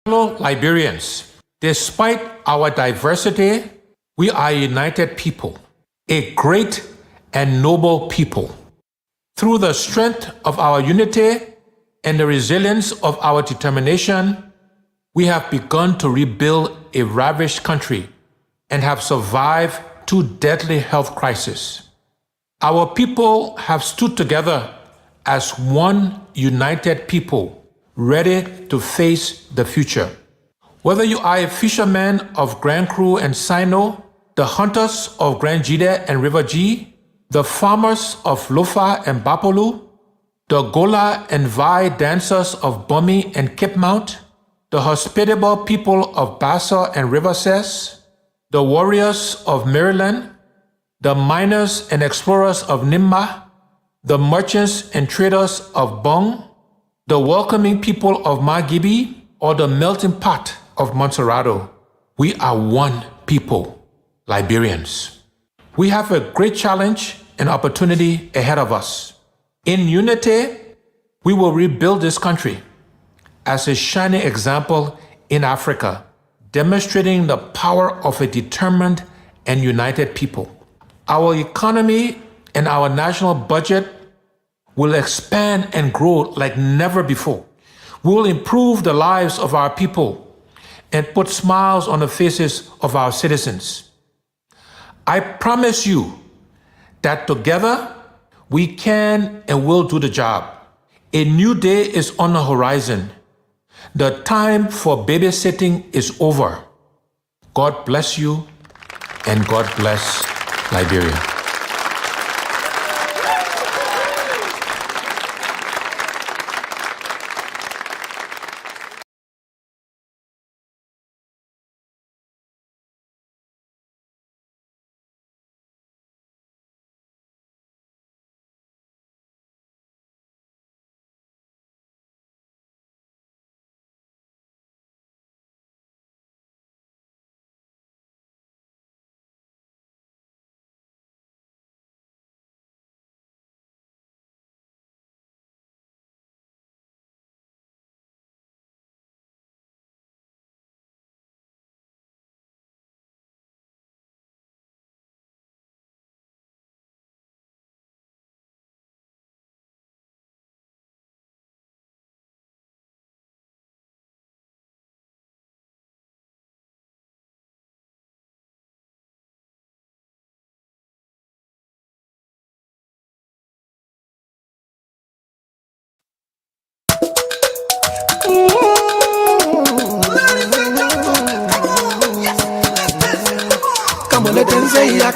Fellow Liberians, despite our diversity, we are a united people, a great and noble people. Through the strength of our unity and the resilience of our determination, we have begun to rebuild a ravaged country and have survived 2 deadly health crises. Our people have stood together as one united people, ready to face the future. Whether you are a fisherman of Grand Cru and Sino, the hunters of Grand Jide and River G, the farmers of Lofa and Bapolu, the Gola and Vai dancers of Bumi and Cape Mount, the hospitable people of Bassa and River Ses, the warriors of Maryland, the miners and explorers of Nimba, the merchants and traders of Bong, the welcoming people of Magibi, or the melting pot of Montserrado. We are one people, Liberians. We have a great challenge and opportunity ahead of us. In unity, we will rebuild this country as a shining example in Africa, demonstrating the power of a determined and united people. Our economy and our national budget will expand and grow like never before. We will improve the lives of our people and put smiles on the faces of our citizens. I promise you that together we can and will do the job. A new day is on the horizon. The time for babysitting is over. God bless you and God bless Liberia.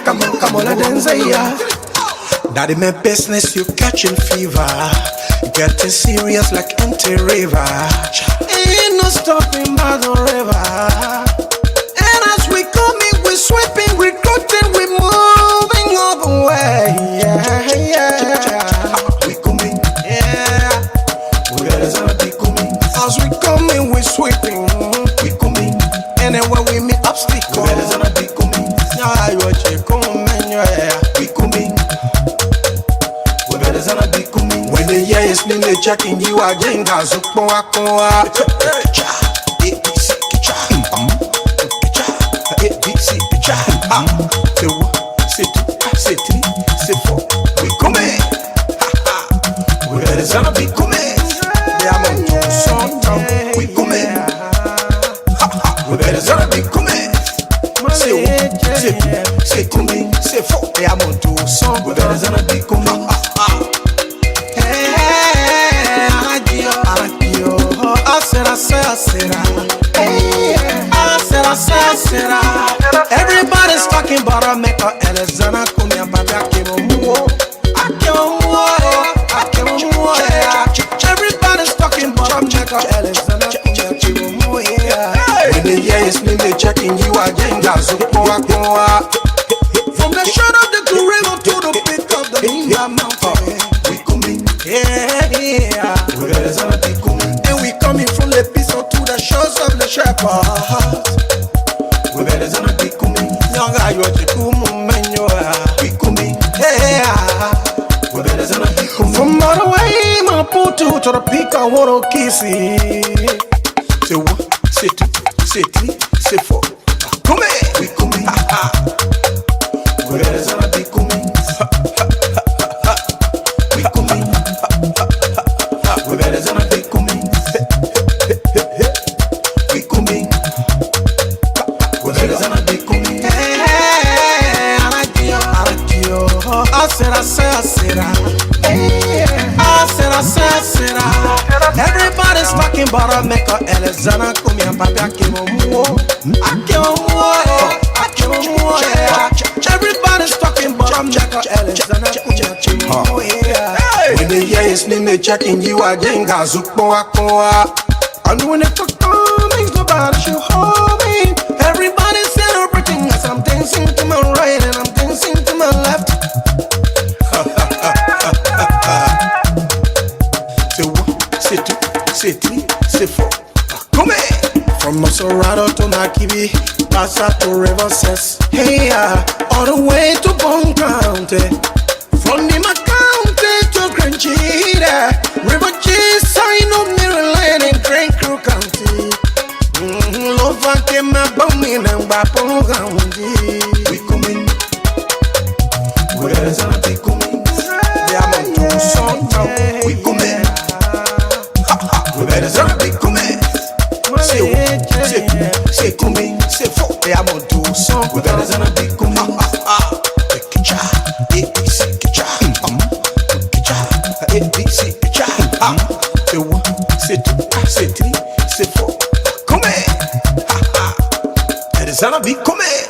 Come on, Denzaya. Daddy, my business, you catching fever. Getting serious like empty river. Ain't no stopping by the river. And as we coming, we sweeping, recruiting, we moving all the way. We coming, we got a big coming. As we coming, we sweeping, we coming. And then when we meet up, stick, we got a big coming. I watch you come, we coming. We better than a big coming. When the year is nearly checking you again, guys, we coming. We better than a big coming. They are not so we coming. We better than a big coming. C'est combien, c'est fort et à mon tour sans gouverneur à big coming. Everybody's talking about a maker and a zana coming up back in everybody's talking about a maker and a zana when the year is nearly checking you again, guys. From the shore of the Gorilla to the peak of the Inga Mountain, we coming, we coming, and we coming from the Piso to the shores of the Shepherds. We better be coming, young guy, you are the we coming, we better be coming. From Maraway, Maputo to the peak of Woro Kissy. c'est tout, c'est tri, c'est fort. Come we coming. Where's our big coming? We coming. Where's our big coming? We coming. Where's our big coming? Hey, I like you. I said. Everybody's talking about a maker, Elizana, come here, papi, I came on more. Everybody's talking about a maker, Elizana, come here, I came on more. When they hear his name, they checking you again, Gazupo, and when it comes, nobody should hold me. Everybody's celebrating as I'm dancing to my right and I'm dancing to my left. C'est tri, c'est fort. Come from Maserado to Nakibi, Passa to River Cess. Hey, all the way to Bone County. From Nima County to Granchida. River G, sign of Maryland and Grand Crew County. Lova came a bombing and Bapo County. We coming. Where's our big coming? They are not too soft. We coming. Where's our big coming? C'est coming, c'est fort. Et à mon tour, sans where's our big coming? C'est tout, c'est tri, c'est fort. Come where's our big coming?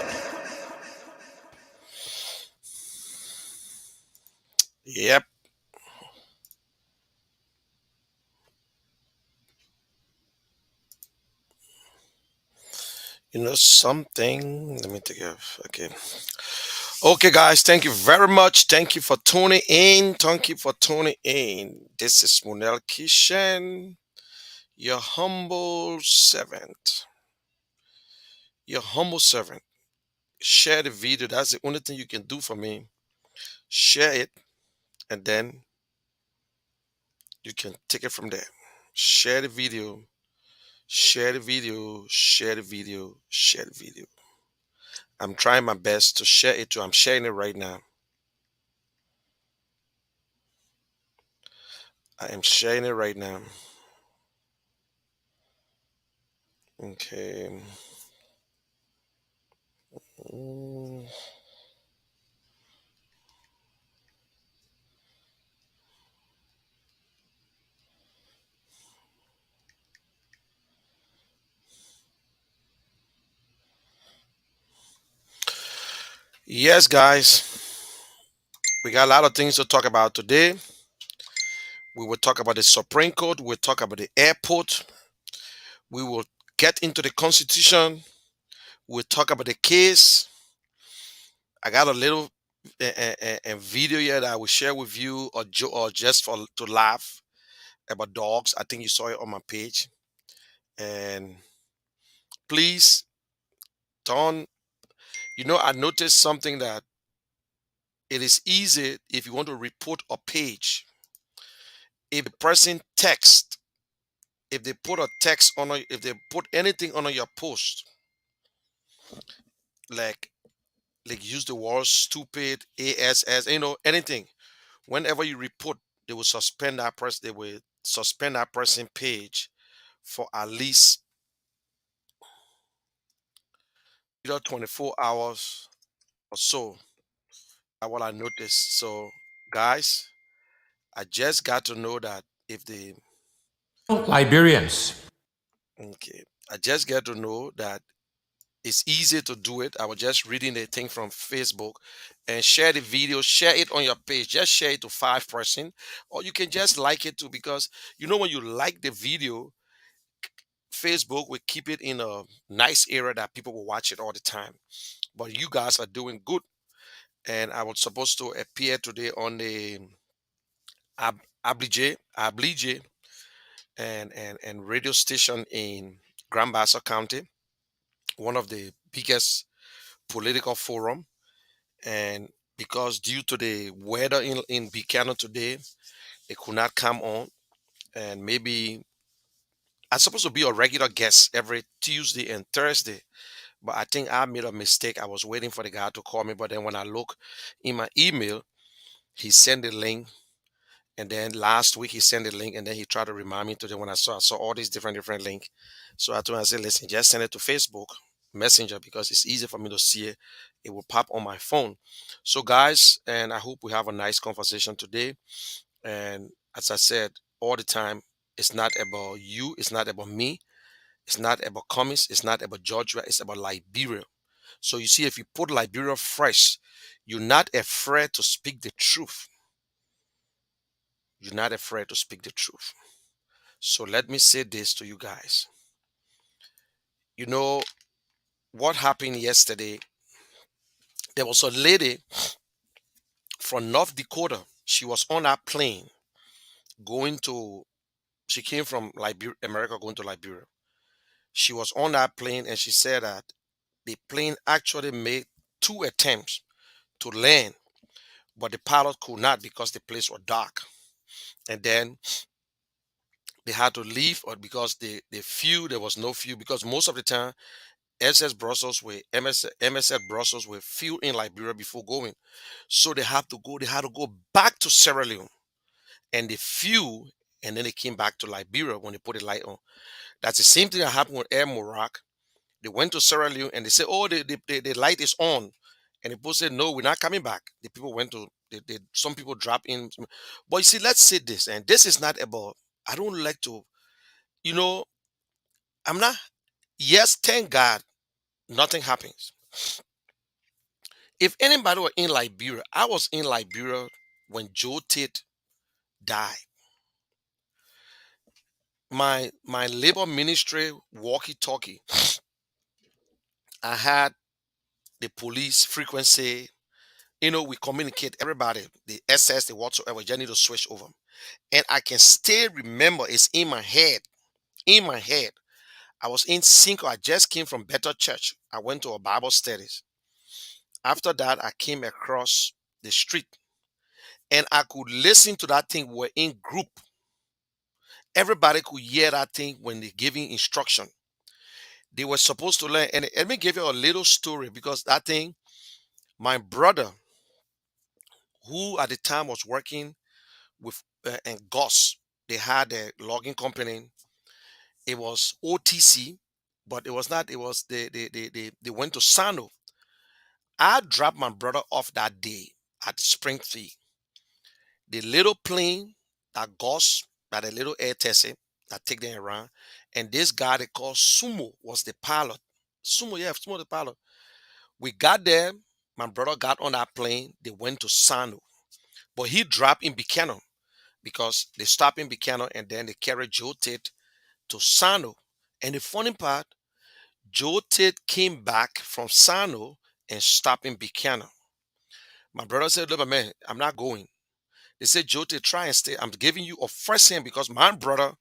Yep. You know something? Let me take a okay. Okay, guys, thank you very much. Thank you for tuning in. Thank you for tuning in. This is Munel Kishen, your humble servant. Your humble servant. Share the video. That's the only thing you can do for me. Share it, and then you can take it from there. Share the video. Share the video. Share the video. Share the video. I'm trying my best to share it too. I'm sharing it right now. I am sharing it right now. Okay. Mm. Yes, guys, we got a lot of things to talk about today. We will talk about the Supreme Court. We'll talk about the airport. We will get into the Constitution. We'll talk about the case. I got a little video here that I will share with you, or just for to laugh about dogs. I think you saw it on my page. And please don't. I noticed something that it is easy if you want to report a page. If the person text, if they put a text on, if they put anything on your post, like use the word stupid, ass, anything. Whenever you report, they will suspend that person. They will suspend that person page for at least either 24 hours or so. That's what I noticed. So, guys, I just got to know that if they Liberians. okay, I just get to know that it's easy to do it. I was just reading the thing from Facebook, and share the video, share it on your page. Just share it to 5%, or you can just like it too, because when you like the video, Facebook will keep it in a nice area that people will watch it all the time. But you guys are doing good, and I was supposed to appear today on the Ablige and radio station in Grand Bassa County, one of the biggest political forum. And because due to the weather in Buchanan today, they could not come on. And maybe I'm supposed to be a regular guest every Tuesday and Thursday, but I think I made a mistake. I was waiting for the guy to call me, but then when I look in my email, he sent the link. And then last week he sent the link, and then he tried to remind me today when I saw all these different link. So I told him, I said, listen, just send it to Facebook Messenger because it's easy for me to see it. It will pop on my phone. So guys, and I hope we have a nice conversation today. And as I said all the time, it's not about you, it's not about me, it's not about Cummings, it's not about Georgia, it's about Liberia. So you see, if you put Liberia first, you're not afraid to speak the truth. You're not afraid to speak the truth. So let me say this to you guys. You know what happened yesterday? There was a lady from North Dakota. She was on that plane going to, she came from Liberia, America going to Liberia. She was on that plane and she said that the plane actually made 2 attempts to land, but the pilot could not because the place was dark. And then they had to leave or because the fuel, there was no fuel because most of the time SS Brussels with MSF Brussels with fuel in Liberia before going. So they had to go back to Sierra Leone and they fuel and then they came back to Liberia when they put the light on. That's the same thing that happened with Air Morocco. They went to Sierra Leone and they said, oh, the light is on. And the people said, no, we're not coming back. The people went to, some people drop in. But you see, let's say this, and this is not about, I don't like to, you know, I'm not, yes, thank God, nothing happens. If anybody were in Liberia, I was in Liberia when Joe Tate died. My labor ministry walkie-talkie, I had the police frequency. We communicate everybody, the SS, the whatsoever. You need to switch over, and I can still remember. It's in my head. In my head, I was in Cinco. I just came from Better Church. I went to a Bible studies. After that, I came across the street, and I could listen to that thing. We're in group. Everybody could hear that thing when they're giving instruction. They were supposed to learn. And let me give you a little story because that thing, my brother, who at the time was working with and Goss, they had a logging company. It was OTC, but it was not. It was they went to Sano. I dropped my brother off that day at Springfield. The little plane that Goss, that a little air taxi that take them around, and this guy they call Sumo was the pilot. Sumo, yeah, Sumo the pilot. We got there. My brother got on that plane. They went to Sano, but he dropped in Buchanan because they stopped in Buchanan and then they carried Joe Tate to Sano. And the funny part, Joe Tate came back from Sano and stopped in Buchanan. My brother said, look, man, I'm not going. They said, Joe Tate, try and stay. I'm giving you a first hand because my brother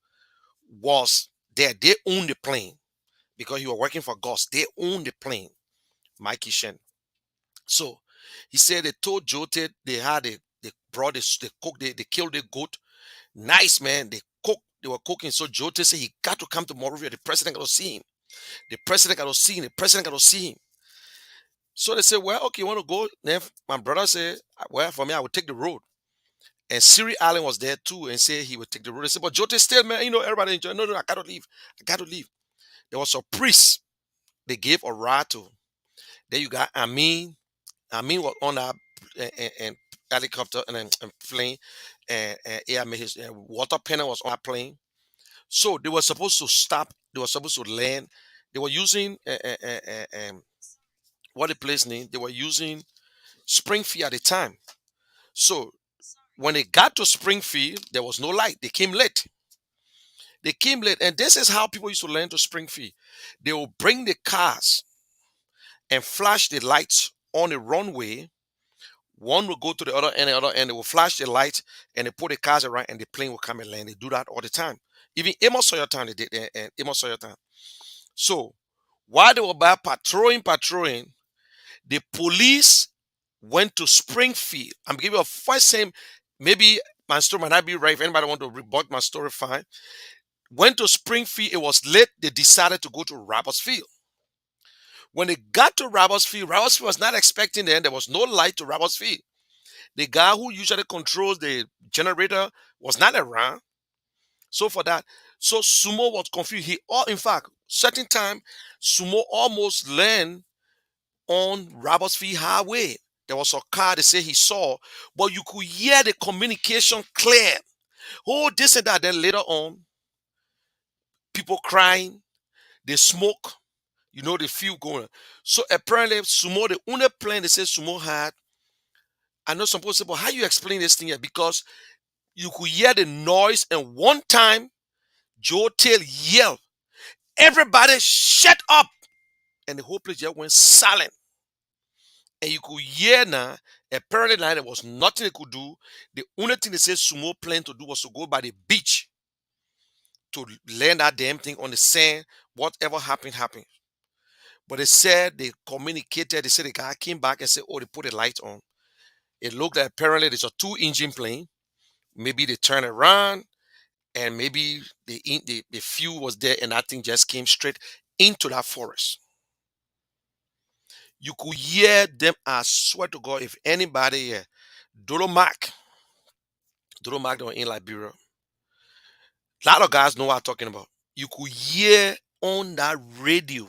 was there. They owned the plane because he was working for Gus. They owned the plane, Mikey Shen. So he said they told Joe Tate they brought this, they cooked, they killed the goat. Nice, man. They were cooking. So Joe Tate said he got to come to Monrovia. The president got to see him. The president got to see him. The president got to see him. So they said, well, okay, you want to go? Then my brother said, well, for me, I would take the road. And Siri Allen was there too and said he would take the road. They said, but Joe Tate still, man, everybody enjoy. No, I got to leave. I got to leave. There was a priest they gave a ride to. Then you got Amin. Amin was on that and helicopter and plane. And his water penner was on that plane. So they were supposed to stop. They were supposed to land. They were using what the place name? They were using Springfield at the time. So when they got to Springfield, there was no light. They came late. They came late, and this is how people used to learn to Springfield. They will bring the cars and flash the lights on the runway. One will go to the other end, they will flash the lights and they put the cars around and the plane will come and land. They do that all the time. Even Amos Sawyer time, they did Amos Sawyer time. So while they were back patrolling, the police went to Springfield. I'm giving you a first name. Maybe my story might not be right. If anybody want to rebut my story, fine. Went to Springfield. It was late. They decided to go to Robertsfield. When they got to Robertsfield was not expecting them. There was no light to Robertsfield. The guy who usually controls the generator was not around. So for that, so Sumo was confused. In fact, certain time, Sumo almost landed on Robertsfield Highway. There was a car they say he saw, but you could hear the communication clear. Oh, this and that. Then later on, people crying, they smoke, the fuel going. So apparently, Sumo, the only plane they say Sumo had, I know some people say, but how you explain this thing here? Because you could hear the noise, and one time, Joe Tail yelled, "Everybody shut up!" And the whole place just went silent. And you could hear now, apparently now there was nothing they could do. The only thing they said Sumo planned to do was to go by the beach to land that damn thing on the sand. Whatever happened, happened. But they said they communicated. They said the guy came back and said, oh, they put a light on. It looked like apparently there's a 2-engine plane. Maybe they turned around and maybe the fuel was there and that thing just came straight into that forest. You could hear them. I swear to God, if anybody here, Dolomac down in Liberia, a lot of guys know what I'm talking about. You could hear on that radio,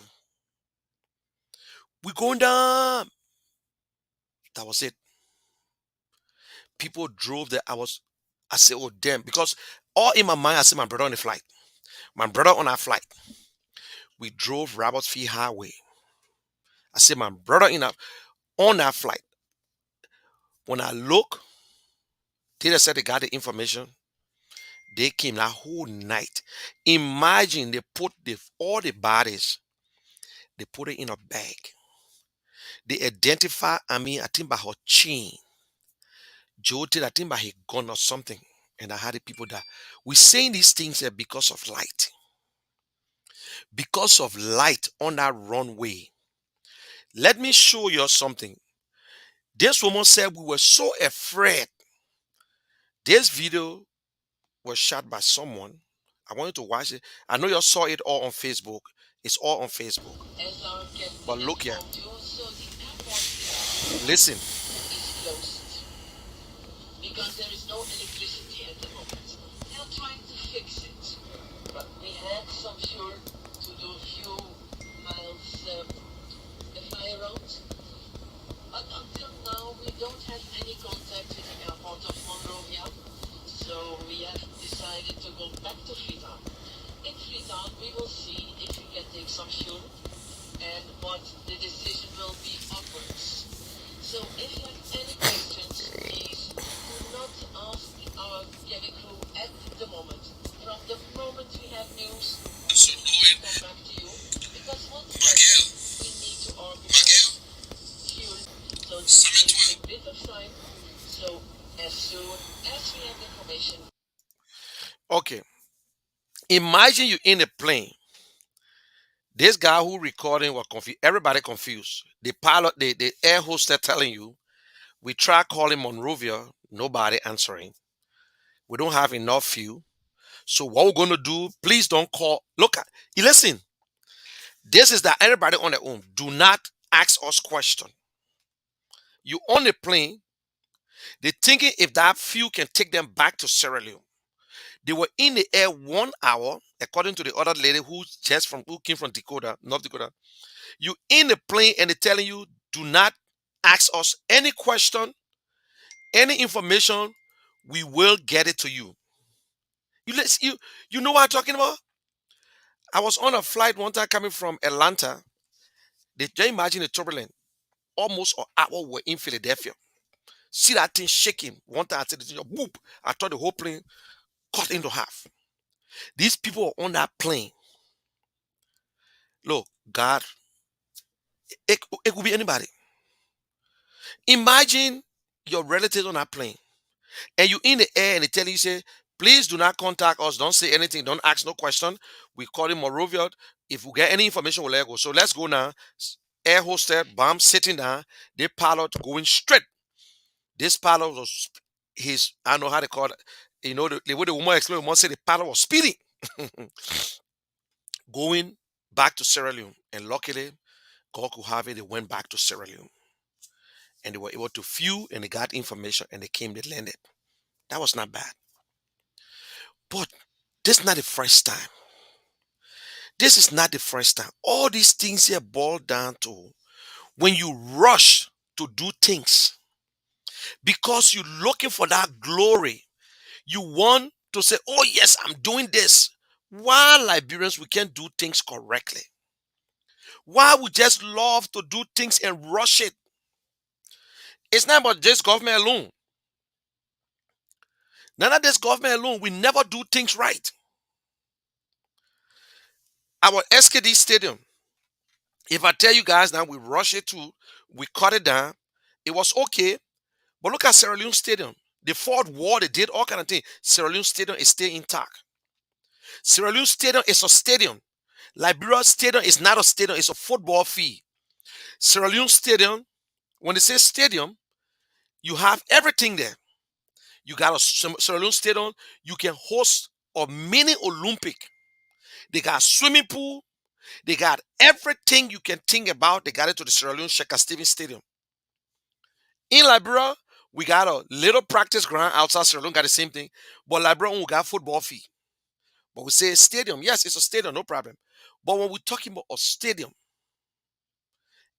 "We going down." That was it. People drove there. I said, oh damn, because all in my mind, I see my brother on the flight. My brother on our flight. We drove Robertsfield Highway. I see my brother on that flight. When I look, they said they got the information. They came that whole night. Imagine they put all the bodies, they put it in a bag. They identify, I think by her chain. Joe did, I think by her gun or something. And I had the people that we're saying these things here because of light. Because of light on that runway. Let me show you something. This woman said we were so afraid. This video was shot by someone. I want you to watch it. I know you saw it all on Facebook. It's all on Facebook. But look here. Listen. Because there is no electricity at the moment. They are trying to fix it. But we had some fuel to do a few miles the fire road. But until now we don't have any contact with the airport of Monrovia. So we have decided to go back to Freetown. In Freetown we will see if we can take some fuel and what the decision will be onwards. So if you have any questions, please do not ask our cabin crew at the moment. From the moment we have news, we will come back to you. Because once again, we need to organize fuel. So this takes a bit of time. So as soon as we have information. Okay. Imagine you in a plane. This guy who recording was confused. Everybody confused. The pilot, the air hostess telling you, we try calling Monrovia, nobody answering. We don't have enough fuel. So what we're going to do, please don't call. Listen. This is that everybody on their own. Do not ask us question. You on the plane. They're thinking if that fuel can take them back to Sierra Leone. They were in the air 1 hour, according to the other lady who came from Dakota, North Dakota. You in the plane and they're telling you, do not ask us any question, any information. We will get it to you. You know what I'm talking about? I was on a flight one time coming from Atlanta. Just imagine the turbulence. Almost an hour we're in Philadelphia. See that thing shaking. One time I said, whoop. I thought the whole plane cut into half. These people are on that plane. Look, God, it could be anybody. Imagine your relatives on that plane and you in the air and they tell you, say, please do not contact us. Don't say anything. Don't ask no question. We call him Monrovia. If we get any information, we'll let go. So let's go now. Air hostess, bomb sitting down. The pilot going straight. This pilot was I don't know how they call it. The way the woman explained, the woman said the pilot was speeding. going back to Sierra Leone. And luckily, God could have it. They went back to Sierra Leone and they were able to fuel and they got information and they came, they landed. That was not bad. But this is not the first time. This is not the first time. All these things here boil down to when you rush to do things because you're looking for that glory. You want to say, oh, yes, I'm doing this. Why Liberians, we can't do things correctly? Why we just love to do things and rush it? It's not about just government alone. None of this government alone. We never do things right. Our SKD Stadium, if I tell you guys now, we rush it too, we cut it down. It was okay. But look at Sierra Leone Stadium. The fourth wall, they did all kind of things. Sierra Leone Stadium is still intact. Sierra Leone Stadium is a stadium. Liberia Stadium is not a stadium, it's a football field. Sierra Leone Stadium, when they say stadium, you have everything there. You got a Sierra Leone Stadium, you can host a mini Olympic. They got swimming pool, they got everything you can think about. They got it to the Sierra Leone Sheikh Stevens Stadium. In Liberia, we got a little practice ground outside Sierra Leone, got the same thing. But Liberia, we got football field. But we say stadium. Yes, it's a stadium, no problem. But when we're talking about a stadium,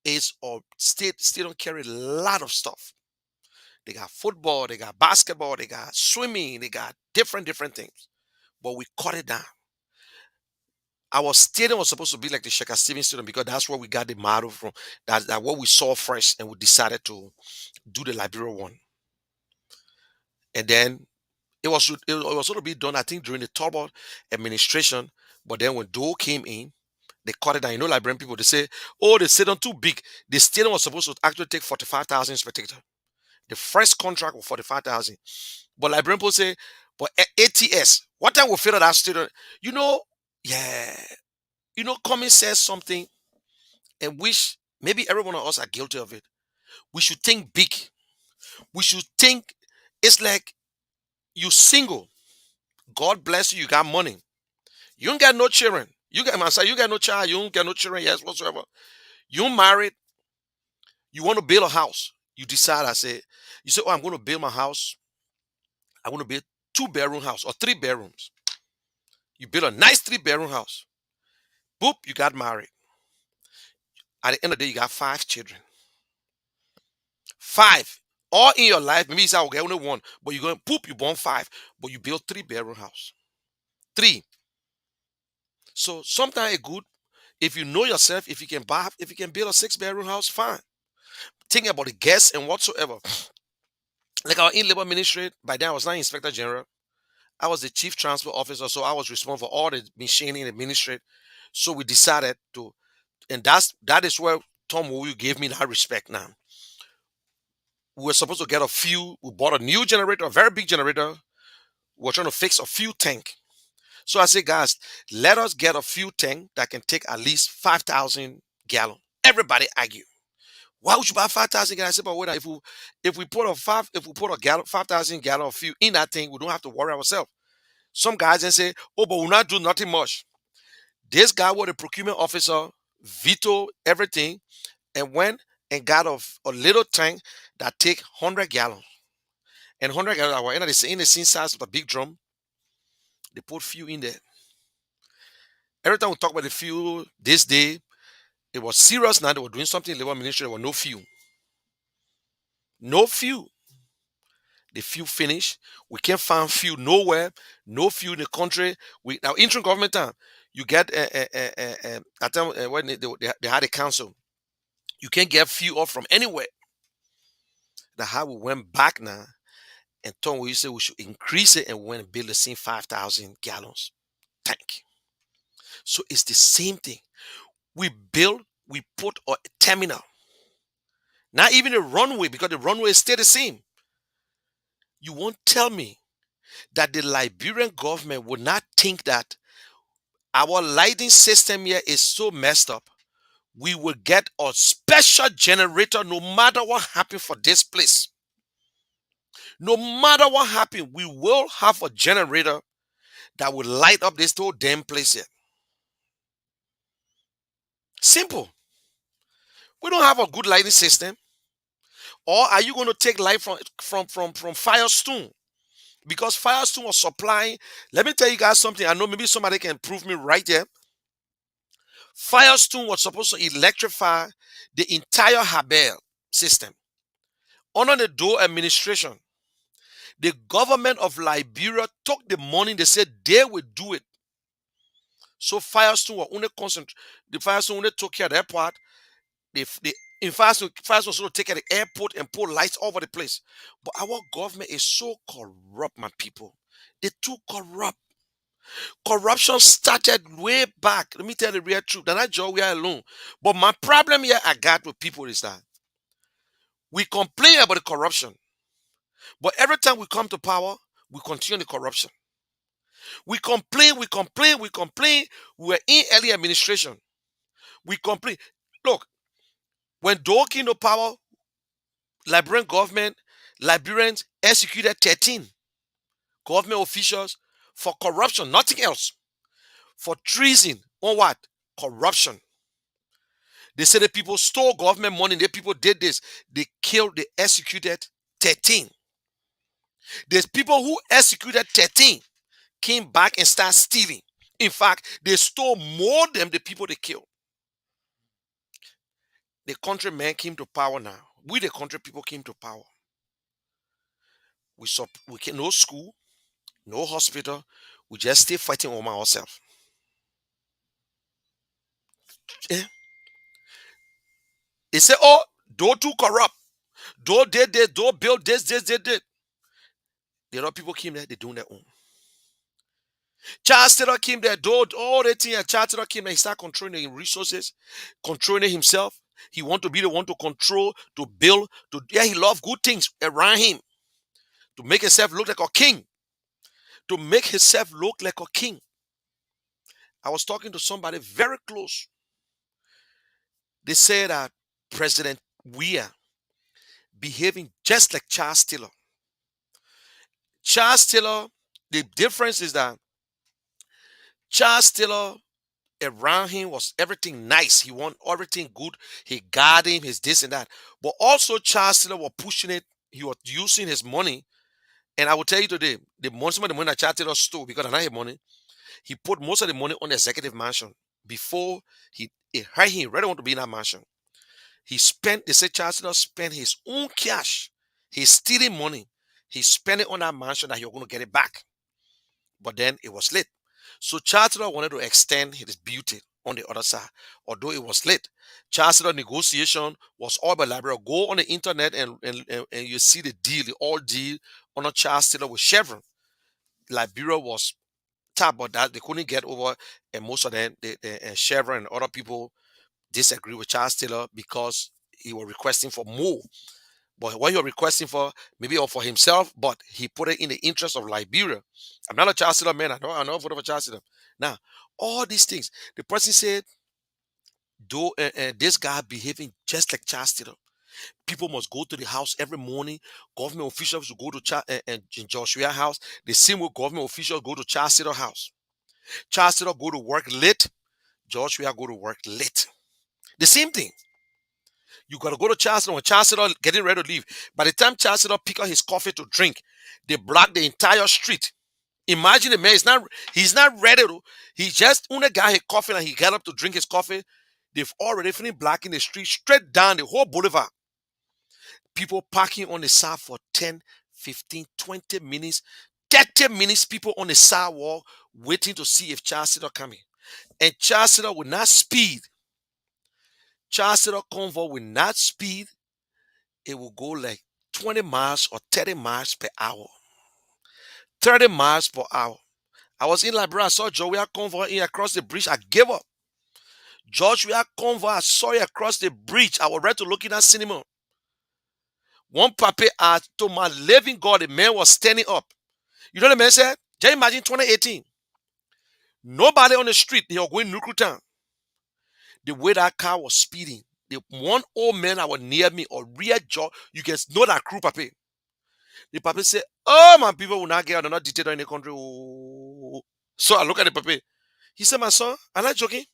it's a stadium carry a lot of stuff. They got football, they got basketball, they got swimming, they got different things. But we cut it down. Our stadium was supposed to be like the Sheikh Stevens Stadium because that's where we got the model from. That's what we saw first, and we decided to do the Liberia one. And then it was going to be done, I think, during the Talbot administration. But then when Doe came in, they cut it down. You know, Liberian people, they say, oh, the stadium too big. The stadium was supposed to actually take 45,000 spectators. The first contract was 45,000. But Liberian people say, but ATS, what time we fill that stadium? You know, yeah. You know, Cummins says something and wish maybe every one of us are guilty of it. We should think big. We should think it's like you single. God bless you, you got money. You don't got no children. You got no child, you don't get no children, yes, whatsoever. You married, you want to build a house. You decide, you say, oh, I'm going to build my house. I want to build 2-bedroom house or 3 bedrooms. You build a nice 3-bedroom house. Boop, you got married. At the end of the day, you got 5 children. 5. All in your life, maybe you say, okay, only 1. But you're going, poop, you born 5. But you build 3-bedroom house. 3. So sometimes it's good if you know yourself, if you can build a 6-bedroom house, fine. Think about the guests and whatsoever. Like our in-labor ministry, by then I was not Inspector General. I was the Chief Transport Officer, so I was responsible for all the machining in the ministry. So we decided to, and that is where Tom Woyu gave me that respect now. We were supposed to get we bought a new generator, a very big generator. We were trying to fix a fuel tank. So I said, guys, let us get a fuel tank that can take at least 5,000 gallons. Everybody argue. Why would you buy 5,000 gallons? I said, but wait, if we put a 5,000 gallon of fuel in that thing, we don't have to worry ourselves. Some guys then say, oh, but we'll not do nothing much. This guy was the procurement officer, veto everything, and went and got a little tank that take 100 gallons. And 100 gallons, in the same size of a big drum. They put fuel in there. Every time we talk about the fuel this day, it was serious now. They were doing something in the labor ministry. There was no fuel. No fuel. The fuel finished. We can't find fuel nowhere. No fuel in the country. Now interim government time, you get at time when they had a council, you can't get fuel off from anywhere. That's how we went back now and told we said we should increase it and we went and build the same 5,000 gallons tank. So it's the same thing. We put a terminal. Not even a runway, because the runway is still the same. You won't tell me that the Liberian government would not think that our lighting system here is so messed up. We will get a special generator no matter what happens for this place. No matter what happens, we will have a generator that will light up this whole damn place here. Simple. We don't have a good lighting system. Or are you going to take light from Firestone? Because Firestone was supplying. Let me tell you guys something. I know maybe somebody can prove me right there. Firestone was supposed to electrify the entire Habel system. Under the Doe administration, the government of Liberia took the money. They said they would do it. So Firestone were only concentrate. The Firestone only took care of that part. In Firestone was going to take care of the airport and put lights all over the place. But our government is so corrupt, my people. They're too corrupt. Corruption started way back. Let me tell you the real truth. They're not just we are alone. But my problem here I got with people is that we complain about the corruption. But every time we come to power, we continue the corruption. We complain. We're in early administration. We complain. Look, when Doe came to power, Liberians executed 13 government officials for corruption, nothing else. For treason. On what? Corruption. They said that people stole government money. The people did this. They executed 13. There's people who executed 13 came back and started stealing. In fact, they stole more than the people they killed. The countrymen came to power now. We, the country people, came to power. We can no school, no hospital. We just stay fighting over ourselves. Yeah. They say, oh, Doe too corrupt. Doe did this, Doe built this, did. The other people came there, they doing their own. Charles Taylor came there, all the things. Charles Taylor came there, he started controlling the resources, controlling himself. He want to be the one to control, to build, he loved good things around him. To make himself look like a king. To make himself look like a king. I was talking to somebody very close. They said that President Weah behaving just like Charles Taylor. Charles Taylor, the difference is that Charles Taylor, around him was everything nice. He wanted everything good. He got him, his this and that. But also Charles Taylor was pushing it. He was using his money. And I will tell you today, some of the money that Charles Taylor stole, because I not his money, he put most of the money on the executive mansion. Before he hired him, he really want to be in that mansion. They said Charles Taylor spent his own cash. He's stealing money. He spent it on that mansion that he was going to get it back. But then it was late. So Charles Taylor wanted to extend his beauty on the other side. Although it was late. Charles Taylor negotiation was all by Liberia. Go on the internet and you see the all deal on a Charles Taylor with Chevron. Liberia was top, but that they couldn't get over, and most of them, Chevron and other people disagree with Charles Taylor because he was requesting for more. But what he was requesting for, maybe or for himself, but he put it in the interest of Liberia. I'm not a Charles Taylor man. I know vote for Charles Taylor. Now, all these things, the person said, this guy behaving just like Charles Taylor. People must go to the house every morning. Government officials will go to Joshua house. The same way government officials go to Charles Taylor house. Charles Taylor go to work late. Joshua go to work late. The same thing. You got to go to Charles Taylor when Charles Taylor getting ready to leave. By the time Charles Taylor pick up his coffee to drink, they block the entire street. Imagine the man, he's not ready to, he just, when the guy had coffee and he got up to drink his coffee, they've already finished blocking the street straight down the whole boulevard. People parking on the side for 10, 15, 20 minutes, 30 minutes, people on the sidewalk waiting to see if Charles Taylor coming. And Charles Taylor will not speed. Charles Taylor convoy will not speed. It will go like 20 miles or 30 miles per hour. 30 miles per hour. I was in Liberia, I saw Joshua convoy in across the bridge. I gave up. Joshua convoy, I saw it across the bridge. I was ready to look in that cinema. One papa, to my living God, the man was standing up. You know what the man said? Just imagine 2018. Nobody on the street, they were going nuclear town. The way that car was speeding, the one old man that was near me, or real jaw, you can know that crew papa. The papa said, oh, my people will not get out, they're not detained in the country. Oh. So I look at the paper. He said, my son, I'm not joking.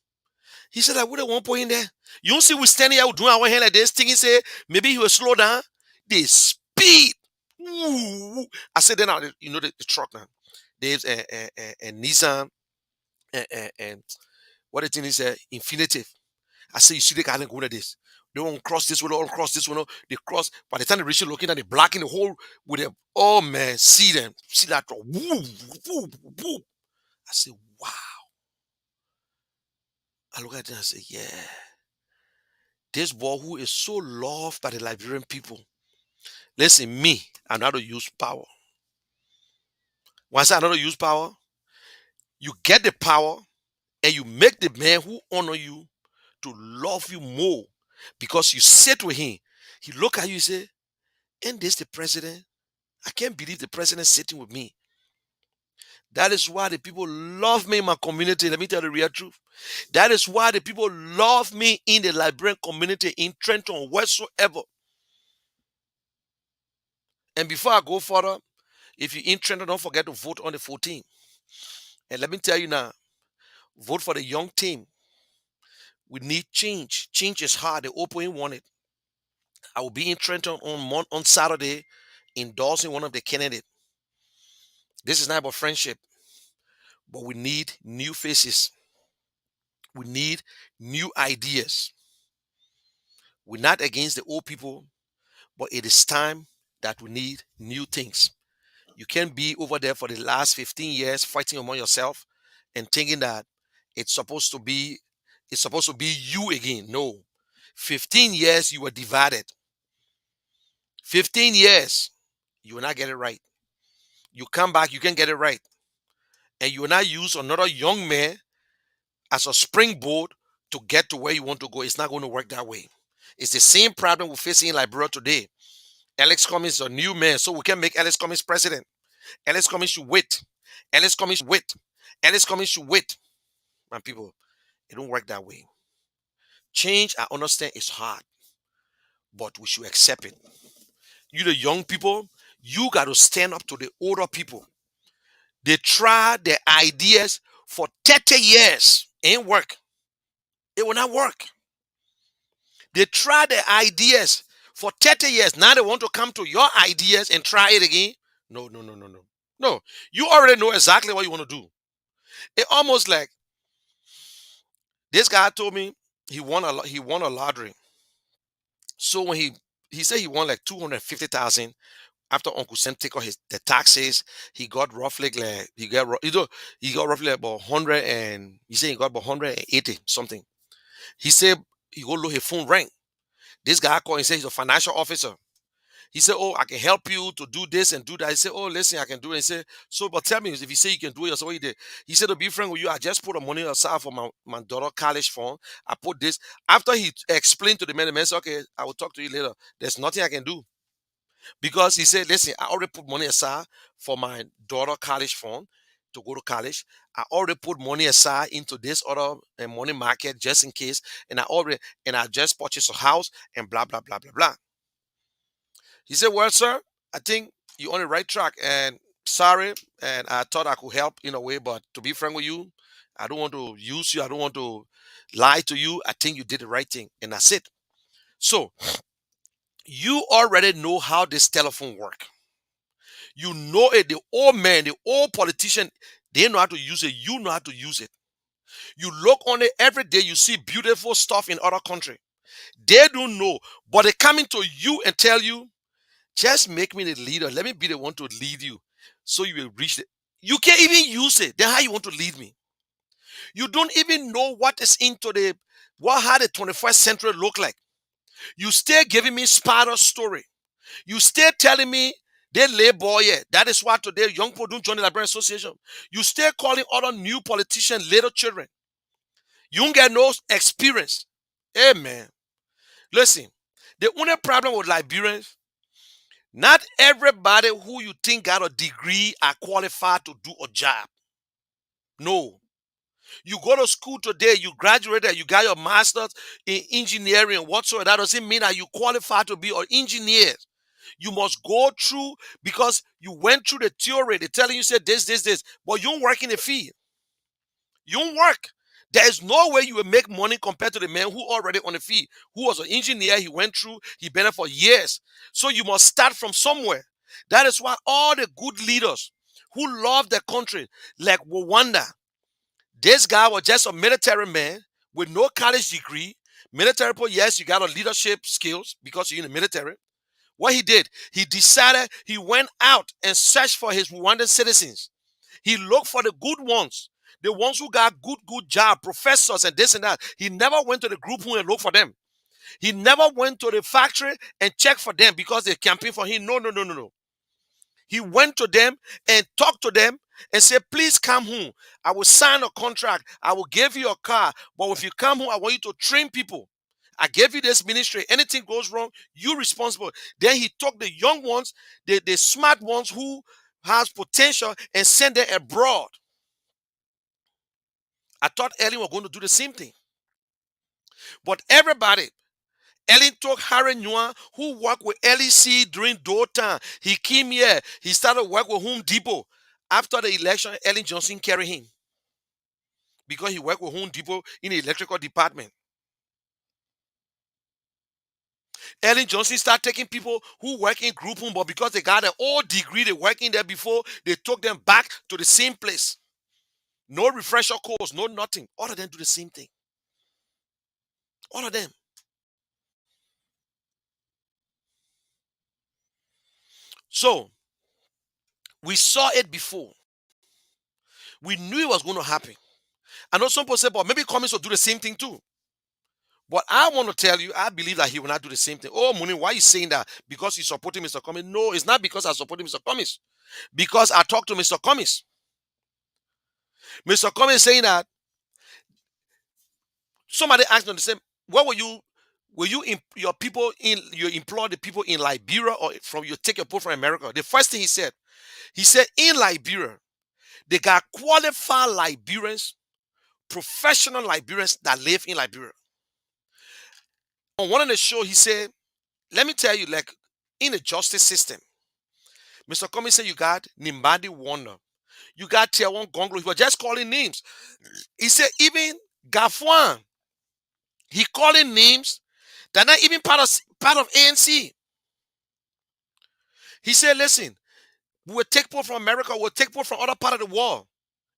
He said, I would have one point in there. You don't see we standing here doing our hand like this, thinking, say, maybe he will slow down. The speed. Ooh. I said, then now, you know the truck now. There's a Nissan and what the thing is, Infinitive. I say, you see the guy going like this. They won't cross this one, all cross this one. They cross. By the time they reach it, looking at they blocking the hole with them. Oh man, see them. See that truck. Woo, woo, woo. I say, wow. I look at them and I say, yeah. This boy who is so loved by the Liberian people. Listen, me, I know how to use power. Once I know how to use power, you get the power and you make the man who honor you to love you more because you sit with him. He look at you and say, ain't this the president? I can't believe the president sitting with me. That is why the people love me in my community. Let me tell you the real truth. That is why the people love me in the Liberian community, in Trenton, whatsoever. And before I go further, if you're in Trenton, don't forget to vote on the 14th. And let me tell you now, vote for the young team. We need change. Change is hard. The open want it. I will be in Trenton on Saturday endorsing one of the candidates. This is not about friendship, but we need new faces. We need new ideas. We're not against the old people, but it is time that we need new things. You can't be over there for the last 15 years fighting among yourself and thinking that it's supposed to be you again. No. 15 years you were divided. 15 years you will not get it right. You come back, you can get it right. And you will not use another young man as a springboard to get to where you want to go. It's not going to work that way. It's the same problem we're facing in Liberia today. Alex Cummings is a new man, so we can make Alex Cummings president. Alex Cummings should wait. Alex Cummings should wait. Alex Cummings should wait. My people, it don't work that way. Change, I understand, is hard, but we should accept it. You, the young people, you got to stand up to the older people. They tried their ideas for 30 years. Ain't work. It will not work. They tried their ideas for 30 years. Now they want to come to your ideas and try it again. No, no, no, no, no. No, you already know exactly what you want to do. It almost like this guy told me he won a lottery. So when he said he won like 250,000 after Uncle Sam take out the taxes, he got roughly like he got roughly about 100 and he said he got about 180 something. He said he go look his phone rang. This guy called and said he's a financial officer. He said, "Oh, I can help you to do this and do that." He said, "Oh, listen, I can do it." He said, "So, but tell me, if you say you can do it, so what you did?" He said, "To be frank with you, I just put the money aside for my daughter college fund. I put this." After he explained to the man said, "Okay, I will talk to you later. There's nothing I can do." Because he said, listen, I already put money aside for my daughter college fund to go to college. I already put money aside into this other money market just in case. And I just purchased a house and blah, blah, blah, blah, blah. He said, well, sir, I think you're on the right track. And sorry, and I thought I could help in a way, but to be frank with you, I don't want to use you. I don't want to lie to you. I think you did the right thing. And that's it. So you already know how this telephone works. You know it. The old man, the old politician, they know how to use it. You know how to use it. You look on it every day. You see beautiful stuff in other country. They don't know, but they coming to you and tell you, just make me the leader. Let me be the one to lead you, so you will reach it. You can't even use it. Then how you want to lead me? You don't even know what is into how the 21st century look like. You still giving me spider story. You still telling me they lay boy yet. That is why today young people don't join the Liberian Association. You still calling other new politicians little children. You don't get no experience. Amen. Listen, the only problem with Liberians, not everybody who you think got a degree are qualified to do a job. No. You go to school today, you graduated, you got your master's in engineering whatsoever. That doesn't mean that you qualified to be an engineer. You must go through because you went through the theory. They're telling you, say this, but you don't work in the field. You don't work. There is no way you will make money compared to the man who already on the field, who was an engineer. He went through, he been there for years. So you must start from somewhere. That is why all the good leaders who love their country, like Rwanda, this guy was just a military man with no college degree. Military people, yes, you got a leadership skills because you're in the military. What he did, he decided he went out and searched for his Rwandan citizens. He looked for the good ones, the ones who got good job, professors and this and that. He never went to the group who and looked for them. He never went to the factory and checked for them because they campaigned for him. No. He went to them and talked to them and said, please come home. I will sign a contract. I will give you a car. But if you come home, I want you to train people. I gave you this ministry. Anything goes wrong, you're responsible. Then he took the young ones, the smart ones who has potential and sent them abroad. I thought Ellen was going to do the same thing. But everybody, Ellen took Harry Nguyen, who worked with LEC during Dothan. He came here. He started work with Home Depot. After the election, Ellen Johnson carried him because he worked with Home Depot in the electrical department. Ellen Johnson started taking people who work in group home, but because they got an old degree, they worked in there before, they took them back to the same place. No refresher course, no nothing. All of them do the same thing. All of them. So, we saw it before. We knew it was going to happen. I know some people say, but maybe Cummings will do the same thing too. But I want to tell you, I believe that he will not do the same thing. Oh, Muni, why are you saying that? Because he's supporting Mr. Cummings? No, it's not because I support Mr. Cummings. Because I talked to Mr. Cummings. Mr. Cummings saying that somebody asked him the same, what your people you employ the people in Liberia or from you take your people from America? The first thing he said in Liberia, they got qualified Liberians, professional Liberians that live in Liberia. On one of the show, he said, let me tell you, like in the justice system, Mr. Cummings said you got Nimbadi Wonder, you got Tiawan Gonglo. He was just calling names. He said even Gafuan, he calling names that are not even part of ANC. He said, listen, we will take people from America, we'll take people from other part of the world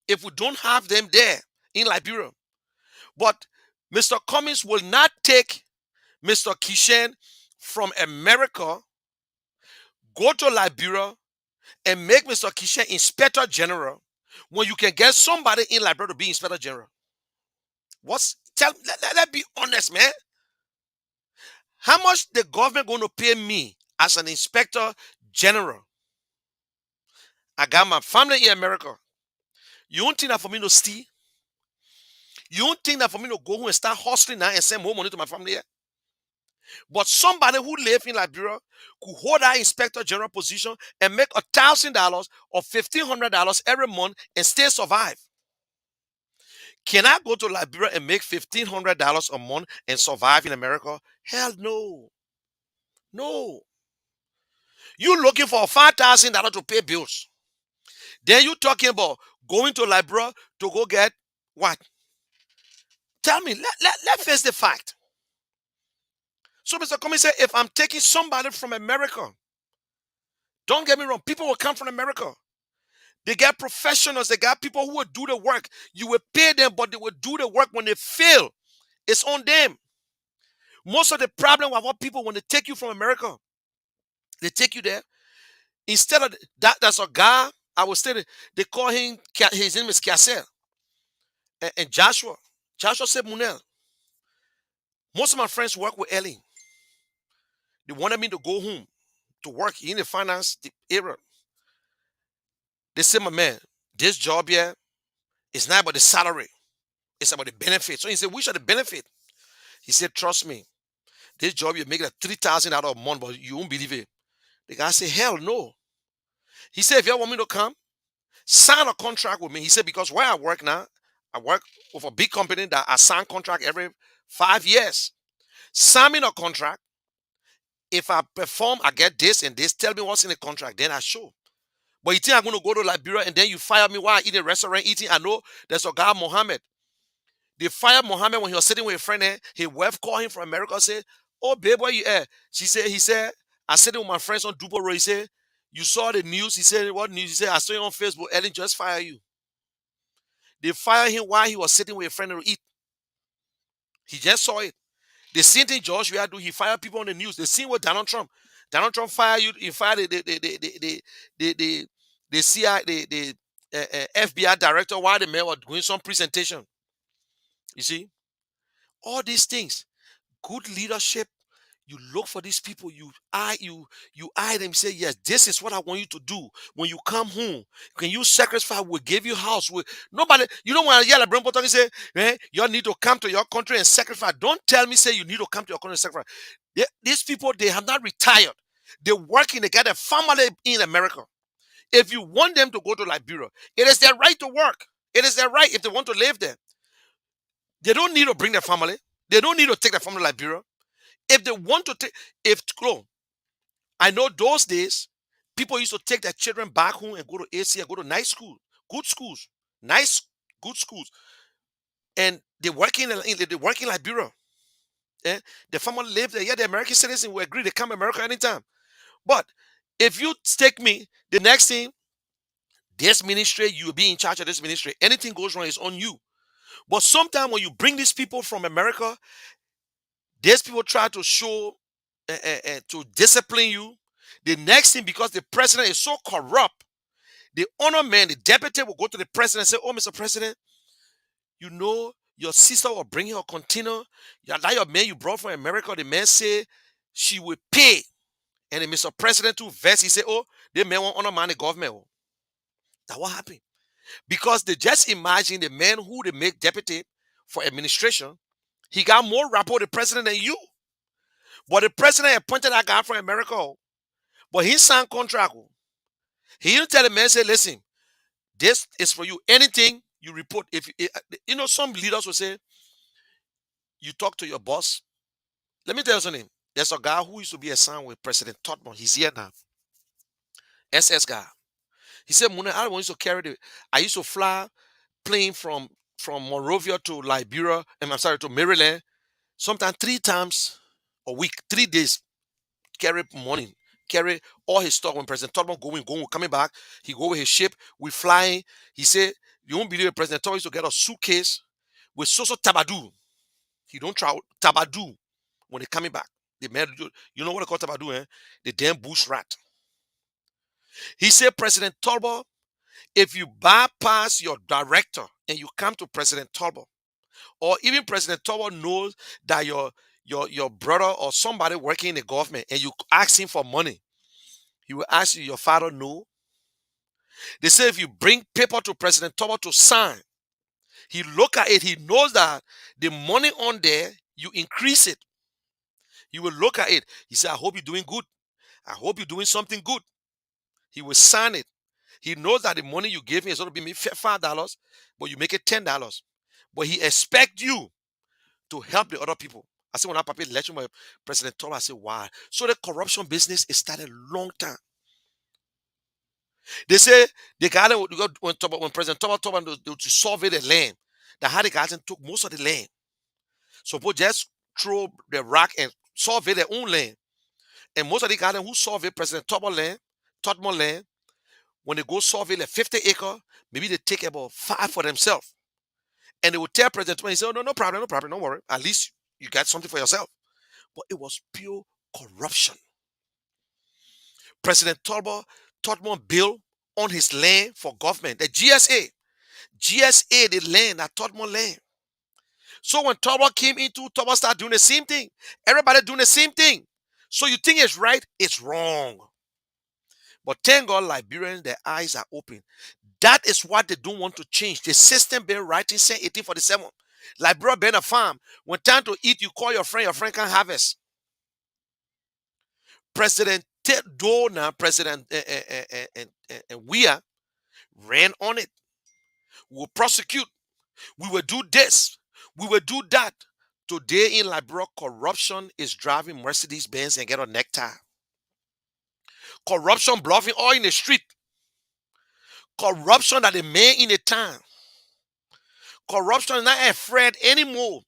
if we don't have them there in Liberia. But Mr. Cummings will not take Mr. Kishen from America, go to Liberia, and make Mr. Kishen Inspector General when you can get somebody in Liberia to be Inspector General. Let's be honest, man. How much the government going to pay me as an Inspector General? I got my family in America. You don't think that for me to steal? You don't think that for me to go home and start hustling now and send more money to my family here? But somebody who lives in Liberia could hold that Inspector General position and make $1,000 or $1,500 every month and still survive. Can I go to Liberia and make $1,500 a month and survive in America? Hell no. No. You looking for $5,000 to pay bills. Then you talking about going to Liberia to go get what? Tell me, let's face the fact. So Mr. Cummings said, if I'm taking somebody from America, don't get me wrong, people will come from America. They got professionals, they got people who will do the work. You will pay them, but they will do the work. When they fail, it's on them. Most of the problem with what people, when they take you from America, they take you there. Instead of that, there's a guy, I was saying, they call him, his name is Kasser. And Joshua said, Munel, most of my friends work with Ellen. They wanted me to go home to work in the finance area. They said, my man, this job here is not about the salary. It's about the benefit. So he said, which are the benefit? He said, trust me, this job you're making $3,000 a month, but you won't believe it. The guy said, hell no. He said, if you want me to come, sign a contract with me. He said, because where I work now, I work with a big company that I sign contract every 5 years. Sign me a contract. If I perform, I get this and this. Tell me what's in the contract. Then I show. But you think I'm going to go to Liberia and then you fire me while I eat in a restaurant eating? I know there's a guy, Mohammed. They fired Mohammed when he was sitting with a friend there. His wife called him from America and said, "Oh, babe, where you at?" He said, "I sitting with my friends on Dubo Road." He said, "You saw the news?" He said, "What news?" He said, "I saw you on Facebook. Ellen just fired you." They fired him while he was sitting with a friend to eat. He just saw it. The same thing Joshua do. He fired people on the news. The same with Donald Trump. Donald Trump fired you. He fired the CIA, the FBI director while the man was doing some presentation. You see, all these things, good leadership. You look for these people. You eye them. Say, yes, this is what I want you to do. When you come home, can you sacrifice? We'll give you house. Nobody. You don't want to yell at Brembo and say, you need to come to your country and sacrifice. Don't tell me say you need to come to your country and sacrifice. These people, they have not retired. They're working. They got a family in America. If you want them to go to Liberia, it is their right to work. It is their right if they want to live there. They don't need to bring their family. They don't need to take their family to Liberia. If they want to take, I know those days, people used to take their children back home and go to AC and go to nice schools, good schools, nice, good schools. And they work in Liberia. Eh? The family live there. Yeah, the American citizens will agree they come to America anytime. But if you take me, the next thing, this ministry, you'll be in charge of this ministry. Anything goes wrong, it's on you. But sometimes when you bring these people from America, these people try to show, to discipline you. The next thing, because the president is so corrupt, the honor man, the deputy will go to the president and say, "Oh, Mr. President, you know, your sister will bring you a container. That your man you brought from America, the man say she will pay." And then Mr. President too vest, he said, "Oh, the man won't honor man the government." Oh. That's what happened. Because they just imagine the man who they make deputy for administration, he got more rapport with the president than you. But the president appointed that guy from America. Oh. But he signed contract. Oh. He didn't tell the man, say, "Listen, this is for you. Anything you report." If some leaders will say, "You talk to your boss." Let me tell you something. There's a guy who used to be assigned with President Totman. He's here now. SS guy. He said, "Muna, I used to I used to fly plane from Monrovia to Liberia, to Maryland, sometimes 3 times a week, 3 days. Carry money, carry all his stuff. When President Totman going, coming back, he go with his ship. We flying." He said, "You won't believe it, President Totman used to get a suitcase with so tabadu. He don't travel tabadu when they coming back. The man, you know what they call tabadu, eh? The damn bush rat." He said, "President Tolba, if you bypass your director and you come to President Tolba, or even President Tolba knows that your brother or somebody working in the government and you ask him for money, he will ask you, your father no." They say if you bring paper to President Tolba to sign, he look at it, he knows that the money on there, you increase it. He will look at it. He said, "I hope you're doing good. I hope you're doing something good." He will sign it. He knows that the money you give him is going to be maybe $5, but you make it $10. But he expects you to help the other people. I said, when I paid election with President Tola, I said, why? So the corruption business is started a long time. They say the guy that when President Tola told them to survey the land, that how the guys took most of the land. So people just throw the rock and survey their own land. And most of the guys who survey President Totman land, when they go survey like 50 acres, maybe they take about 5 for themselves. And they will tell President Totman, he said, "Oh, no problem, don't worry. At least you got something for yourself." But it was pure corruption. President Totman built on his land for government, the GSA, the land, that Totman land. So when Totman came into, Totman started doing the same thing. Everybody doing the same thing. So you think it's right? It's wrong. But thank God, Liberians, their eyes are open. That is what they don't want to change. The system been writing since 1847. Liberia been a farm. When time to eat, you call your friend can harvest. President Dona, President and Weah ran on it. We will prosecute. We will do this. We will do that. Today in Liberia, corruption is driving Mercedes-Benz and get a necktie. Corruption bluffing all in the street. corruption that the man in the town. Corruption is not afraid anymore.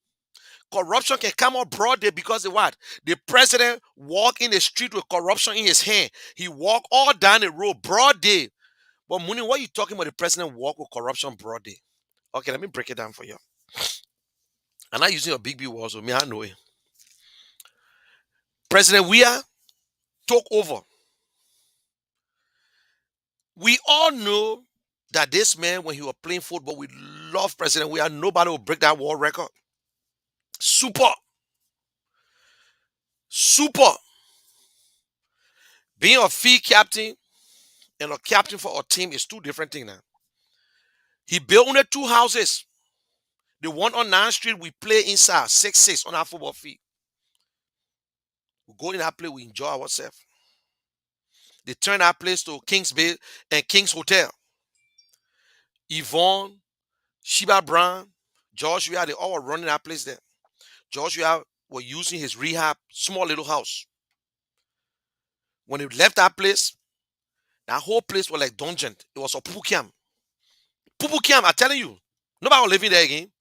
Corruption can come up broad day because of what? The president walk in the street with corruption in his hand. He walk all down the road broad day. But Muni, what you talking about? The president walk with corruption broad day? Okay, let me break it down for you. I'm not using your big words with me. I know it. President Weah took over. We all know that this man, when he was playing football, we love President Weah. Nobody will break that world record. Super. Super. Being a field captain and a captain for a team is two different things now. He built only 2 houses. The one on 9th Street, we play inside, 6-6 on our football field. We go in that place, we enjoy ourselves. They turn that place to King's Bay and King's Hotel. Yvonne, Sheba Brown, George Weah, they all were running that place there. George Weah was using his rehab, small little house. When he left that place, that whole place was like dungeon. It was a pupu camp. Pupu camp, I'm telling you. Nobody was living there again.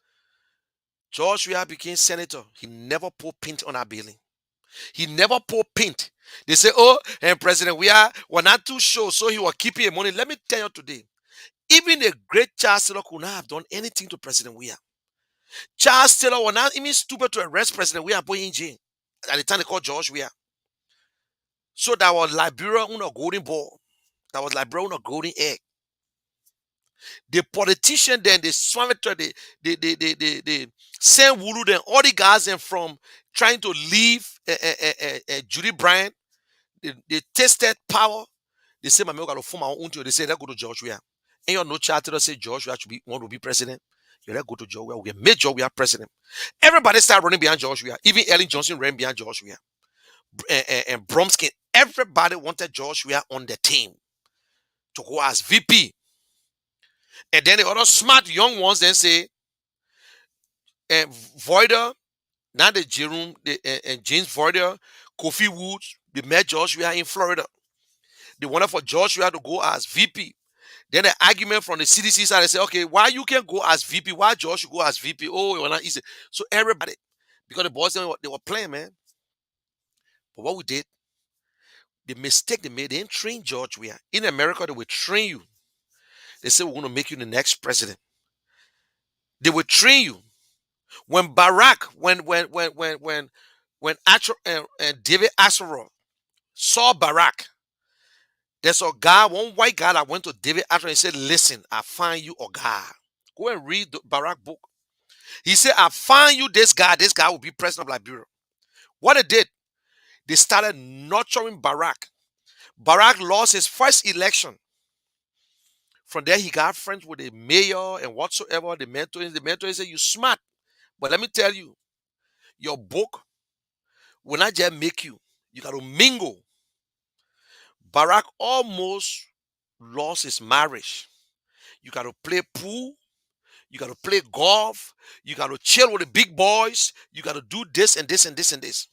George Weah became senator. He never put paint on that building. He never put paint. They say, oh, and President Weah was not too sure, so he was keeping his money. Let me tell you today, even a great Charles Taylor could not have done anything to President Weah. Charles Taylor was not even stupid to arrest President Weah and put him in jail. At the time they called George Weah. So that was Liberia on a golden ball. That was Liberia on a golden egg. The politician then, the senator, the Sam Wulu, then all the guys then from trying to leave Judy Bryant, they tasted power. They say, my man got to form our own team. They say, let's go to George Weah. And you know, charter say George Weah want to be president. You let go to George Weah. We made George Weah president. Everybody started running behind George Weah. Even Ellen Johnson ran behind George Weah. And Bromsky, everybody wanted George Weah on the team to go as VP. And then the other smart young ones then say, Voider, now the Jerome, and James Voider, Kofi Woods, they met George Weah in Florida. They wanted for George Weah to go as VP. Then the argument from the CDC side, they say, okay, why you can go as VP? Why George should go as VP? Oh, you're not easy. So everybody, because the boys, they were playing, man. But what we did, the mistake they made, they didn't train George Weah. In America, they will train you. They say, we're going to make you the next president. They will train you. When Barack, when David Axelrod saw Barack, there's a guy, one white guy that went to David Axelrod and said, listen, I find you a guy. Go and read the Barack book. He said, I find you this guy will be president of Liberia. What they did, they started nurturing Barack. Barack lost his first election. From there, he got friends with the mayor and whatsoever, the mentor. The mentor said, you smart. But let me tell you, your book will not just make you. You got to mingle. Barack almost lost his marriage. You got to play pool. You got to play golf. You got to chill with the big boys. You got to do this and this and this and this.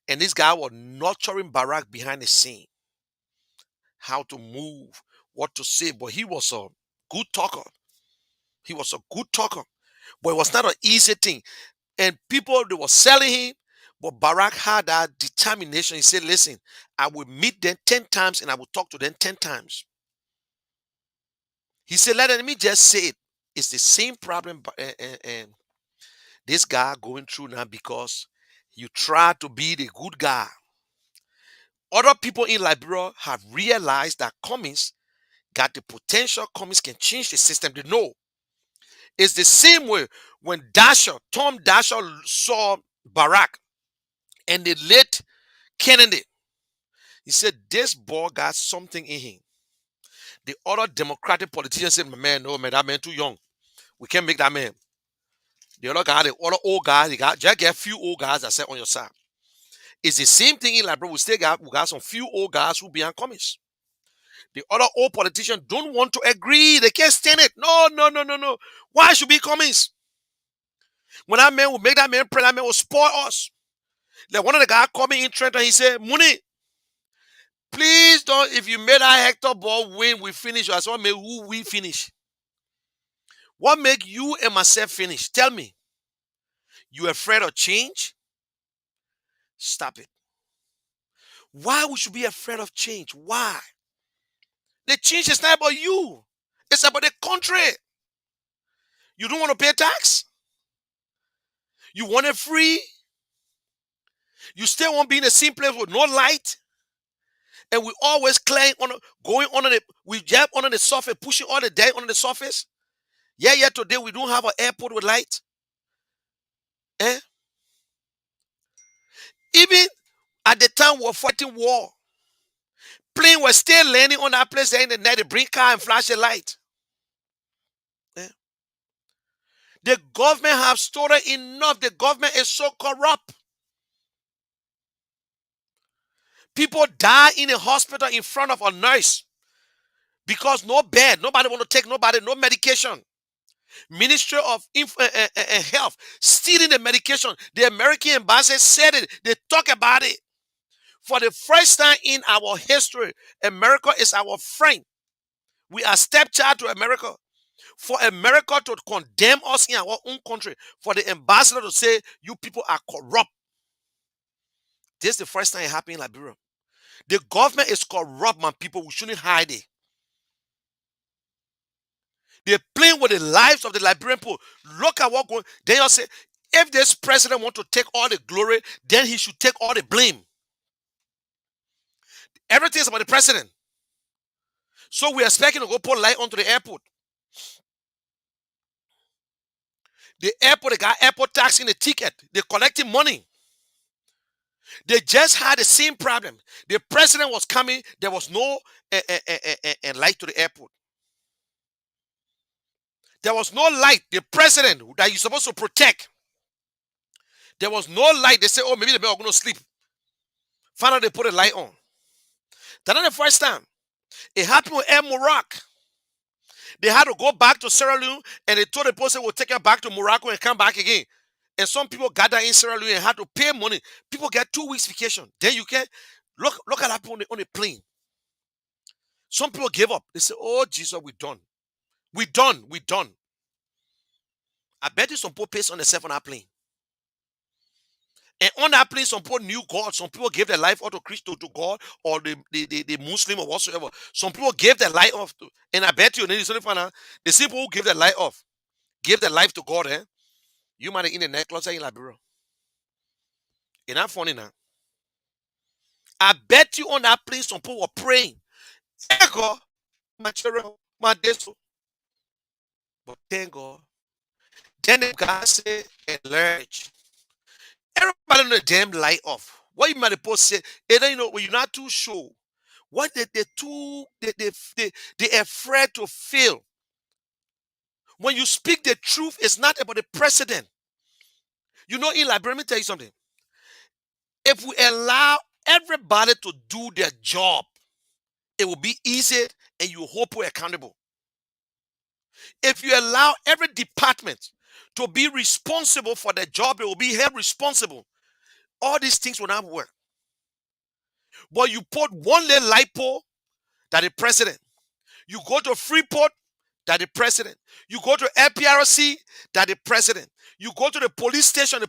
And this guy was nurturing Barack behind the scene. How to move, what to say. But he was a good talker. He was a good talker. But it was not an easy thing. And people, they were selling him. But Barack had that determination. He said, listen, I will meet them 10 times and I will talk to them 10 times. He said, let me just say it. It's the same problem and this guy going through now because you try to be the good guy. Other people in Liberia have realized that Cummings got the potential. Cummings can change the system. They know. It's the same way when Tom Dasher saw Barack and the late Kennedy. He said, this boy got something in him. The other Democratic politicians said, man, no, man, that man too young. We can't make that man. The other guy, the other old guys, just get a few old guys that sit on your side. It's the same thing in Liberia. We got some few old guys who behind Cummings. The other old politicians don't want to agree. They can't stand it. No. Why should be Cummings? When that man will make that man pray, that man will spoil us. Like one of the guys called me in Trenton, he said, Muni, Please don't, if you made that Hector ball win, we finish. As what make who we finish? What make you and myself finish? Tell me. You afraid of change? Stop it. Why we should be afraid of change? Why? The change is not about you. It's about the country. You don't want to pay tax? You want it free? You still want to be in the same place with no light? And we always climb on, going under the, we jump under the surface, pushing all the dirt under the surface. Yeah, today we don't have an airport with light. Eh? Even at the time we were fighting war, plane was still landing on that place there in the night. They bring car and flash a light. Eh? The government have stolen enough. The government is so corrupt. People die in a hospital in front of a nurse because no bed, nobody want to take nobody, no medication. Ministry of Health stealing the medication. The American embassy said it. They talk about it. For the first time in our history, America is our friend. We are stepchild to America. For America to condemn us in our own country, for the ambassador to say, you people are corrupt. This is the first time it happened in Liberia. The government is corrupt, man, people. We shouldn't hide it. They're playing with the lives of the Liberian people. Look at what going. Then you say, if this president want to take all the glory, then he should take all the blame. Everything is about the president. So we are expecting to go put light onto the airport. The airport, they got airport tax in the ticket. They're collecting money. They just had the same problem. The president was coming. There was no light to the airport. There was no light. The president that you're supposed to protect. There was no light. They say, oh, maybe the people are going to sleep. Finally, they put a light on. That's not the first time. It happened with Air Morocco. They had to go back to Sierra Leone, and they told the person we'll take her back to Morocco and come back again. And some people gather in Sierra Leone and had to pay money. People get 2 weeks vacation. Then you can look at that on the plane. Some people gave up. They say, oh, Jesus, we're done. We're done. I bet you some people pay on themselves on that plane. And on that plane, some people knew God. Some people gave their life out to Christ, to God, or the Muslim or whatsoever. Some people gave their life off to, and I bet you, the people who gave their life off, gave their life to God, you might have in the necklace in Liberia. It's not funny now. I bet you on that plane, some people were praying. Hey God, my children, my deso. But thank God. Then the God said, enlarge. Everybody know the damn light off. What you might supposed to say, and then when you're not too sure, what they afraid to fail. When you speak the truth, it's not about the president. In Liberia, let me tell you something. If we allow everybody to do their job, it will be easy and you hope we're accountable. If you allow every department to be responsible for their job, they will be held responsible. All these things will not work. But you put one little light pole, that the president. You go to Freeport, that the president. You go to LPRC, that the president. You go to the police station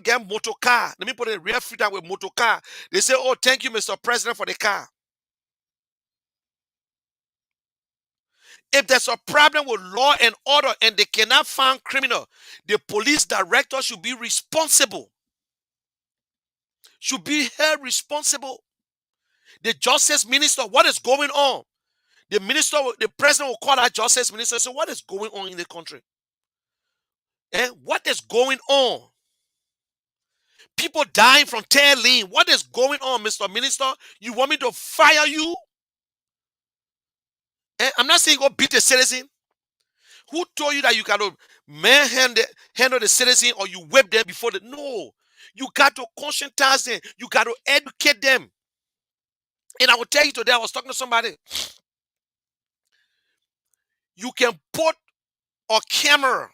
get motor car. Let me put it in real freedom with motor car. They say, oh, thank you, Mr. President, for the car. If there's a problem with law and order and they cannot find criminal, the police director should be responsible. Should be held responsible. The justice minister, what is going on? The president will call that justice minister and say, what is going on in the country? What is going on? People dying from tear lean. What is going on, Mr. Minister? You want me to fire you? I'm not saying go beat the citizen. Who told you that you got to handle the citizen or you whip them before the... No. You got to conscientize them. You got to educate them. And I will tell you today, I was talking to somebody. You can put a camera.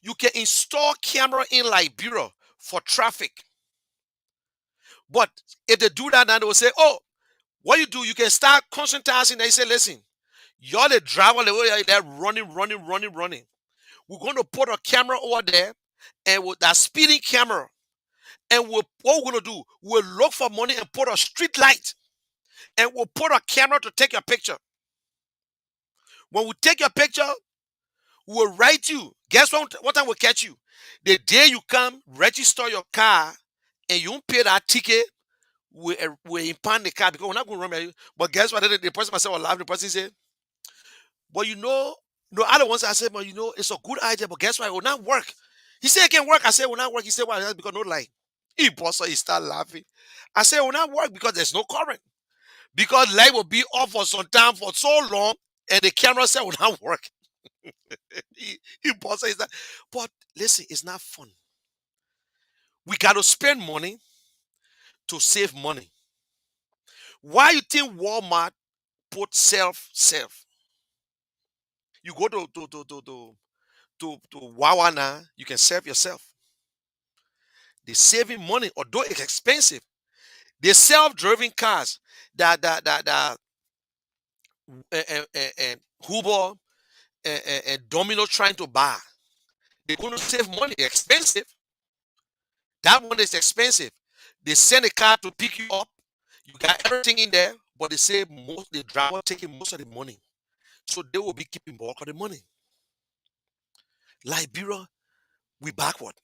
You can install camera in Liberia for traffic. But if they do that now, they will say, oh, What you do, you can start conscientizing. They say, listen, you're the driver, the way they're running. We're going to put a camera over there, and with that speeding camera, and what we're going to do, we'll look for money and put a street light, and we'll put a camera to take your picture. When we take your picture, we'll write you. Guess what time we'll catch you? The day you come, register your car, and you don't pay that ticket, we impound the car because we're not going to run you. But guess what? The person myself was laughing. The person said, but no other ones. I said, but it's a good idea, but guess what? It will not work. He said it can work. I said it will not work. He said, why? Well, because no light. He started laughing. I said it will not work because there's no current. Because light will be off for some time for so long, and the camera said will not work. Imposter is that. But listen, it's not fun. We got to spend money to save money. Why you think Walmart put self? You go to Wawa now, you can serve yourself. They're saving money, although it's expensive. The self-driving cars that Uber and Domino trying to buy, they're going to save money. It's expensive. That one is expensive. They send a car to pick you up. You got everything in there, but they say the driver taking most of the money. So they will be keeping bulk of the money. Liberia, we backward.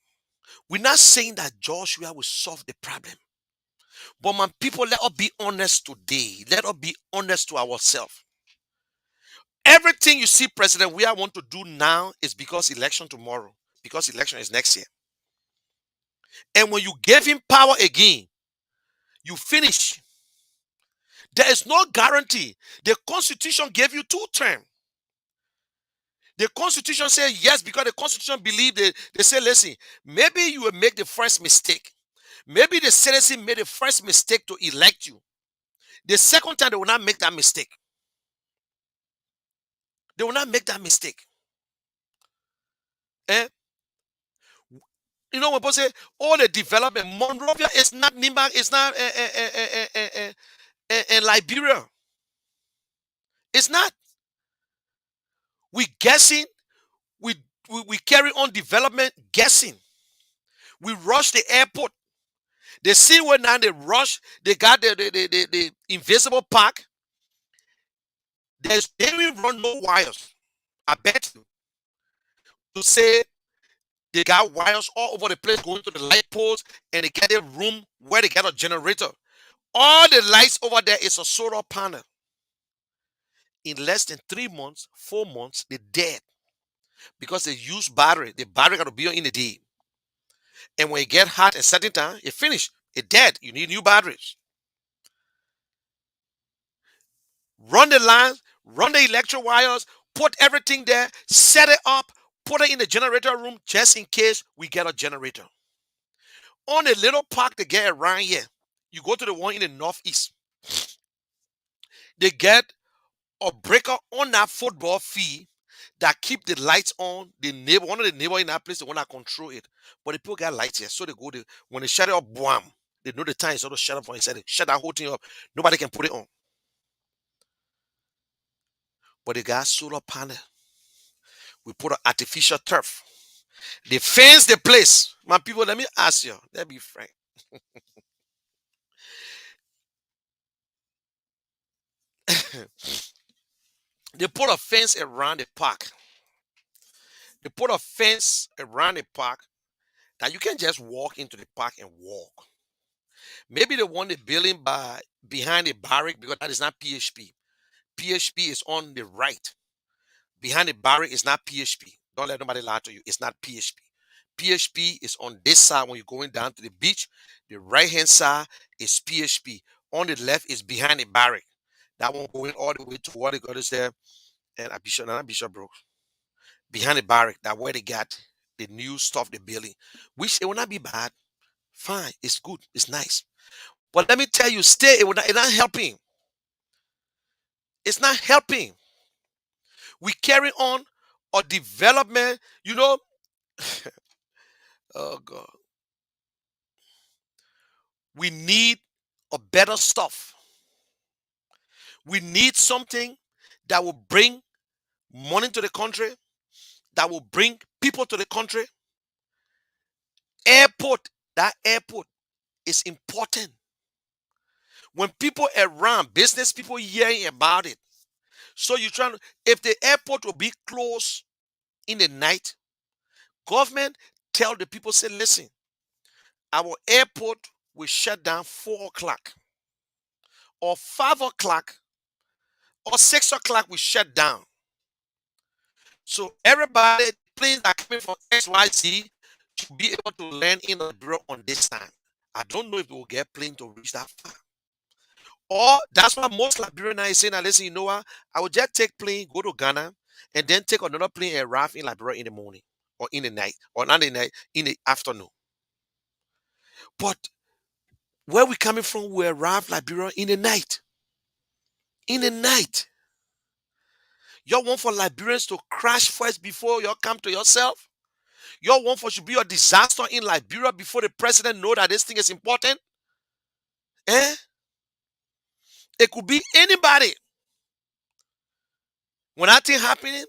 We're not saying that Joshua will solve the problem. But my people, let us be honest today. Let us be honest to ourselves. Everything you see President we want to do now is because election tomorrow. Because election is next year. And when you gave him power again, you finish. There is no guarantee. The Constitution gave you 2 terms. The Constitution says yes, because the Constitution believe they say, listen, maybe you will make the first mistake. Maybe the citizen made the first mistake to elect you. The second time, they will not make that mistake. They will not make that mistake. Eh? When people say, all the development, Monrovia is not Nimba, it's not Liberia. It's not. We guessing. We carry on development guessing. We rush the airport. They see when now they rush, they got the invisible park. They didn't run no wires. I bet you. To say they got wires all over the place going to the light poles, and they get a room where they get a generator. All the lights over there is a solar panel. In less than 3 months, 4 months, they're dead. Because they use battery. The battery got to be on in the day. And when it get hot at certain time, it finished. It's dead. You need new batteries. Run the lines, run the electric wires, put everything there, set it up, put it in the generator room just in case we get a generator. On a little park they get around here, you go to the one in the northeast. They get a breaker on that football field that keep the lights on. One of the neighbor in that place, the one that control it. But the people got lights here, so they go there. When they shut it up, bam, they know the time is to shut up and shut that whole thing up. Nobody can put it on. But they got solar panel. We put an artificial turf. They fence the place. My people, let me ask you. Let me be frank. They put a fence around the park. They put a fence around the park that you can just walk into the park and walk. Maybe they want the building behind the barrack because that is not PHP. PHP is on the right. Behind the barrack is not PHP. Don't let nobody lie to you. It's not PHP. PHP is on this side when you're going down to the beach. The right-hand side is PHP. On the left is behind the barrack. That one going all the way to what they got is there. And Bishop Brooks. Behind the barrack, that where they got the new stuff, the building. Which it will not be bad. Fine. It's good. It's nice. But let me tell you, it's not helping. It's not helping. We carry on a development, oh God. We need a better stuff. We need something that will bring money to the country, that will bring people to the country. Airport, that airport is important. When people around, business people hearing about it. So you trying to, if the airport will be closed in the night, government tell the people, say, listen, our airport will shut down 4 o'clock or 5 o'clock or 6 o'clock we shut down. So everybody, planes that are coming from XYZ should be able to land in Liberia on this time. I don't know if we will get plane to reach that far. Or that's why most Liberians are saying, listen, you know what? I will just take plane, go to Ghana, and then take another plane and arrive in Liberia in the morning or in the night, or not in the night, in the afternoon. But where we coming from, we arrive Liberia in the night. In the night. You want for Liberians to crash first before you come to yourself? You want for should be a disaster in Liberia before the president know that this thing is important? Eh? It could be anybody. When that thing happening,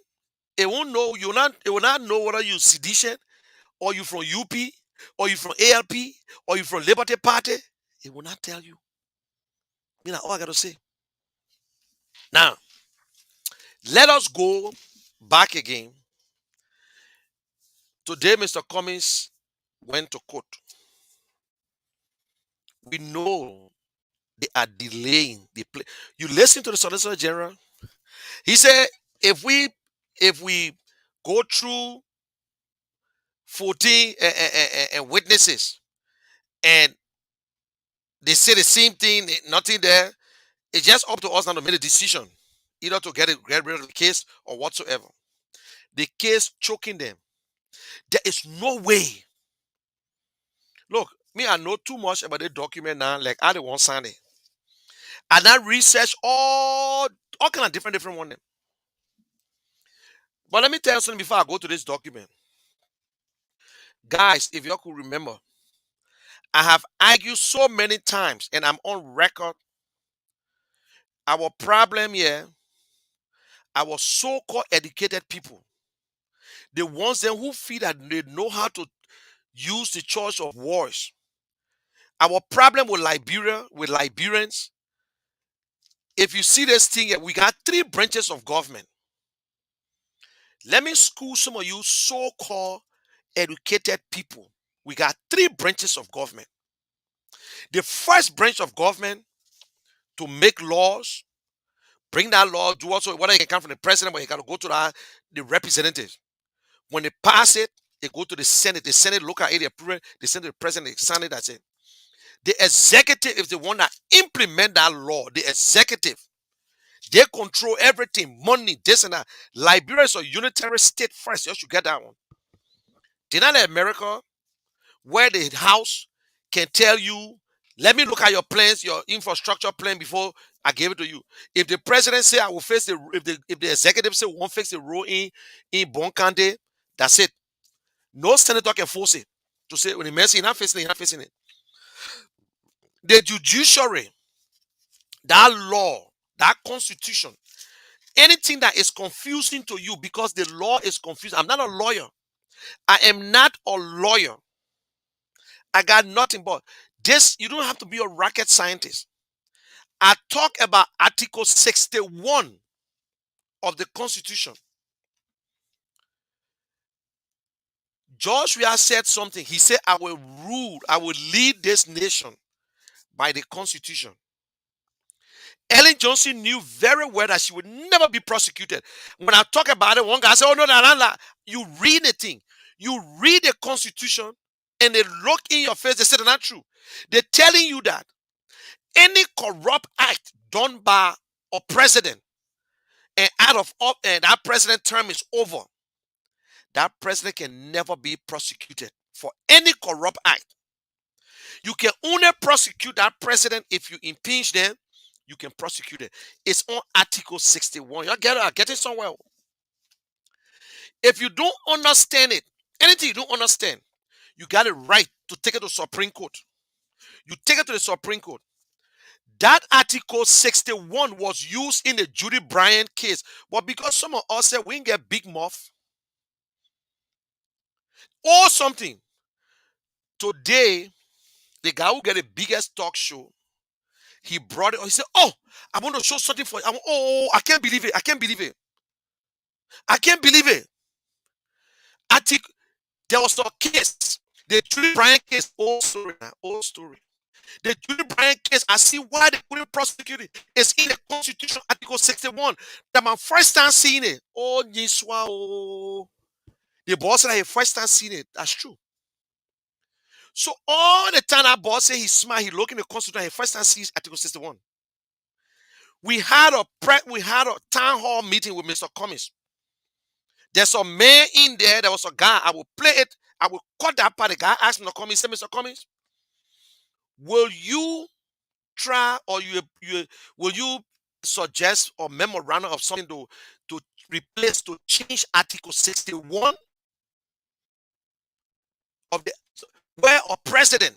it won't know, it will not know whether you sedition or you from UP or you from ALP or you from Liberty Party. It will not tell you. You know all I gotta say. Now, let us go back again. Today, Mr. Cummings went to court. We know they are delaying the play. You listen to the Solicitor General. He said, if we go through 14 and witnesses and they say the same thing, nothing there, it's just up to us now to make a decision, either to get rid of the case or whatsoever. The case choking them. There is no way. Look, me, I know too much about the document now, like I don't want to sign it. And I research all kind of different one. But let me tell you something before I go to this document. Guys, if you all could remember, I have argued so many times, and I'm on record. Our problem here, our so-called educated people, the ones then who feel that they know how to use the choice of words. Our problem with Liberia, with Liberians, if you see this thing here, we got 3 branches of government. Let me school some of you so-called educated people. We got 3 branches of government. The first branch of government to make laws, bring that law, do also whether it can come from the president, but it got to go to the representatives. When they pass it, they go to the Senate. The Senate look at it, they approve it, they send it to the president, they sign it, that's it. The executive is the one that implement that law. The executive, they control everything, money, this and that. Liberia is a unitary state first. You should get that one. They're not like America, where the House can tell you, let me look at your plans, your infrastructure plan before I give it to you. If the president say I will fix the, if the executive say we won't fix the road in Bonkande, that's it. No senator can force it to say when the man say you're not fixing it, you're not fixing it. The judiciary, that law, that constitution, anything that is confusing to you because the law is confusing. I'm not a lawyer. I am not a lawyer. I got nothing but this. You don't have to be a rocket scientist. I talk about Article 61 of the Constitution. George Weah said something. He said, I will rule, I will lead this nation by the Constitution. Ellen Johnson knew very well that she would never be prosecuted. When I talk about it, one guy said, oh, no, no, no, no. You read the thing. You read the Constitution and they look in your face. They say they're not true. They're telling you that any corrupt act done by a president and and that president term is over, that president can never be prosecuted for any corrupt act. You can only prosecute that president if you impeach them. You can prosecute it. It's on Article 61. You get it somewhere. If you don't understand it, anything you don't understand, you got it right to take it to Supreme Court. You take it to the Supreme Court. That Article 61 was used in the Judy Bryant case. But because some of us said we didn't get big mouth or something, today, the guy who get the biggest talk show, he brought it. He said, "Oh, I want to show something for you. Oh, I can't believe it. I can't believe it. I can't believe it." Article, there was a case, the Judy Bryant case, old story now, old story. The Judy Bryant case, I see why they couldn't prosecute it. It's in the Constitution, Article 61. That my first time seeing it. Oh, Yiswa, oh. The boss said, "I first time seeing it." That's true. So all the time that boss said he's smart, he look in the Constitution, he first time sees Article 61. We had a town hall meeting with Mr. Cummings. There's a man in there. There was a guy. I will play it. I will cut that part. The guy asked Mr. Cummings, said, "Mr. Cummings, will you try or will you suggest a memorandum of something to replace, to change Article 61 of the where a president?"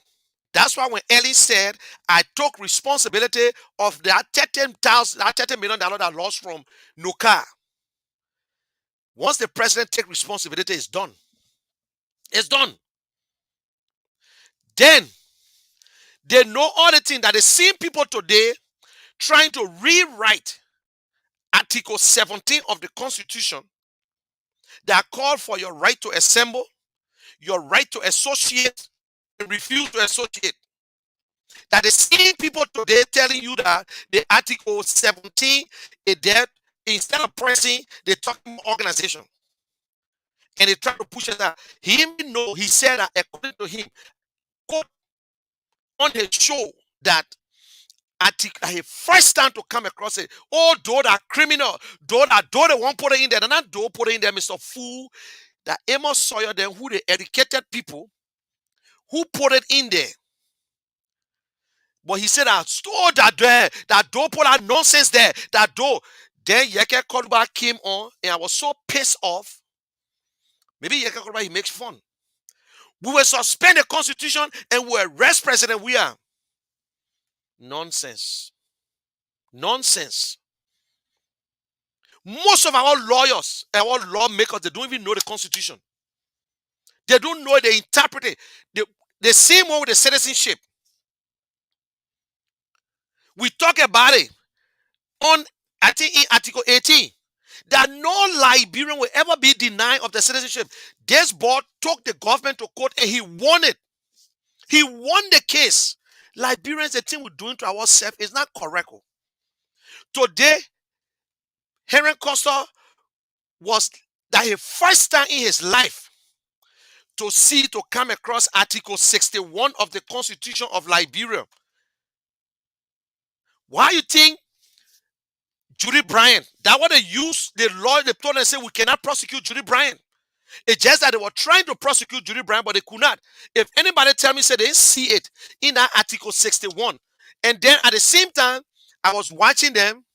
That's why when Ellie said, "I took responsibility of that $30 million that lost from Nuka." Once the president takes responsibility, it's done. It's done. Then they know all the things that the same people today trying to rewrite Article 17 of the Constitution that call for your right to assemble, your right to associate, and refuse to associate. That the same people today telling you that the Article 17 is there, instead of pressing, they talking organization. And they try to push it out. He even know, he said that according to him, quote, on his show that Article, he first time to come across it. Oh, those are criminal. Those they won't put it in there. They're not those put it in there, Mr. Fool. That Amos Sawyer, then who the educated people who put it in there. But he said that store that door put that nonsense there. That door. Then Yeke Koduba came on, and I was so pissed off. Maybe Yeke Koduba, he makes fun. We will suspend the Constitution and we'll arrest President. We are. Nonsense. Nonsense. Most of our lawyers, our lawmakers, they don't even know the Constitution. They don't know it, they interpret it. The same way with the citizenship. We talk about it on, I think, in Article 18. That no Liberian will ever be denied of the citizenship. This board took the government to court and he won it. He won the case. Liberians, the thing we're doing to ourselves is not correct. Today, Henry Costa was that his first time in his life to come across Article 61 of the Constitution of Liberia. Why you think Judy Bryant, that what they used, the law, they told and said we cannot prosecute Judy Bryant. It's just that they were trying to prosecute Judy Bryant, but they could not. If anybody tell me, say they didn't see it in that Article 61. And then at the same time, I was watching them,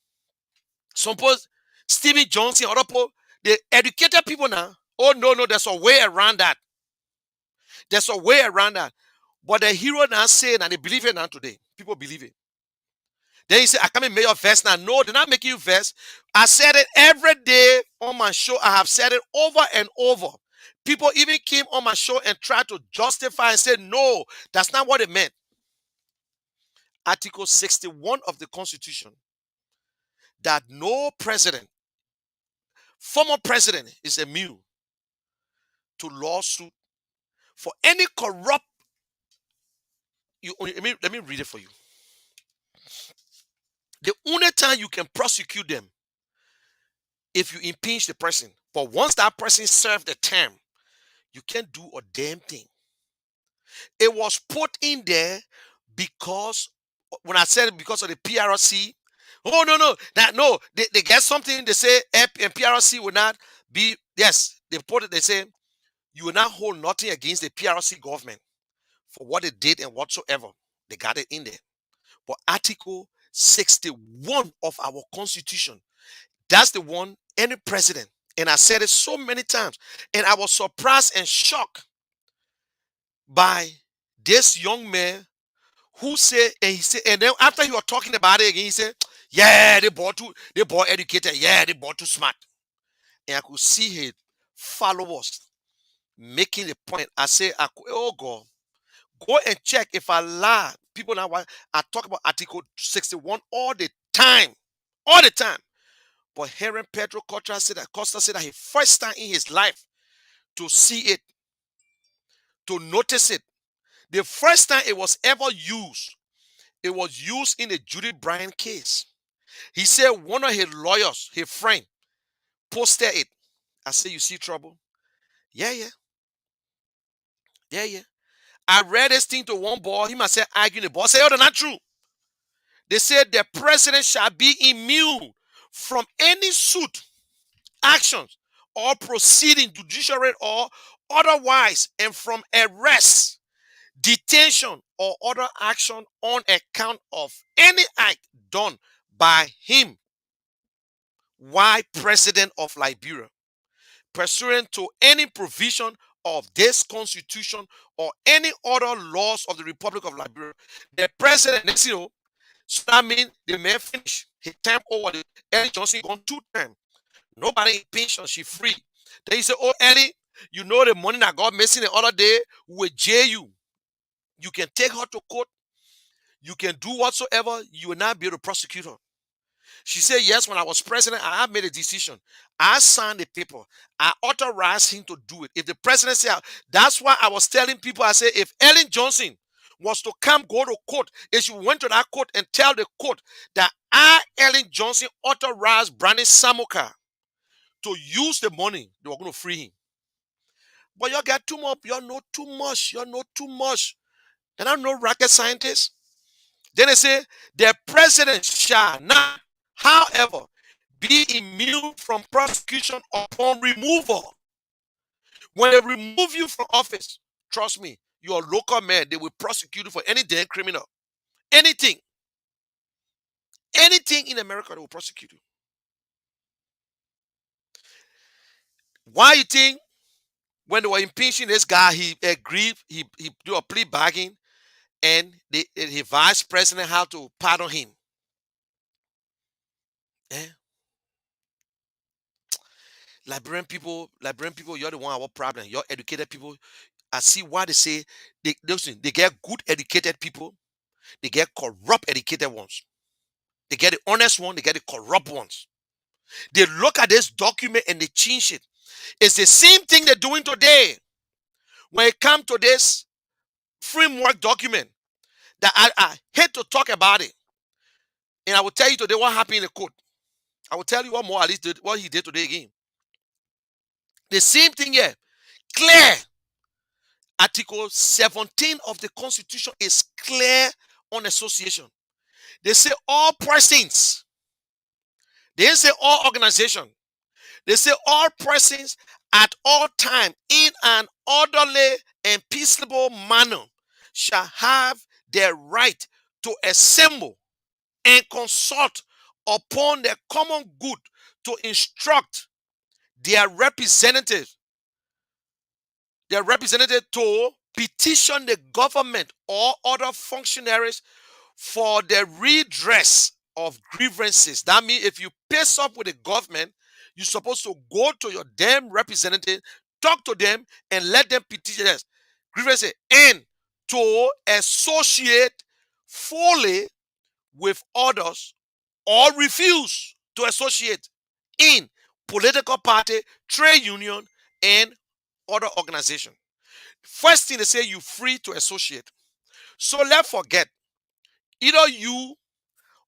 suppose Stephen Johnson, other people, the educated people now, oh no, there's a way around that. There's a way around that. But the hero now saying, and they believe it now today. People believe it. Then he said, "I can't make your verse now." No, they're not making you verse. I said it every day on my show. I have said it over and over. People even came on my show and tried to justify and say, no, that's not what it meant. Article 61 of the Constitution, that no president, former president, is immune to lawsuit for any corrupt. Let me read it for you. The only time you can prosecute them if you impeach the person. But once that person served the term, you can't do a damn thing. It was put in there because, when I said it, because of the PRC. Oh, no. They get something, they say and PRC will not be, yes, they put it, they say, you will not hold nothing against the PRC government for what they did and whatsoever. They got it in there. But Article 61 of our Constitution, that's the one, any president, and I said it so many times, and I was surprised and shocked by this young man Who said, and he said, and then after you were talking about it again, he said, yeah, they boy educated, yeah, they boy too smart. And I could see his followers making the point. I say, oh God, go and check if I lie. People now, I talk about Article 61 all the time. All the time. But Heron Pedro Costa said that he first time in his life to see it, to notice it. The first time it was ever used, it was used in the Judy Bryant case. He said one of his lawyers, his friend, posted it. I said, you see trouble? Yeah. I read this thing to one boy. He must say arguing the boy. I said, oh, that's not true. They said the president shall be immune from any suit, actions, or proceeding, judiciary or otherwise, and from arrest, detention, or other action on account of any act done by him while president of Liberia, pursuant to any provision of this constitution or any other laws of the Republic of Liberia. The president, next you know, so that means the man finished his time over. Ellie Johnson gone 2 times. Nobody in pension, she free. Then he said, oh Ellie, you know the money that got missing the other day will jail you. You can take her to court. You can do whatsoever. You will not be able to prosecute her. She said, yes, when I was president, I have made a decision. I signed the paper. I authorized him to do it. If the president said, that's why I was telling people, I said, if Ellen Johnson was to go to court, if she went to that court and tell the court that I, Ellen Johnson, authorized Brandon Samuka to use the money, they were going to free him. But y'all got too much. Y'all know too much. Y'all know too much. And I'm no rocket scientist. Then they say, the president shall not, however, be immune from prosecution upon removal. When they remove you from office, trust me, you're a local man, they will prosecute you for any damn criminal. Anything. Anything in America, they will prosecute you. Why you think when they were impeaching this guy, he agreed, he do a plea bargain, and the vice president how to pardon him? Eh? Liberian people, you're the one our problem. You're educated people. I see why they say they get good educated people, they get corrupt educated ones. They get the honest one, they get the corrupt ones. They look at this document and they change it. It's the same thing they're doing today. When it comes to this framework document, that I hate to talk about it. And I will tell you today what happened in the court. I will tell you what more at least did, what he did today again. The same thing here. Clear. Article 17 of the Constitution is clear on association. They say all persons. They didn't say all organizations. They say all persons at all time in an orderly and peaceable manner shall have the right to assemble and consult upon the common good to instruct their representative to petition the government or other functionaries for the redress of grievances. That means if you piss off with the government, you're supposed to go to your damn representative, talk to them, and let them petition us grievances, and to associate fully with others or refuse to associate in political party, trade union, and other organization. First thing they say, you're free to associate. So let's forget, either you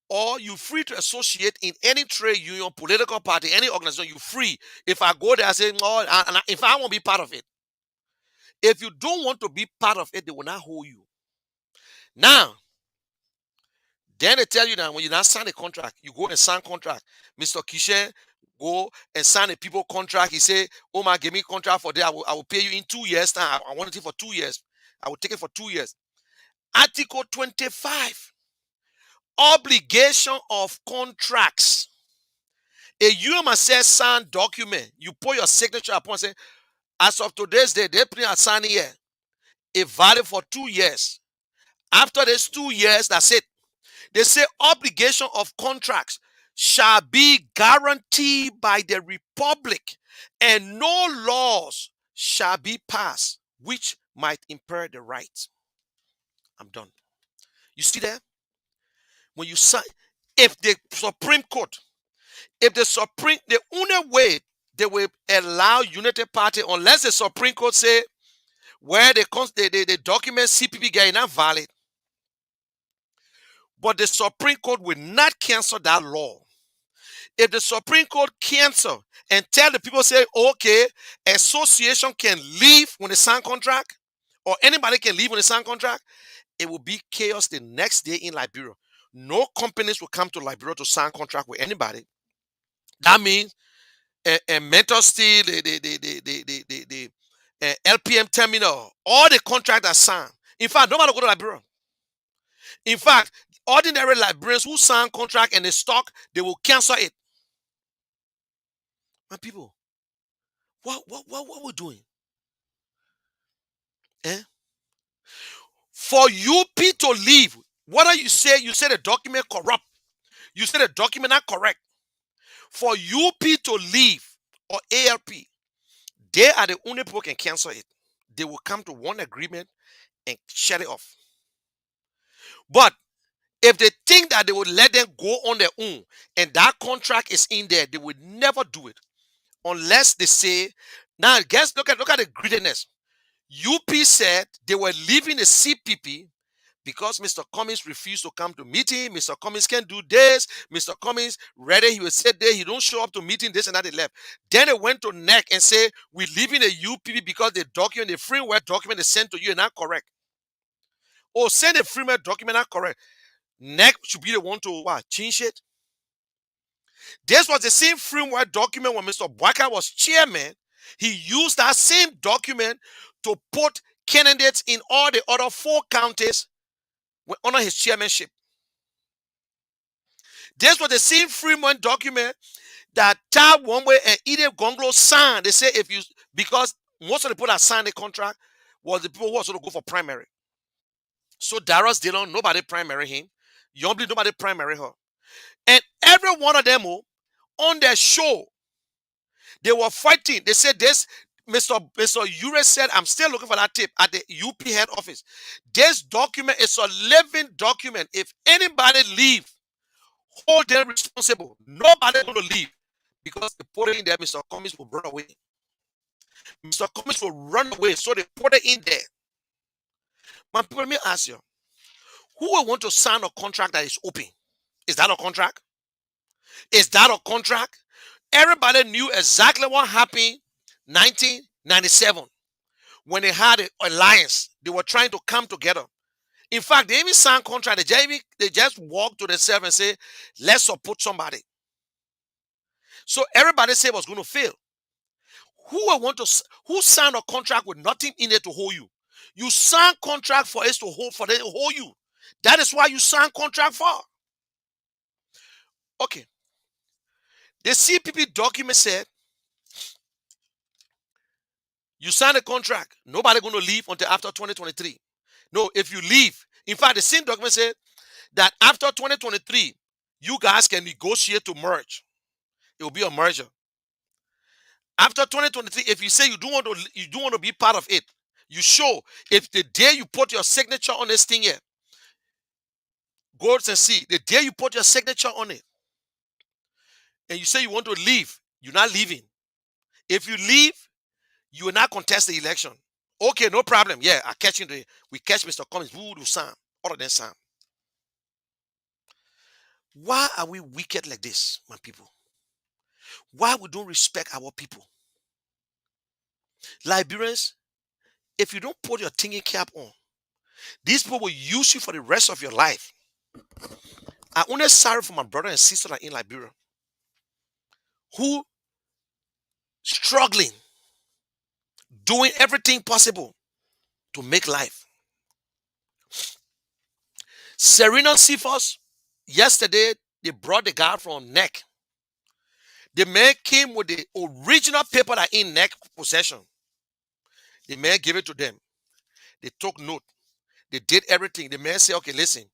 or you're free to associate in any trade union, political party, any organization, you're free. If I go there, I say, no, if I won't be part of it. If you don't want to be part of it, they will not hold you. Now, then they tell you that when you not sign a contract, you go and sign contract. Mr. Kishen go and sign a people contract. He say, oh my, give me contract for that. I will pay you in 2 years time. I want it for 2 years. I will take it for 2 years. Article 25. Obligation of contracts. A UMSS signed document, you put your signature upon, say, as of today's day, they print a sign here. It valid for 2 years. After these 2 years, that's it. They say obligation of contracts shall be guaranteed by the republic, and no laws shall be passed which might impair the rights. I'm done. You see that? When you sign, if the Supreme Court, the only way they will allow United Party, unless the Supreme Court say where the document CPP get not valid, but the Supreme Court will not cancel that law. If the Supreme Court cancel and tell the people, say, okay, association can leave when they sign contract, or anybody can leave when they sign contract, it will be chaos the next day in Liberia. No companies will come to Liberia to sign contract with anybody. That means a mental steel, the LPM terminal, all the contracts are signed. In fact, nobody will go to Liberia. In fact, ordinary Liberians who sign contract and they stock, they will cancel it. My people, what we're doing? Eh? For UP to leave, whether you say the document corrupt, you say the document not correct. For UP to leave or ALP, they are the only people who can cancel it. They will come to one agreement and shut it off. But if they think that they would let them go on their own and that contract is in there, they would never do it unless they say, now guys, look at the greediness. UP said they were leaving the CPP because Mr. Cummings refused to come to meeting. Mr. Cummings can't do this. Mr. Cummings, rather he will sit there, he don't show up to meeting, this and that, they left. Then they went to NEC and say, we're leaving the UPP because the document, the firmware document they sent to you is not correct. Oh, send the firmware document not correct. NEC should be the one to change it. This was the same firmware document when Mr. Bwaka was chairman. He used that same document to put candidates in all the other 4 counties under his chairmanship. This was the same Freeman document that Tab Womwe and Edith Gonglo signed. They say because most of the people that signed the contract was the people who also go for primary. So Darius Dillon, nobody primary him. Yombly, nobody primary her. And every one of them on their show, they were fighting. They said this, Mr. Ure said, I'm still looking for that tape at the UP head office. This document is a living document. If anybody leave, hold them responsible. Nobody going to leave because they put it in there. Mr. Cummings will run away. Mr. Cummings will run away, so they put it in there. My people, let me ask you, who will want to sign a contract that is open? Is that a contract? Is that a contract? Everybody knew exactly what happened 1997 when they had an alliance. They were trying to come together. In fact, they even signed contract. They just walked to themselves and say, let's support somebody. So everybody said it was going to fail. Who signed a contract with nothing in it to hold you? You sign contract for them to hold you. That is why you sign contract for. Okay. The CPP document said you sign a contract. Nobody going to leave until after 2023. No, if you leave, in fact, the same document said that after 2023, you guys can negotiate to merge. It will be a merger. After 2023, if you say you do want to be part of it, you show. If the day you put your signature on this thing here, go and see. The day you put your signature on it, and you say you want to leave, you're not leaving. If you leave, you will not contest the election. Okay, no problem. Yeah, we catch Mr. Cummings. Who do Sam? Other than Sam. Why are we wicked like this, my people? Why we don't respect our people? Liberians, if you don't put your thinking cap on, these people will use you for the rest of your life. I'm only sorry for my brother and sister that are in Liberia who struggling, doing everything possible to make life. Serena Cephas, yesterday, they brought the guy from NEC. The man came with the original paper that in NEC possession. The man gave it to them. They took note. They did everything. The man said, okay, listen,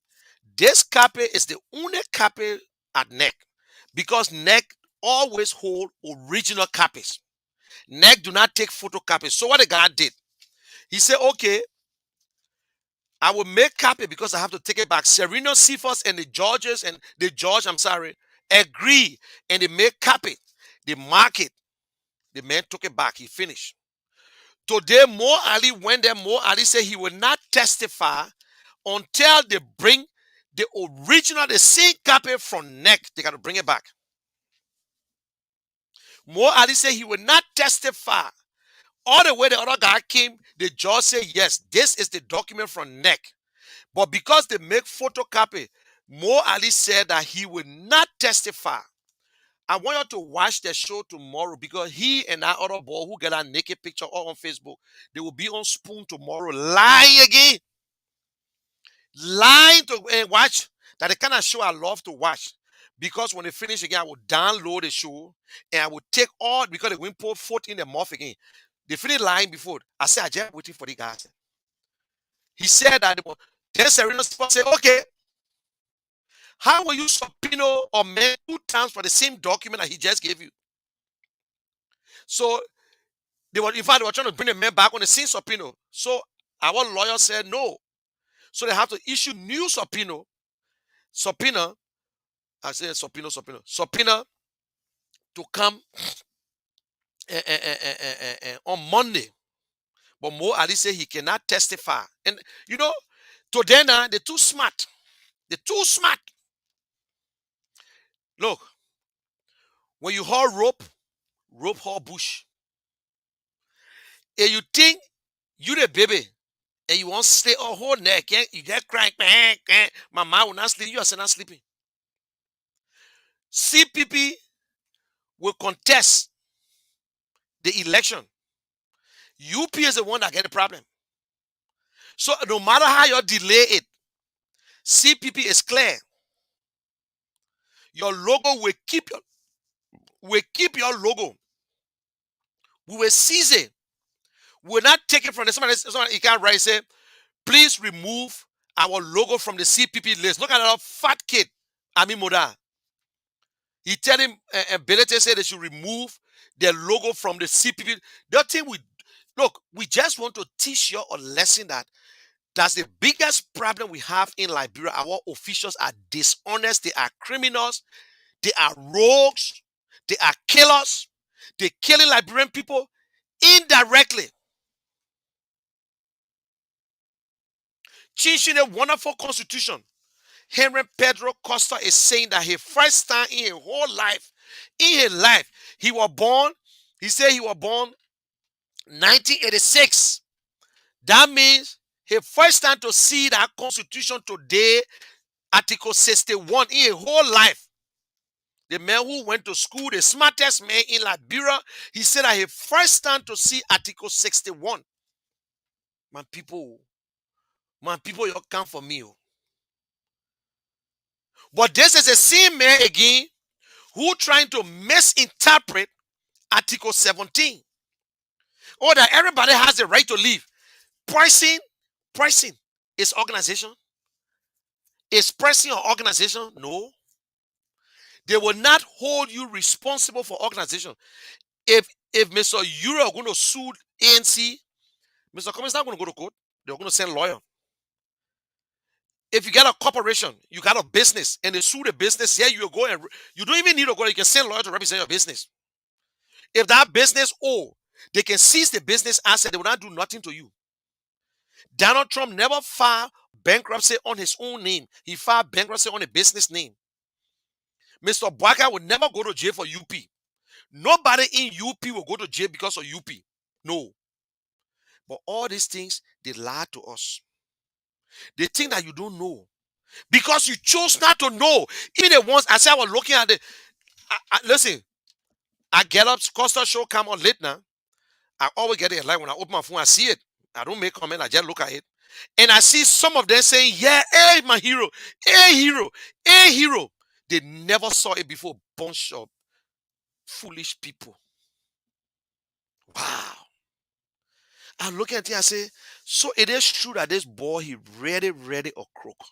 this copy is the only copy at neck because neck always hold original copies. Neck do not take photocopies. So what the guy did, he said, okay, I will make copy because I have to take it back. Sereno Cephas and the judges and the judge, agree and they make copy. They mark it. The man took it back. He finished. Today, Mo Ali went there. Mo Ali said he will not testify until they bring the original, the same copy from neck. They got to bring it back. Mo Ali said he will not testify. All the way the other guy came, the judge said, yes, this is the document from neck. But because they make photocopy, Mo Ali said that he will not testify. I want you to watch the show tomorrow because he and that other boy who got a naked picture all on Facebook, they will be on Spoon tomorrow, lying again. Lying to and watch. That the kind of show I love to watch. Because when they finish again, I will download the show and I will take all, because they will put foot in the mouth again. They finished lying before. I said, I just waiting for the guys. He said that then Serena said, okay, how will you subpoena or man 2 times for the same document that he just gave you? So they were, in fact, they were trying to bring the man back on the same subpoena. So our lawyer said no. So they have to issue new subpoena. I said subpoena to come on Monday. But Mo Ali said he cannot testify. And you know, today now they're too smart. They're too smart. Look, when you haul rope haul bush. And you think you the baby and you want to stay a whole neck, you get crying, my mom will not sleep, you are not sleeping. CPP will contest the election. UP is the one that get the problem. So no matter how you delay it, CPP is clear. Your logo will keep your logo. We will seize it. We will not take it from the somebody you can't write say, please remove our logo from the CPP list. Look at that fat kid, Ami Moda. He tell him, and Belete said they should remove their logo from the CPP. The thing we just want to teach you a lesson that's the biggest problem we have in Liberia. Our officials are dishonest. They are criminals. They are rogues. They are killers. They're killing Liberian people indirectly. Changing a wonderful constitution. Henry Pedro Costa is saying that his first time in his whole life, he was born, he said he was born 1986. That means his first time to see that constitution today, Article 61, in his whole life. The man who went to school, the smartest man in Liberia, he said that his first time to see Article 61. My people, you come for me. But this is the same man again who trying to misinterpret Article 17. Oh, that everybody has the right to live. Pricing is organization. Is pricing an organization? No. They will not hold you responsible for organization. If Mr. Euro are going to sue ANC, Mr. Cummings is not going to go to court. They're going to send a lawyer. If you got a corporation, you got a business, and they sue the business, yeah, you go and you don't even need to go. You can send a lawyer to represent your business. If that business they can seize the business asset. They will not do nothing to you. Donald Trump never filed bankruptcy on his own name. He filed bankruptcy on a business name. Mr. Bwaka will never go to jail for UP. Nobody in UP will go to jail because of UP. No. But all these things, they lie to us. They think that you don't know. Because you chose not to know. Even the ones, I said I was looking at it. Listen, I get up, Costa show come on late now. I always get it like when I open my phone, I see it. I don't make comment, I just look at it. And I see some of them saying, yeah, hey, my hero, hey, hero, hey, hero. They never saw it before. Bunch of foolish people. Wow. I look at it and say, so it is true that this boy, he ready a crook.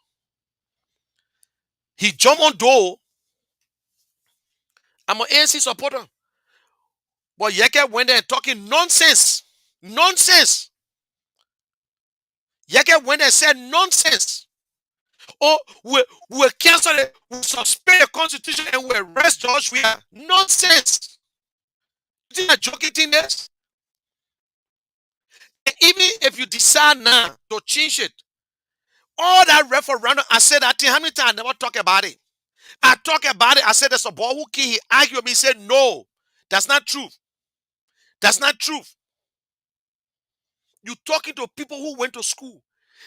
He jump on door. I'm an ANC supporter. But Yeke went there talking nonsense. Nonsense. Yeke went there and said nonsense. Oh, we'll cancel it, we'll suspend the constitution and we'll arrest George Weah. Nonsense. You think I'm joking thing this? And even if you decide now to change it, all that referendum, I said that thing, how many times I never talk about it? I talk about it, I said there's a boy who came, he argued with me, he said, no, that's not true. That's not truth. You talking to people who went to school.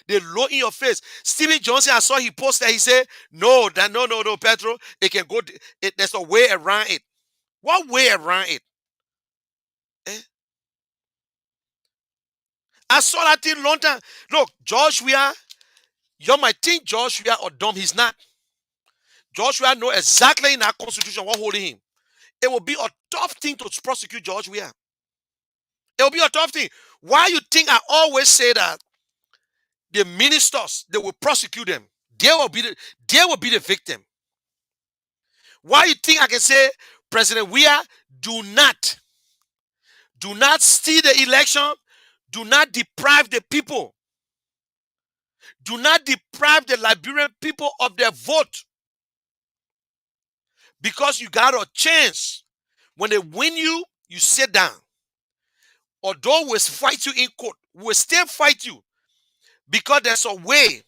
They low in your face. Stephen Johnson, I saw he posted, he said, no, Pedro, it can go, there's a way around it. What way around it? Eh? I saw that thing long time. Look, George Weah, you might think George Weah or dumb, he's not. George Weah know exactly in our constitution what holding him. It will be a tough thing to prosecute George Weah. It will be a tough thing. Why you think I always say that the ministers, they will prosecute them? They will be the victim. Why you think I can say President Weah, do not steal the election, do not deprive the people, do not deprive the Liberian people of their vote, because you got a chance. When they win you, you sit down. Although we'll fight you in court, we'll still fight you, because there's a way.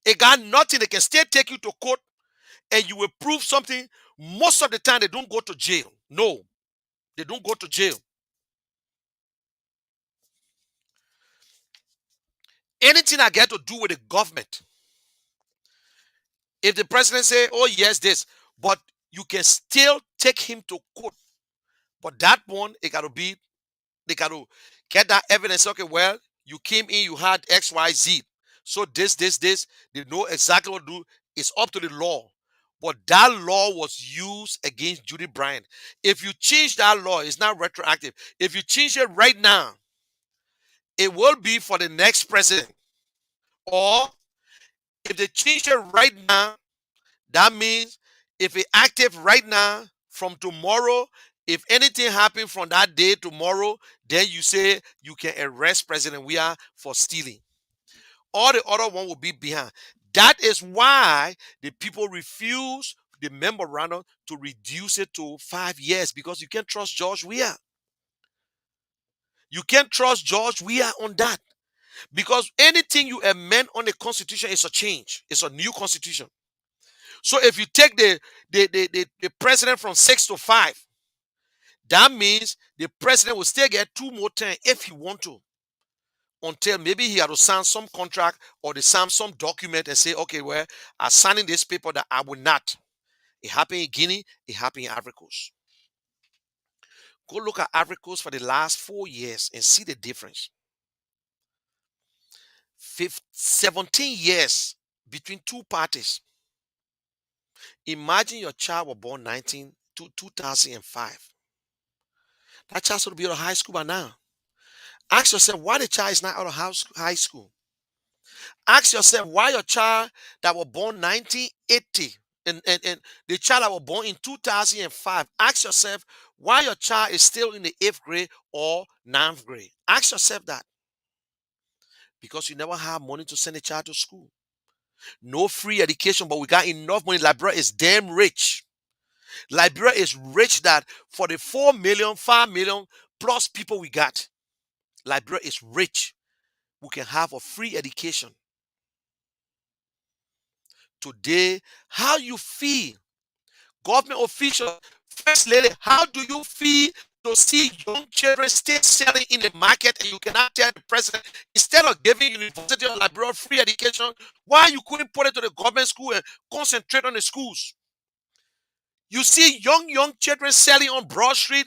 It got nothing. They can still take you to court and you will prove something. Most of the time, they don't go to jail. No, they don't go to jail. Anything I get to do with the government, if the president say, oh yes, this, but you can still take him to court. But that one, they got to get that evidence. Okay, well, you came in, you had X, Y, Z. So this, they know exactly what to do. It's up to the law. But that law was used against Judy Bryant. If you change that law, it's not retroactive. If you change it right now, it will be for the next president. Or if they change it right now, that means if it active right now, from tomorrow, if anything happens from that day tomorrow, then you say you can arrest President Weah for stealing. All the other one will be behind. That is why the people refuse the memorandum to reduce it to 5 years, because you can't trust George Weah. You can't trust George Weah on that, because anything you amend on the constitution is a change. It's a new constitution. So if you take the president from 6 to 5, that means the president will still get 2 more terms if he want to, until maybe he had to sign some contract or they sign some document and say, okay, well, I'm signing this paper that I will not. It happened in Guinea, it happened in Ivory Coast. Go look at Ivory Coast for the last 4 years and see the difference. 17 years between 2 parties. Imagine your child was born 2005. That child should be out of high school by now. Ask yourself why the child is not out of high school. Ask yourself why your child that was born 1980 and the child that was born in 2005. Ask yourself why your child is still in the 8th grade or 9th grade. Ask yourself that. Because you never have money to send a child to school. No free education, but we got enough money. Liberia is damn rich. Liberia is rich that for the 4 million, 5 million plus people we got, Liberia is rich. We can have a free education. Today, how you feel? Government official, first lady, how do you feel to see young children still selling in the market and you cannot tell the president, instead of giving University of Liberia free education, why you couldn't put it to the government school and concentrate on the schools? You see young children selling on Broad Street,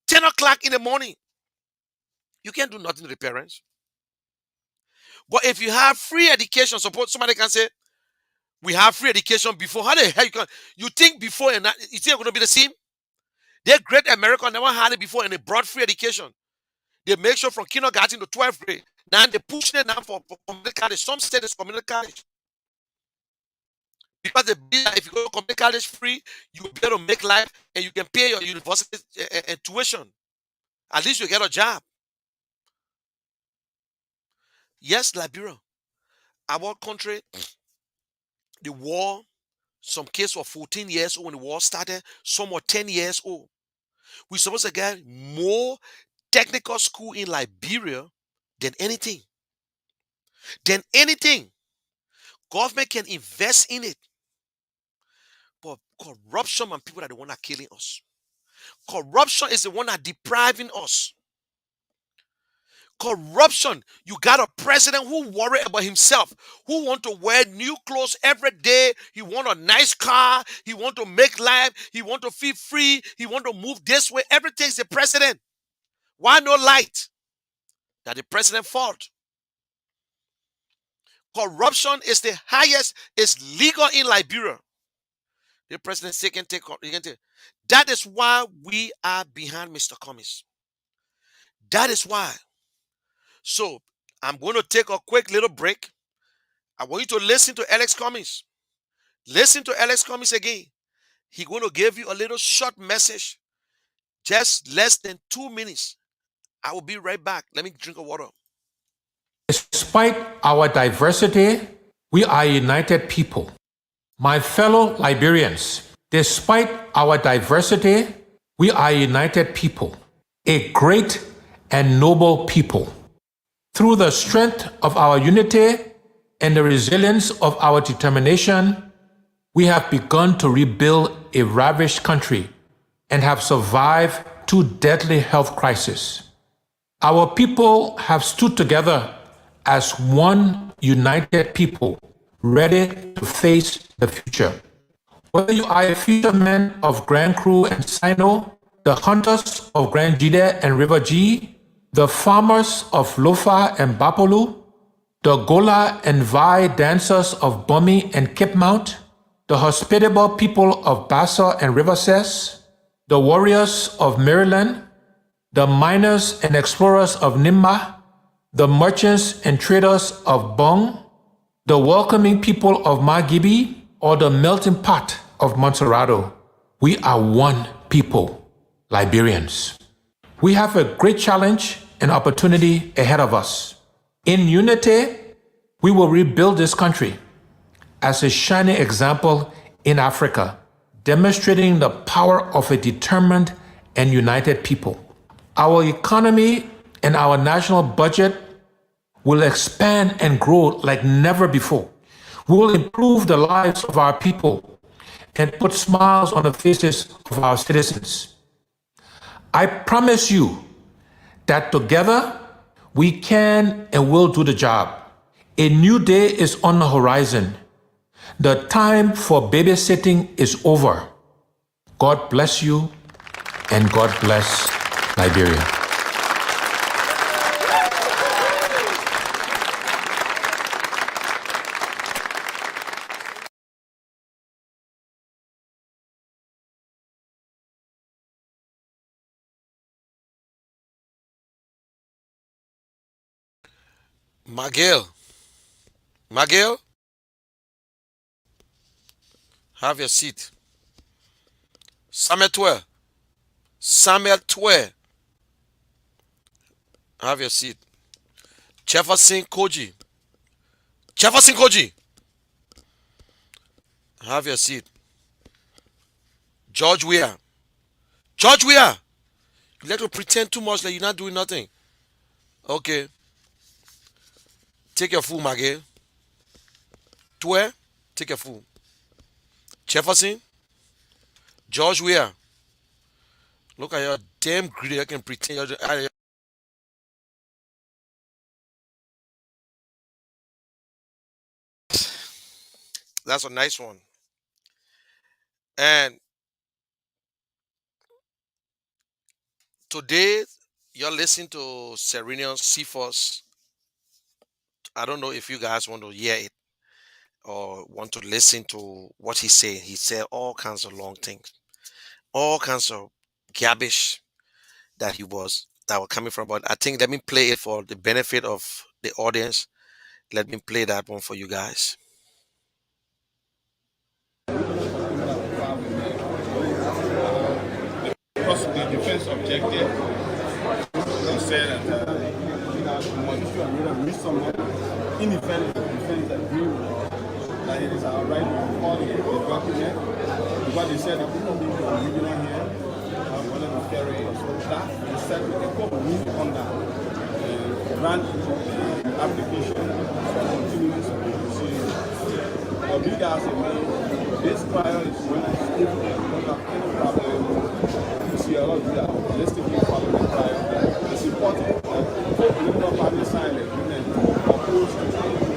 10 o'clock in the morning. You can't do nothing to the parents. But if you have free education, suppose somebody can say, we have free education before. How the hell you think before and you think it's going to be the same? Their great America never had it before and they brought free education. They make sure from kindergarten to 12th grade. Now they're pushing it now for community college. Some state is community college. Because they believe that if you go to community college free, you will be able to make life and you can pay your university tuition. At least you get a job. Yes, Liberia. Our country, the war, some kids were 14 years old when the war started, some were 10 years old. We're supposed to get more technical school in Liberia than anything. Than anything. Government can invest in it. But corruption and people are the one that are killing us. Corruption is the one that depriving us. Corruption. You got a president who worry about himself, who want to wear new clothes every day. He want a nice car. He want to make life. He want to feel free. He want to move this way. Everything's the president. Why no light? That the president fault. Corruption is the highest. It's legal in Liberia. The president say can take. He can take. That is why we are behind Mr. Cummings. That is why. So I'm going to take a quick little break. I want you to listen to Alex Cummings. Listen to Alex Cummings again. He's going to give you a little short message, just less than 2 minutes. I will be right back. Let me drink a water. Despite our diversity, we are a united people. My fellow Liberians, despite our diversity, we are a united people, a great and noble people. Through the strength of our unity and the resilience of our determination, we have begun to rebuild a ravished country and have survived 2 deadly health crises. Our people have stood together as one united people, ready to face the future. Whether you are a fisherman of Grand Cru and Sino, the hunters of Grand Jide and River G, the farmers of Lofa and Bapolu, the Gola and Vai dancers of Bumi and Cape Mount, the hospitable people of Bassa and River Ses, the warriors of Maryland, the miners and explorers of Nimba, the merchants and traders of Bong, the welcoming people of Magibi, or the melting pot of Montserrado. We are one people, Liberians. We have a great challenge and opportunity ahead of us. In unity, we will rebuild this country as a shining example in Africa, demonstrating the power of a determined and united people. Our economy and our national budget will expand and grow like never before. We will improve the lives of our people and put smiles on the faces of our citizens. I promise you that together we can and will do the job. A new day is on the horizon. The time for babysitting is over. God bless you and God bless Liberia. Miguel, have your seat. Samuel 12. Samuel 12. Have your seat. Jefferson Koji. Jefferson Koji. Have your seat. George Weah. George Weah. You like to pretend too much like you're not doing nothing. Okay. Take your food, Miguel. 12. Take your food. Jefferson. George Weah. Look at your damn greedy. I can pretend you're That's a nice one. And today, you're listening to Serenian Cephas. I don't know if you guys want to hear it or want to listen to what he said. He said all kinds of long things, all kinds of garbage that he was that were coming from. But I think let me play it for the benefit of the audience. Let me play that one for you guys. Because the defense objective said that in defense agreement that it is our right to call the document because they said the people being the original here wanted to carry it. So that is set with the court move on that and grant the application for continuance of the proceedings. For me as a man, this trial is when I still don't have any problem. You see a lot of that holistically following the trial. It's important that both political parties sign the agreement opposed to the agreement.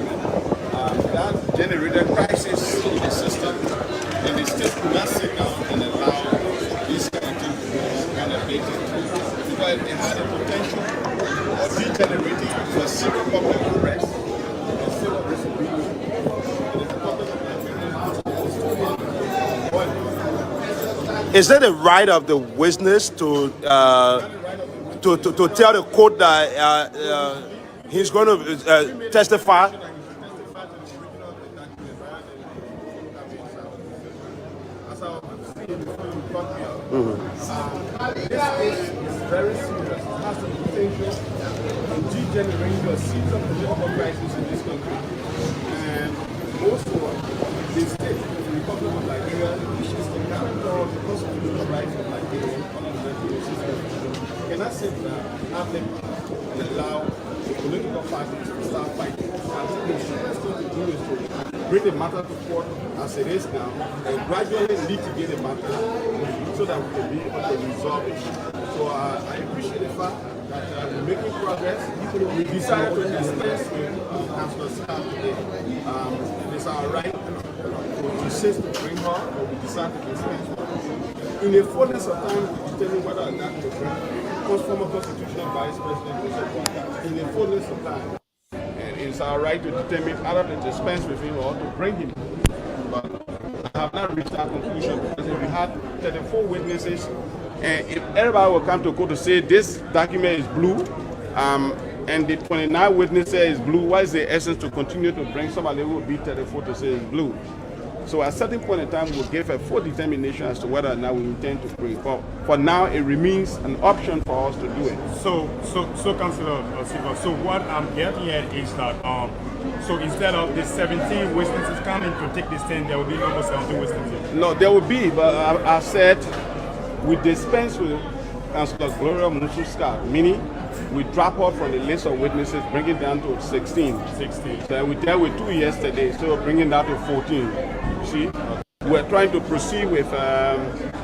That generated crisis in the system, and the state could not sit down and allow this kind of thing to go unabated. Because they had the potential of degenerating to a civil public arrest and civil disobedience. And it's a public Is it the right of the witness to tell the court that he's going to testify? This is very serious. It has the potential to degenerate to a series of political crises in this country. And also, the state, the Republic of Nigeria, which is the capital of the constitutional rights of Nigeria, cannot sit down, have them, and allow the political parties to start fighting. And what they should to do is to bring the matter to court as it is now and gradually litigate the matter so that we can be able to resolve it. So I appreciate the fact that we're making progress. We decided to dispense with Councillor Scott today. It is our right to insist to bring her, but we decided to dispense with her. In the fullness of time, we determine whether or not to bring former constitutional vice president in the fullness of time. And it's our right to determine either to dispense with him or to bring him. But I have not reached that conclusion because if we had 34 witnesses, and if everybody will come to court to say this document is blue, and the 29 witnesses say it's blue, what is the essence to continue to bring somebody who will be 34 to say it's blue? So at a certain point in time, we'll give a full determination as to whether or not we intend to bring. But for now, it remains an option for us to do it. So Councillor Silva, so what I'm getting at is that so instead of the 17 witnesses coming to take the stand, there will be no more 17 witnesses. No, there will be, but I said we dispense with Councillor Gloria Mususka, meaning we drop off from the list of witnesses, bring it down to 16. 16. So we dealt with 2 yesterday, so bring it down to 14. See, we're trying to proceed with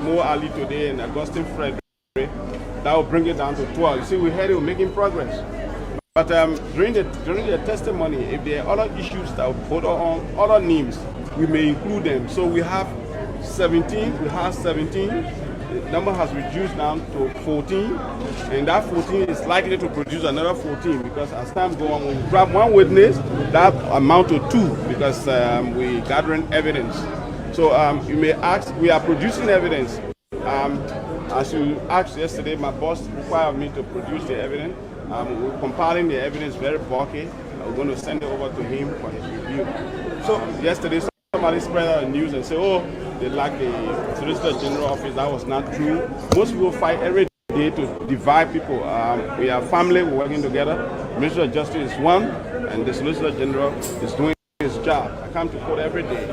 Mo Ali today and Augustine Frederick. That will bring it down to 12. You see, we heard we're making progress. But during the testimony, if there are other issues that will put on other names, we may include them. So we have 17. We have 17. The number has reduced down to 14, and that 14 is likely to produce another 14 because as time goes on, when we grab one witness, that amount to 2 because we're gathering evidence. So you may ask, we are producing evidence. As you asked yesterday, my boss required me to produce the evidence. We're compiling the evidence very bulky. We're going to send it over to him for his review. So yesterday, somebody spread out the news and said, oh, they lack the Solicitor General office. That was not true. Most people fight every day to divide people. We are family, we're working together. The Minister of Justice is one, and the Solicitor General is doing his job. I come to court every day.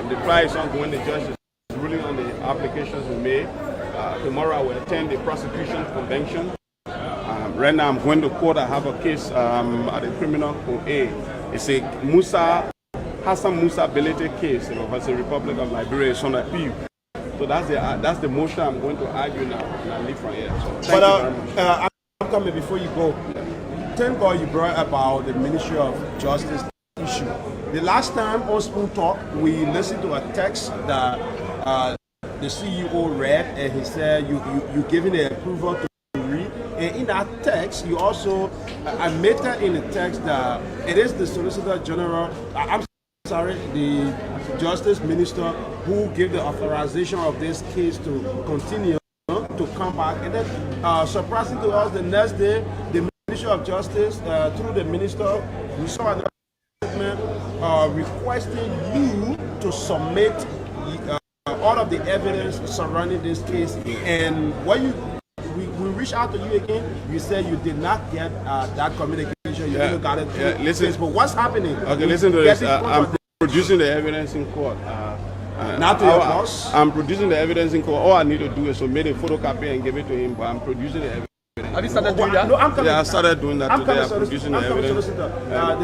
The trial is ongoing. The judge is ruling on the applications we made. Tomorrow I will attend the prosecution convention. Right now I'm going to court. I have a case at the criminal court A. It's a Hassan Musa ability case, it's the Republic of Liberia. It's on appeal. So that's the motion I'm going to argue now, and I leave from here. So thank you very much. I'm coming before you go. Thank God you brought about the Ministry of Justice issue. The last time on Spoon Talk, we listened to a text that the CEO read, and he said you giving the approval to read. And in that text, you also admitted in the text that it is the Solicitor General. The Justice Minister who gave the authorization of this case to continue, to come back. And then, surprising to us, the next day, the Ministry of Justice, through the minister, we saw an statement requesting you to submit all of the evidence surrounding this case. And when we reached out to you again, you said you did not get that communication. You didn't got it through listen, Facebook. What's happening? Okay, listen to this. I'm producing the evidence in court. Not to your boss? I'm producing the evidence in court. All I need to do is submit a photocopy and give it to him, but I'm producing the evidence. Have you started doing that? No, I'm coming. Yeah, I started doing that today. I'm producing the evidence.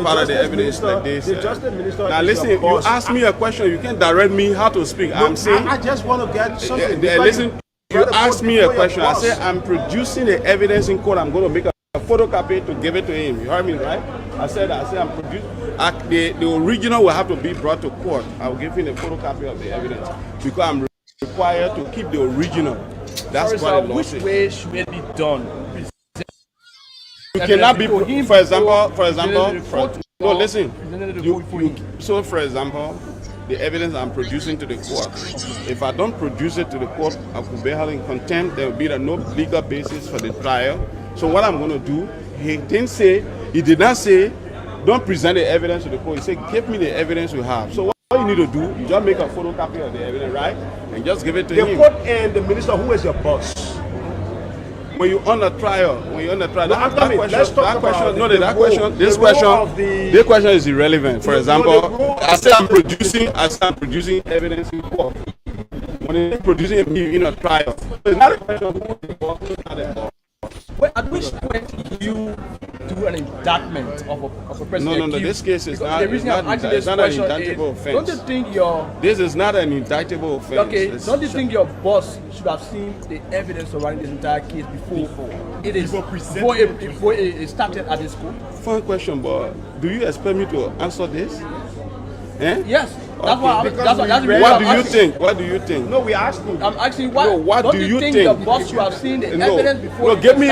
Part of the evidence like this. The Justice Minister. Now listen, you ask me a question, you can't direct me how to speak. I'm saying I just want to get something. Listen, you asked me a question. I said I'm producing the evidence in court. I'm going to make a photocopy to give it to him. You heard me, right? I said I'm producing. The original will have to be brought to court. I'll give him a photocopy of the evidence because I'm required to keep the original. That's what the law says. Which way should it be done? You cannot be, for example, no, listen. So, for example, the evidence I'm producing to the court, if I don't produce it to the court, I could be held in contempt. There will be no legal basis for the trial. So, what I'm going to do, he did not say, don't present the evidence to the court. He said, give me the evidence you have. So, what you need to do, you just make a photocopy of the evidence, right? And just give it to him. The court and the minister, who is your boss? When you're on a trial, this question is irrelevant. For example, I say I'm producing evidence in court. When you're producing in a trial, it's not a question of who the boss, who's not the boss. Well, at which point do you do an indictment of a person? No. This case is not. It's not an indictable offense. Don't you think This is not an indictable offense. Okay. Don't you think your boss should have seen the evidence surrounding this entire case before it started at the school? Fun question, but do you expect me to answer this? Yes. That's What do you think? No, we asked you. I'm asking what. No, what do you think? Your boss should have seen the evidence before? No, give me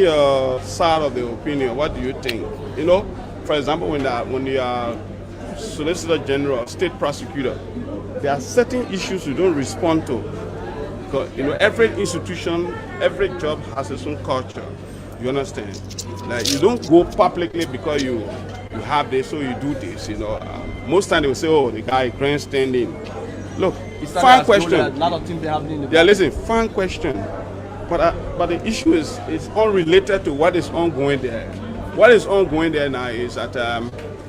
a side of the opinion. What do you think? For example, when the Solicitor General, State Prosecutor, there are certain issues you don't respond to. Because every institution, every job has its own culture. You understand? Like you don't go publicly because you have this, so you do this. Most times they will say, "Oh, the guy grandstanding." Look, fine question. Listen, fine question. But the issue is unrelated to what is ongoing there. What is ongoing there now is that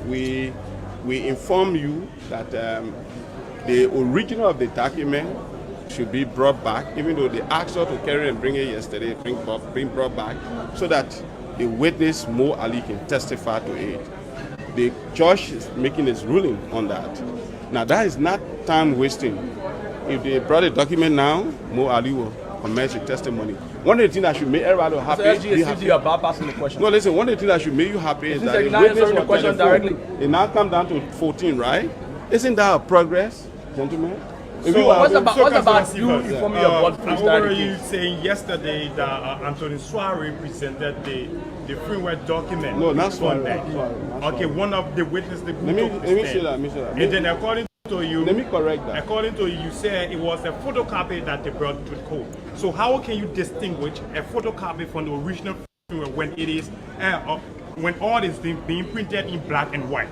we inform you that the original of the document should be brought back, even though they asked us to carry and bring it yesterday, being brought back, so that the witness Mo Ali can testify to it. The judge is making his ruling on that. Now that is not time wasting. If they brought a document now, Mo Ali will commence the testimony. One of the things that should make everybody happy. You are bypassing the question. No, listen. One of the things that should make you happy is that the witness will question directly. It now come down to 14, right? Isn't that a progress, gentlemen? What about you informing your board? What were you saying yesterday that Anthony Soare presented the framework document? No, that's one. Okay, one of the witnesses. Let me say that. And then according to you, let me correct that. According to you, said it was a photocopy that they brought to court. So how can you distinguish a photocopy from the original framework when it is when all is being printed in black and white?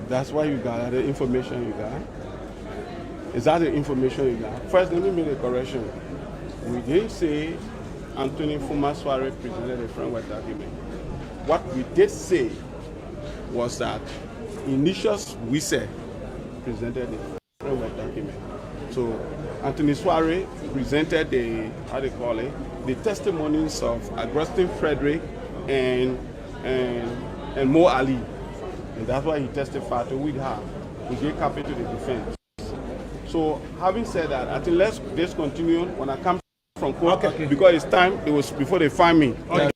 That's why you got the information you got. Is that the information you got? First, let me make a correction. We didn't say Anthony Soare presented a framework document. What we did say was that Ignatius Wisse presented the framework document. So Anthony Soare presented the testimonies of Augustine Frederick and Mo Ali. And that's why he testified to with her. We gave copy to the defense. So, having said that, I think let's discontinue when I come from court because it's time. It was before they find me. Okay.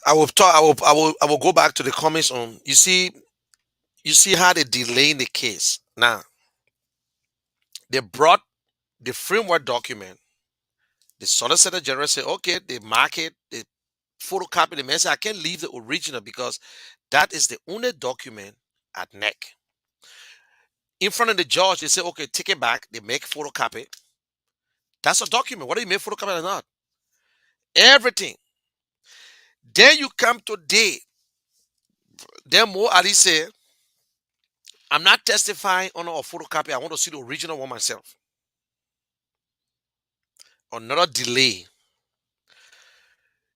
I will go back to the comments on. You see how they delay the case. Now, they brought the framework document. The Solicitor General said, okay, they mark it, they photocopy the message. I can't leave the original because that is the only document at neck. In front of the judge, they say, okay, take it back. They make photocopy. That's a document. Whether you make photocopy or not. Everything. Then you come today. Then Mo Ali said, I'm not testifying on a photocopy. I want to see the original one myself. Another delay.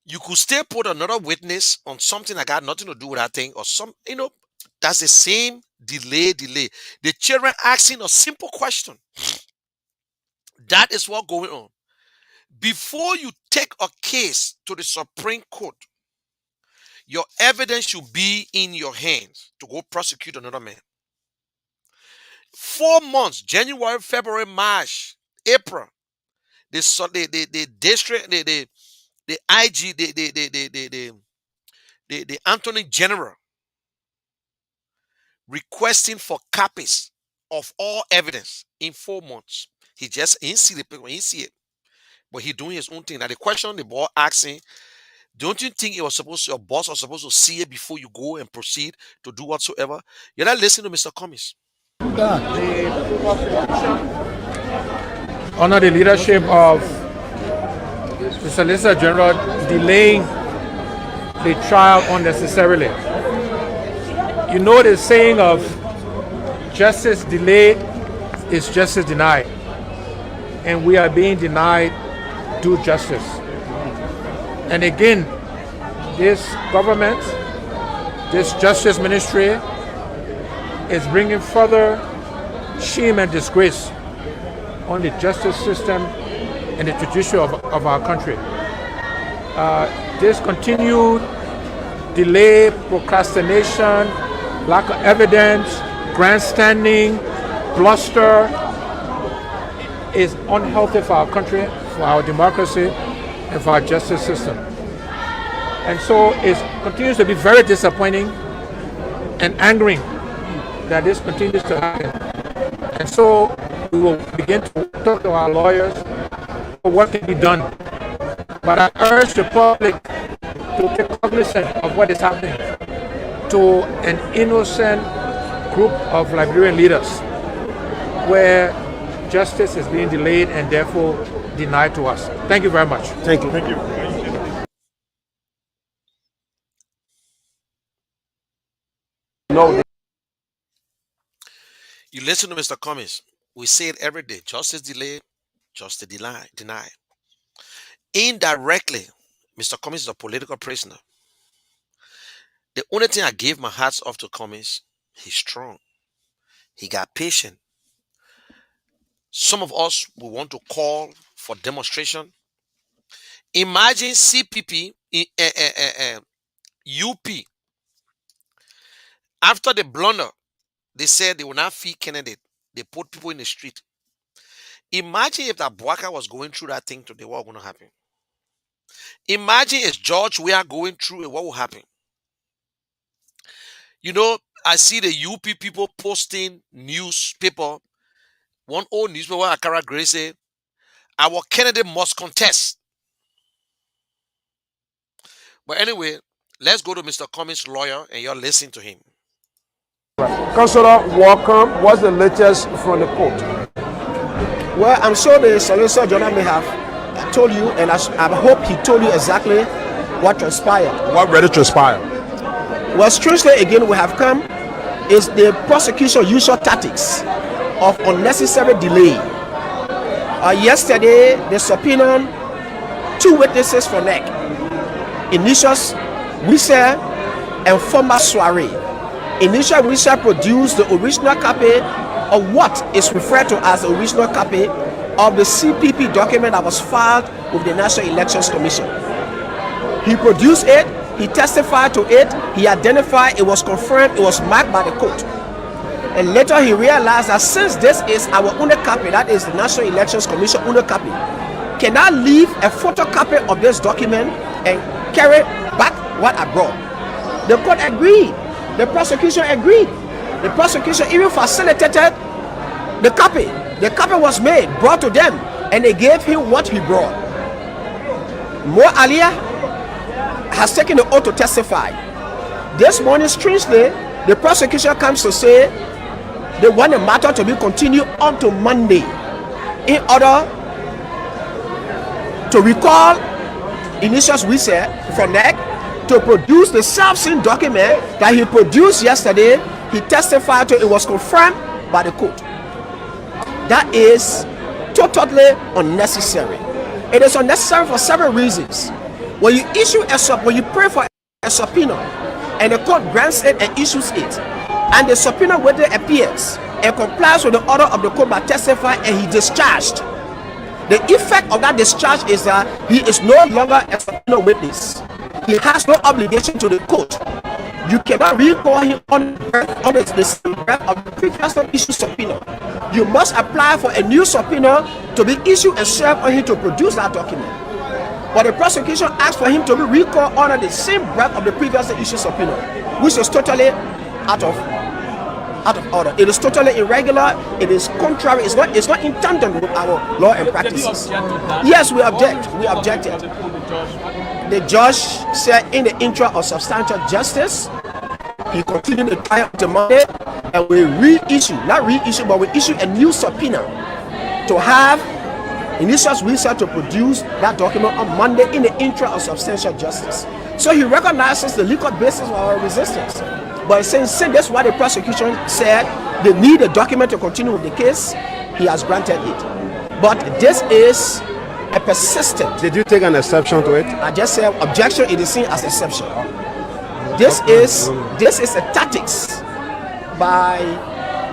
You could still put another witness on something that got nothing to do with that thing or some, that's the same delay. The children asking a simple question. That is what going on. Before you take a case to the Supreme Court, your evidence should be in your hands to go prosecute another man. 4 months, January, February, March, April, the district, the IG, the Attorney General requesting for copies of all evidence in 4 months. He just ain't see the paper, he ain't see it. But he doing his own thing. Now the question the boy asking, don't you think your boss was supposed to see it before you go and proceed to do whatsoever? You're not listening to Mr. Cummings. Under the leadership of the Solicitor General delaying the trial unnecessarily. You know the saying of justice delayed is justice denied. And we are being denied due justice. And again, this government, this justice ministry is bringing further shame and disgrace on the justice system and the judiciary of our country. This continued delay, procrastination, lack of evidence, grandstanding, bluster is unhealthy for our country, for our democracy, and for our justice system. And so it continues to be very disappointing and angering that this continues to happen. And so we will begin to talk to our lawyers for what can be done. But I urge the public to take cognizance of what is happening to an innocent group of Liberian leaders where justice is being delayed and therefore denied to us. Thank you very much. Thank you. Thank you. No. You listen to Mr. Cummings. We say it every day. Justice delayed, justice denied. Indirectly, Mr. Cummings is a political prisoner. The only thing I give my hats off to Cummings, he's strong. He got patient. Some of us will want to call for demonstration. Imagine CPP, UP. After the blunder, they said they will not feed candidate. They put people in the street. Imagine if that Bwaka was going through that thing today, what was going to happen? Imagine if George we are going through it, what will happen? I see the UP people posting newspaper. One old newspaper, Akara Gray say, our candidate must contest. But anyway, let's go to Mr. Cummings' lawyer and you're listening to him. Councillor, welcome. What's the latest from the court? Well, I'm sure the Solicitor General may have told you, and I hope he told you exactly what transpired. What really transpired? Well, strangely again, we have come is the prosecution usual tactics of unnecessary delay. Yesterday, they subpoenaed 2 witnesses for NEC, Ignatius Wisse and former Soiree. Ignatius Wisse produced the original copy of what is referred to as the original copy of the CPP document that was filed with the National Elections Commission. He produced it, he testified to it, he identified, it was confirmed, it was marked by the court. And later he realized that since this is our only copy, that is the National Elections Commission only copy, can I leave a photocopy of this document and carry back what I brought? The court agreed. The prosecution agreed. The prosecution even facilitated the copy. The copy was made, brought to them, and they gave him what he brought. Mo Alia has taken the oath to testify. This morning, strangely, The prosecution comes to say they want the matter to be continued until Monday in order to recall Ignatius Wisse from NEC to produce the self-same document that he produced yesterday. He testified to it, was confirmed by the court. That is totally unnecessary. It is unnecessary for several reasons. When you issue when you pray for a subpoena and the court grants it and issues it, and the subpoena whether appears and complies with the order of the court by testifying and he discharged, the effect of that discharge is that he is no longer a subpoena witness. He has no obligation to the court. You cannot recall him on the same breath of the previously issued subpoena. You must apply for a new subpoena to be issued and served on him to produce that document. But the prosecution asked for him to be recalled under the same breath of the previously issued subpoena, which is totally out of order. It is totally irregular. It is contrary. It's not in tandem with our law and practices. Yes, we object. We objected. The judge said, in the interest of substantial justice, he continued the trial until Monday, and we but we issue a new subpoena to have Ignatius Wisse to produce that document on Monday in the interest of substantial justice. So he recognizes the legal basis of our resistance. But since that's what the prosecution said, they need a document to continue with the case, he has granted it. But this is a persistent. Did you take an exception to it? I just said objection, it is seen as exception. This is a tactics by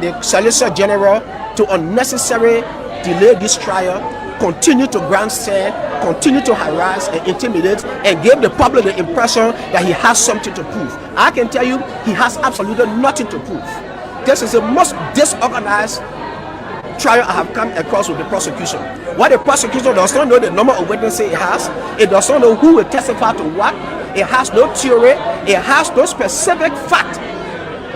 the Solicitor General to unnecessarily delay this trial, continue to grandstand, continue to harass and intimidate, and give the public the impression that he has something to prove. I can tell you, he has absolutely nothing to prove. This is the most disorganized trial I have come across with the prosecution. What the prosecution does not know the number of witnesses it has, it does not know who will testify to what, it has no theory, it has no specific fact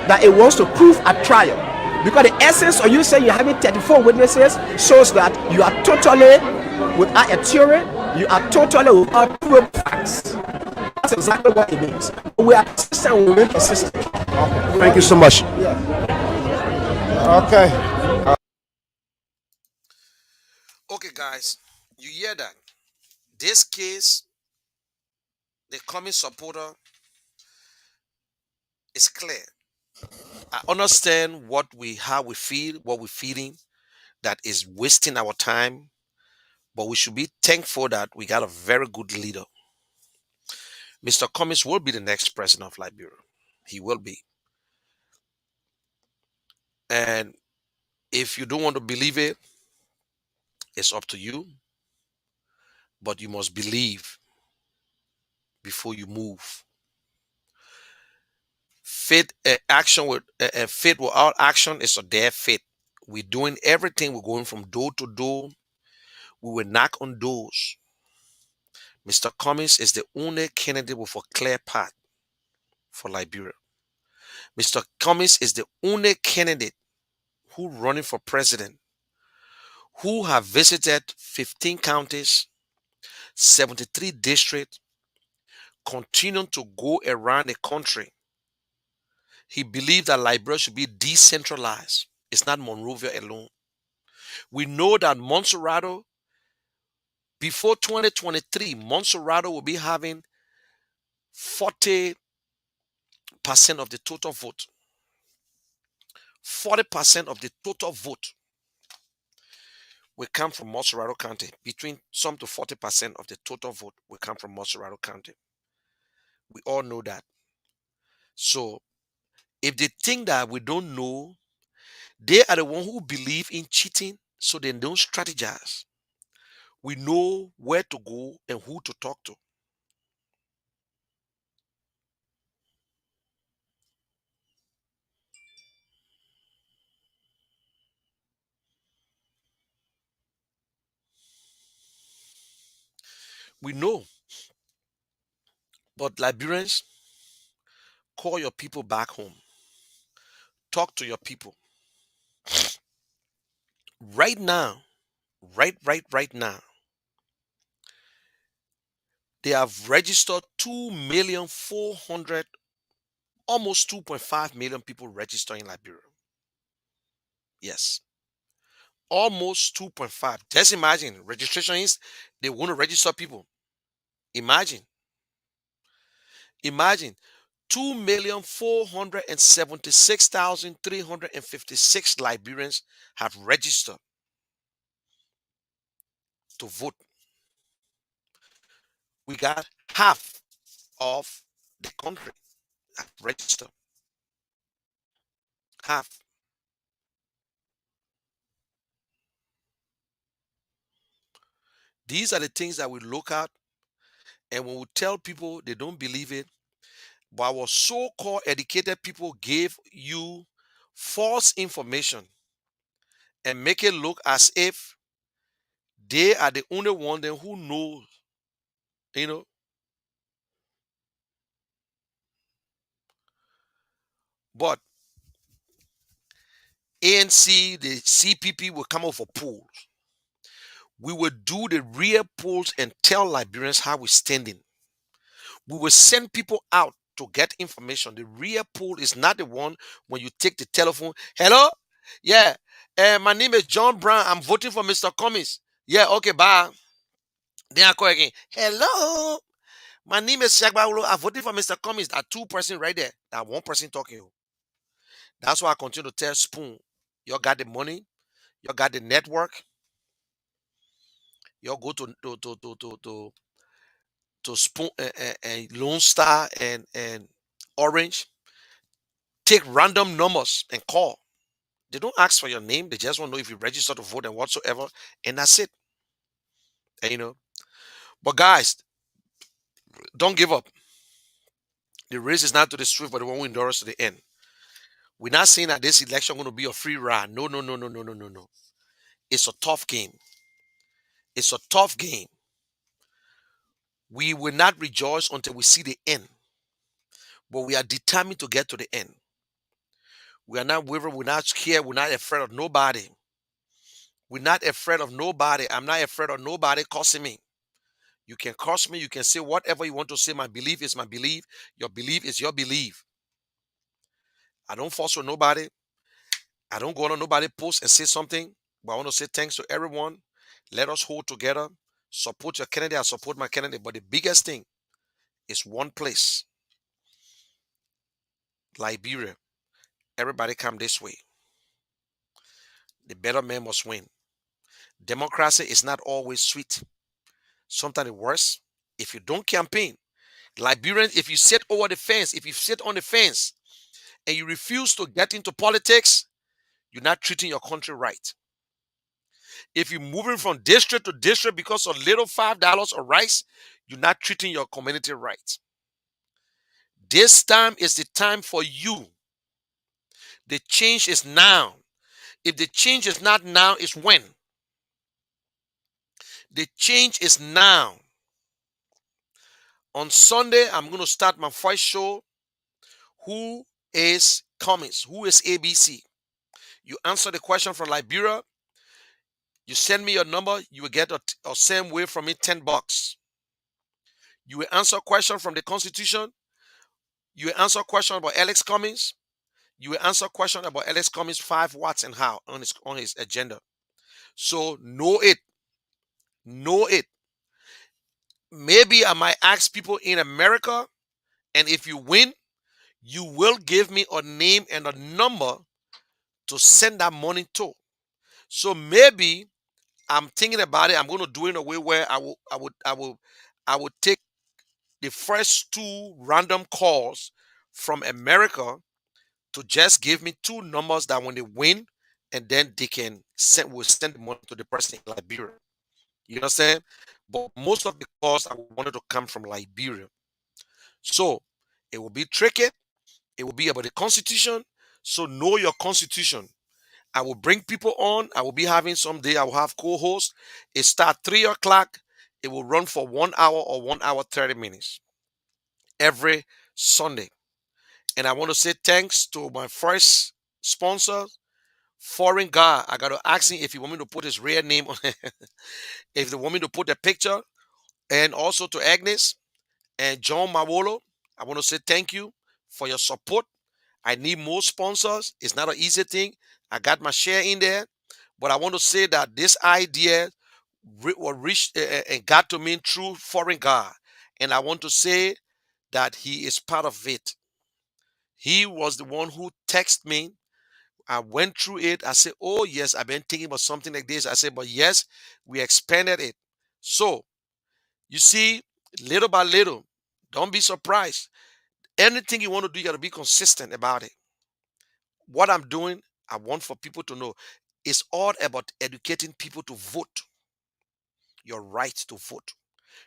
that it wants to prove at trial. Because the essence of you saying you're having 34 witnesses shows that you are totally without a theory, you are totally without provable facts. That's exactly what it means. We are persistent, we remain persistent. Okay. Thank you so much. Yeah. Okay. Okay, guys, you hear that? This case, the coming supporter is clear. I understand how we feel, what we're feeling, that is wasting our time, but we should be thankful that we got a very good leader. Mr. Cummings will be the next president of Liberia. He will be. And if you don't want to believe it, it's up to you. But you must believe before you move. Faith faith without action is a dead faith. We're doing everything. We're going from door to door. We will knock on doors. Mr. Cummings is the only candidate with a clear path for Liberia. Mr. Cummings is the only candidate who running for president who have visited 15 counties, 73 districts, continuing to go around the country. He believed that Liberia should be decentralized. It's not Monrovia alone. We know that Montserrado, before 2023, Montserrado will be having 40% of the total vote. 40% of the total vote will come from Montserrado County. Between some to 40% of the total vote will come from Montserrado County. We all know that. So if they think that we don't know, they are the ones who believe in cheating, so they don't strategize. We know where to go and who to talk to. We know. But Liberians, call your people back home. Talk to your people. Right now, right now, they have registered 2,400,000 almost 2.5 million people register in Liberia. Yes, almost 2.5. Just imagine, registration is they want to register people. Imagine, imagine 2,476,356 Liberians have registered to vote. We got half of the country have registered. Half. These are the things that we look at, and when we tell people, they don't believe it. But our so-called educated people gave you false information and make it look as if they are the only one then who knows, you know. But ANC, the CPP will come out for polls. We will do the real polls and tell Liberians how we're standing. We will send people out to get information. The real poll is not the one when you take the telephone. Hello? Yeah. My name is John Brown. I'm voting for Mr. Cummings. Yeah, okay, bye. Then I call again. Hello? My name is Shaq Bawulo. I voted for Mr. Cummings. That two person right there. That one person talking. That's why I continue to tell Spoon. You got the money. You got the network. You go to Spoon and Lone Star and Orange. Take random numbers and call. They don't ask for your name. They just want to know if you register to vote and whatsoever. And that's it. And, but guys, don't give up. The race is not to the swift, but the one who endures to the end. We're not saying that this election going to be a free ride. No, no, no, no, no, no, no, no. It's a tough game. It's a tough game. We will not rejoice until we see the end. But we are determined to get to the end. We are not wavering. We're not scared. We're not afraid of nobody. We're not afraid of nobody. I'm not afraid of nobody cursing me. You can curse me. You can say whatever you want to say. My belief is my belief. Your belief is your belief. I don't force with nobody. I don't go on nobody post and say something. But I want to say thanks to everyone. Let us hold together. Support your candidate. I support my candidate. But the biggest thing is one place. Liberia. Everybody come this way. The better man must win. Democracy is not always sweet. Sometimes it's worse. If you don't campaign, Liberians, if you sit over the fence, if you sit on the fence and you refuse to get into politics, you're not treating your country right. If you're moving from district to district because of little $5 of rice, you're not treating your community right. This time is the time for you. The change is now. If the change is not now, it's when. The change is now. On Sunday, I'm going to start my first show. Who is Cummings? Who is ABC? You answer the question from Liberia. You send me your number. You will get a same way from me $10. You will answer a question from the Constitution. You will answer a question about Alex Cummings. You will answer a question about Alex Cummings 5 watts and how on his agenda. So know it. Know it. Maybe I might ask people in America, and if you win, you will give me a name and a number to send that money to. So maybe I'm thinking about it. I'm going to do it in a way where I would take the first 2 random calls from America to just give me 2 numbers that when they win, and then they can will send the money to the person in Liberia. You understand? But most of the calls I wanted to come from Liberia. So it will be tricky. It will be about the Constitution. So know your Constitution. I will bring people on. I will be having someday, I will have co-hosts. It starts 3 o'clock. It will run for 1 hour or 1 hour, 30 minutes every Sunday. And I want to say thanks to my first sponsor, Foreign Guy. I got to ask him if he want me to put his real name on it, if they want me to put the picture, and also to Agnes and John Mawolo. I want to say thank you for your support. I need more sponsors. It's not an easy thing. I got my share in there, but I want to say that this idea was reached and got to me through foreign God, and I want to say that he is part of it. He was the one who texted me. I went through it. I said, "Oh yes, I've been thinking about something like this." I said, "But yes, we expanded it." So you see, little by little, don't be surprised. Anything you want to do, you got to be consistent about it. What I'm doing, I want for people to know, it's all about educating people to vote. Your right to vote.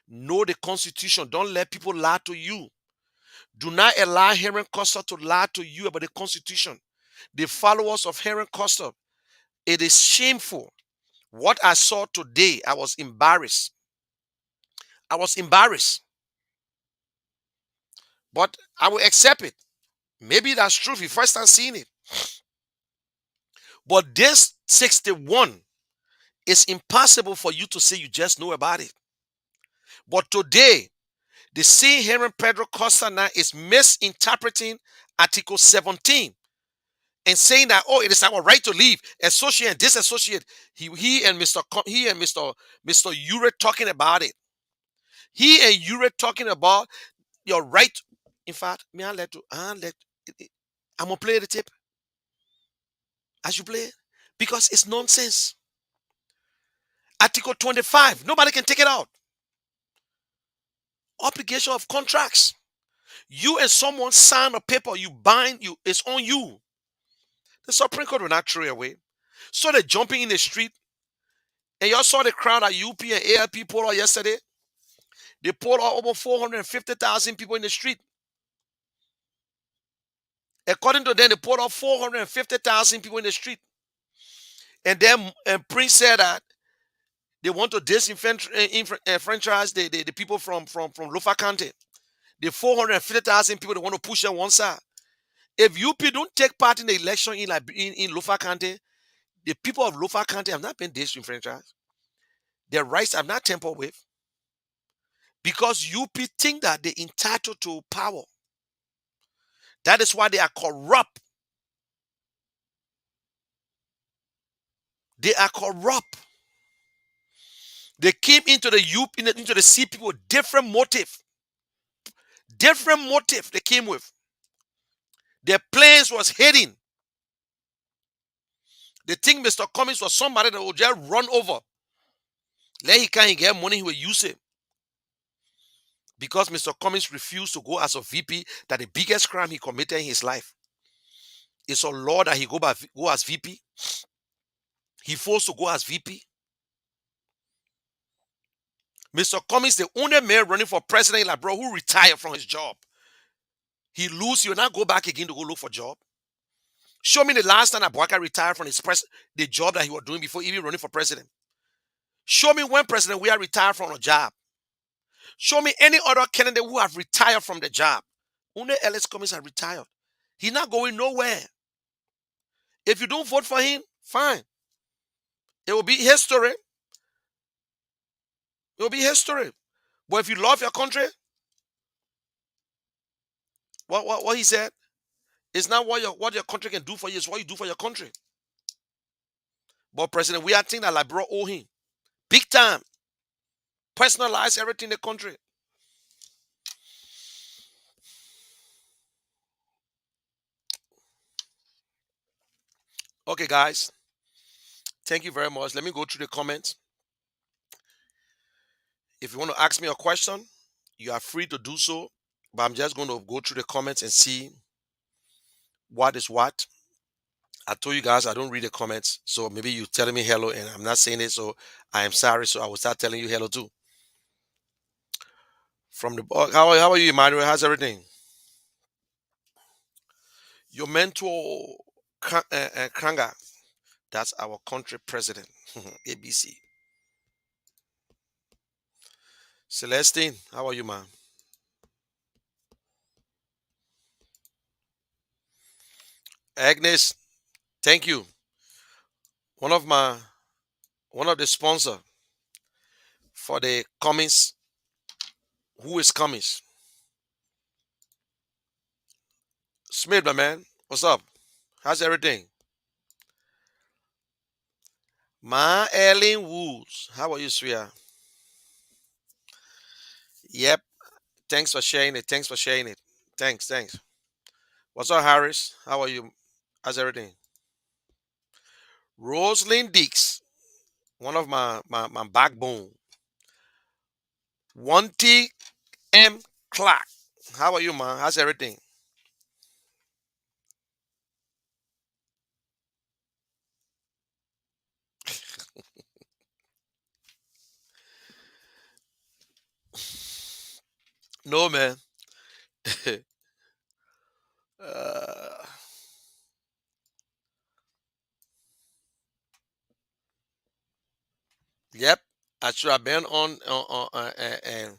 Know the Constitution. Don't let people lie to you. Do not allow Henry Costa to lie to you about the Constitution. The followers of Henry Costa, it is shameful. What I saw today, I was embarrassed. I was embarrassed. But I will accept it. Maybe that's true if you first time seeing it. But this 61 is impossible for you to say you just know about it. But today, the same Henry Pedro Costa now is misinterpreting Article 17 and saying that, oh, it is our right to leave, associate and disassociate. He and Mr. Ure talking about it. He and Ure talking about your right. In fact, I'm gonna play the tape. I should play it because it's nonsense. Article 25, nobody can take it out. Obligation of contracts. You and someone sign a paper, you bind, it's on you. The Supreme Court will not throw it away. So they're jumping in the street. And y'all saw the crowd at UP and ALP pulled out yesterday. They pulled out over 450,000 people in the street. According to them, they pulled out 450,000 people in the street. And then Prince said that they want to disenfranchise the people from Lofa County. The 450,000 people, they want to push them one side. If UP don't take part in the election in Lofa County, the people of Lofa County have not been disenfranchised. Their rights have not tampered with. Because UP think that they're entitled to power. That is why they are corrupt. They are corrupt. They came into the UP, into the sea people with different motive. Different motive they came with. Their plans was hidden. They think Mr. Cummings was somebody that would just run over. Let he can't get money, he will use it. Because Mr. Cummings refused to go as a VP, that the biggest crime he committed in his life is a law that he go as VP. He forced to go as VP. Mr. Cummings, the only man running for president, like bro, who retired from his job. He lose, he will not go back again to go look for a job. Show me the last time Abuaka retired from the job that he was doing before even running for president. Show me when President Weah retired from a job. Show me any other candidate who have retired from the job. Only Ellis Cummings have retired. He's not going nowhere. If you don't vote for him, fine. It will be history. It will be history. But if you love your country, what he said, it's not what your country can do for you, it's what you do for your country. But President, we are thinking that like bro owe him. Big time. Personalize everything in the country. Okay, guys. Thank you very much. Let me go through the comments. If you want to ask me a question, you are free to do so. But I'm just going to go through the comments and see what is what. I told you guys I don't read the comments. So maybe you're telling me hello and I'm not saying it. So I am sorry. So I will start telling you hello too. From the how are you, Emmanuel? How's everything? Your mentor, Kranga, that's our country president, ABC. Celestine, how are you, man? Agnes, thank you. One of the sponsor for the Cummings. Who is Cummings? Smith, my man, what's up? How's everything? Ma Ellen Woods, how are you, sweetheart? Yep. Thanks for sharing it. Thanks for sharing it. Thanks, thanks. What's up, Harris? How are you? How's everything? Rosalind Dix, one of my backbone. Wanty M. Clark. How are you, man? How's everything? No, man. uh, yep. I should have been on and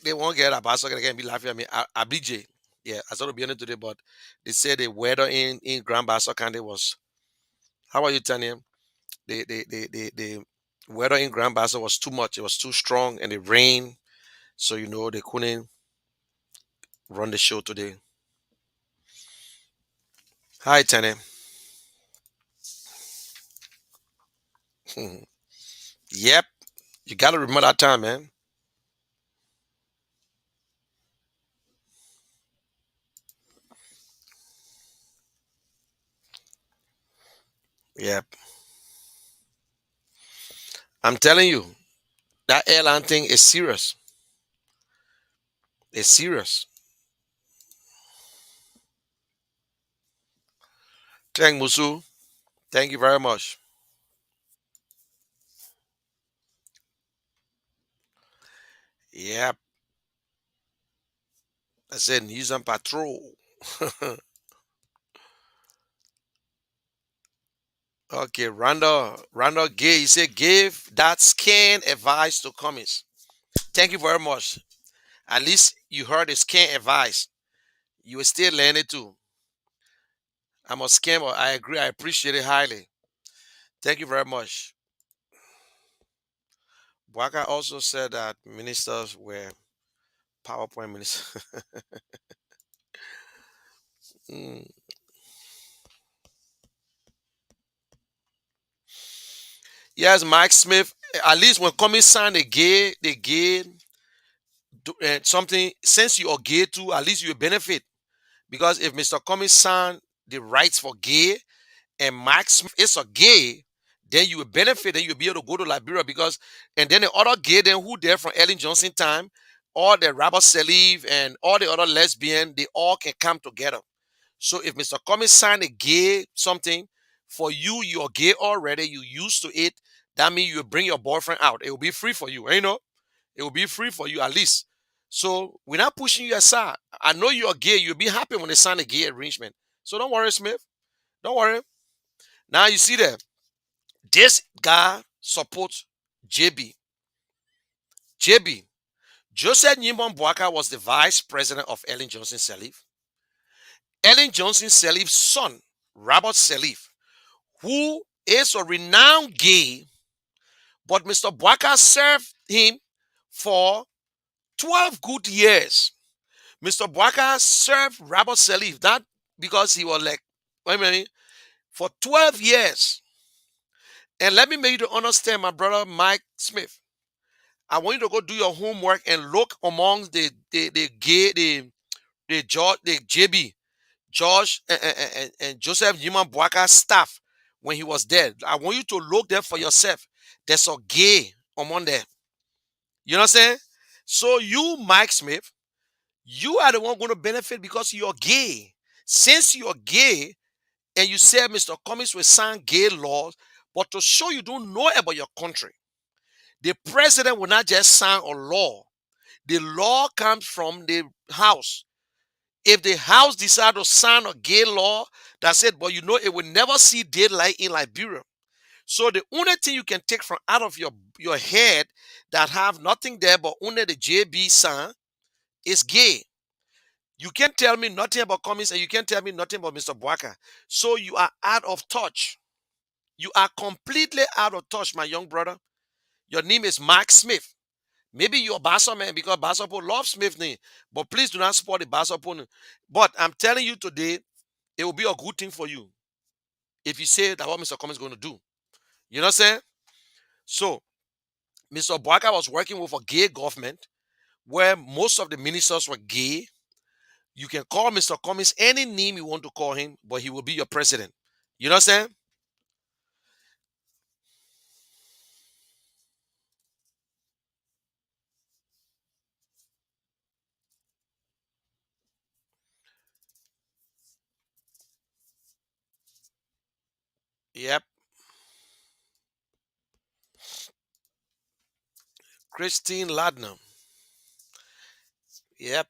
they won't get a bus. They can be laughing at me. I BJ. Yeah, I started being today, but they said the weather in Grand Bassa County was. How are you, Tanya? The weather in Grand Bassa was too much. It was too strong, and it rained. So they couldn't run the show today. Hi, Tanya. Yep, you got to remember that time, man. Yep, I'm telling you, that airline thing is serious. It's serious. Thank Musu. Thank you very much. Yep, I said use on patrol. Okay, Randall Gay. He said give that scan advice to Cummins. Thank you very much. At least you heard the scan advice. You will still learn it too. I'm a scammer. I agree. I appreciate it highly. Thank you very much. Waka also said that ministers were PowerPoint ministers. Mm. Yes, Mike Smith. At least when Cummins signed they gave something. Since you are gay too, at least you will benefit. Because if Mr. Cummins signed the rights for gay and Mike Smith is a gay, then you will benefit and you'll be able to go to Liberia because and then the other gay then who there from Ellen Johnson time, all the Robert Saliv and all the other lesbian, they all can come together. So if Mr. Cummins signed a gay something, for you, you're gay already, you used to it, that means you bring your boyfriend out. It will be free for you, It will be free for you at least. So we're not pushing you aside. I know you're gay, you'll be happy when they sign a gay arrangement. So don't worry, Smith. Don't worry. Now you see that this guy supports JB. JB. Joseph Nyimbon Boaka was the vice president of Ellen Johnson Sirleaf. Ellen Johnson Sirleaf's son, Robert Sirleaf, who is a renowned gay, but Mr. Boaka served him for 12 good years. Mr. Boaka served Robert Sirleaf, that because he was like, wait a minute, for 12 years. And let me make you to understand, my brother Mike Smith. I want you to go do your homework and look amongst the gay, the George, the JB, George and Joseph Newman Boaka's staff when he was there. I want you to look there for yourself. There's a gay among them. You know what I'm saying? So you, Mike Smith, you are the one going to benefit because you're gay. Since you're gay and you say Mr. Cummings will sign gay laws, but to show you don't know about your country, the president will not just sign a law. The law comes from the house. If the house decide to sign a gay law, that's it. But it will never see daylight in Liberia. So the only thing you can take from out of your head that have nothing there but only the JB sign is gay. You can't tell me nothing about Cummins and you can't tell me nothing about Mr. Boaka. So you are out of touch. You are completely out of touch, my young brother. Your name is Mark Smith. Maybe you're a Bassa man because Bassa Paul loves Smith name, but please do not support the Bassa Paul. But I'm telling you today, it will be a good thing for you if you say that what Mr. Cummings is going to do. You know what I'm saying? So Mr. Boaka was working with a gay government where most of the ministers were gay. You can call Mr. Cummings any name you want to call him, but he will be your president. You know what I'm saying? Yep. Christine Ladner. Yep.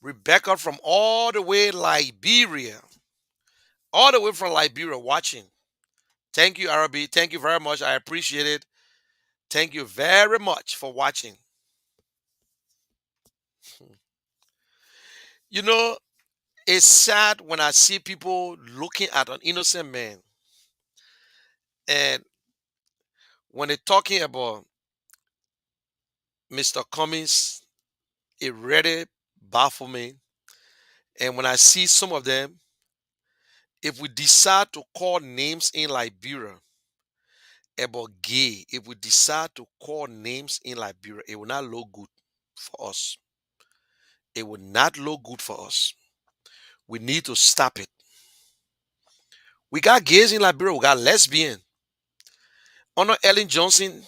Rebecca from all the way Liberia. All the way from Liberia watching. Thank you, Arabi. Thank you very much. I appreciate it. Thank you very much for watching. You know, it's sad when I see people looking at an innocent man, and when they're talking about Mr. Cummings, it really baffles me. And when I see some of them, if we decide to call names in Liberia about gay, if we decide to call names in Liberia, it will not look good for us. It will not look good for us. We need to stop it. We got gays in Liberia, we got lesbian. Honor Ellen Johnson,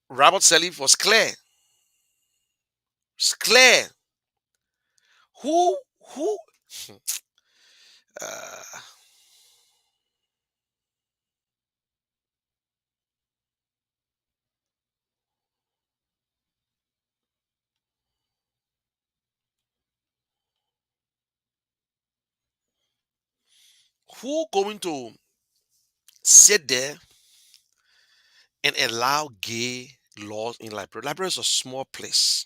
Robert Salif was clear. It's clear. Who uh, who going to sit there and allow gay laws in Liberia? Liberia is a small place.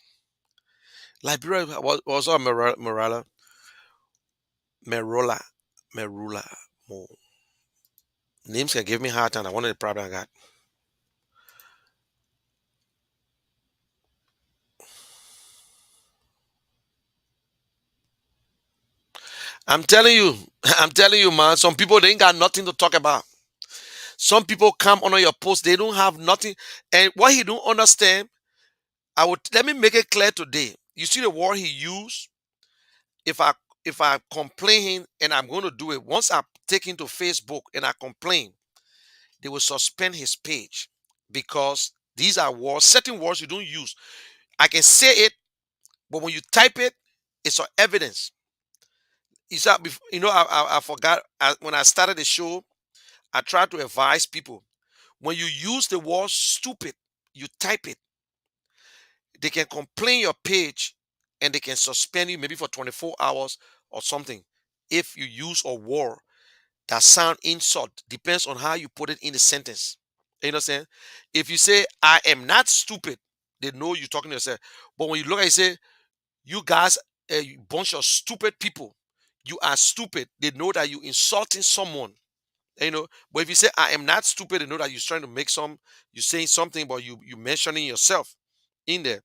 Liberia was on Merola, Merula. Mo. Names can give me hard time. I wanted the problem I got. I'm telling you, I'm telling you, man. Some people they ain't got nothing to talk about. Some people come on your post, they don't have nothing. And what he don't understand, I would let me make it clear today. You see the word he used. If I if I complain him and I'm going to do it, once I take him to Facebook and I complain, they will suspend his page because these are words, certain words you don't use. I can say it, but when you type it, it's for evidence. You know, I forgot when I started the show, I tried to advise people when you use the word stupid, you type it, they can complain your page and they can suspend you maybe for 24 hours or something if you use a word that sound insult. Depends on how you put it in the sentence. You know what I'm saying? If you say I am not stupid, they know you're talking to yourself. But when you look at it, you say you guys a bunch of stupid people, you are stupid, they know that you insulting someone. You know, but if you say I am not stupid, they know that you're trying to make you're saying something, but you mentioning yourself in there.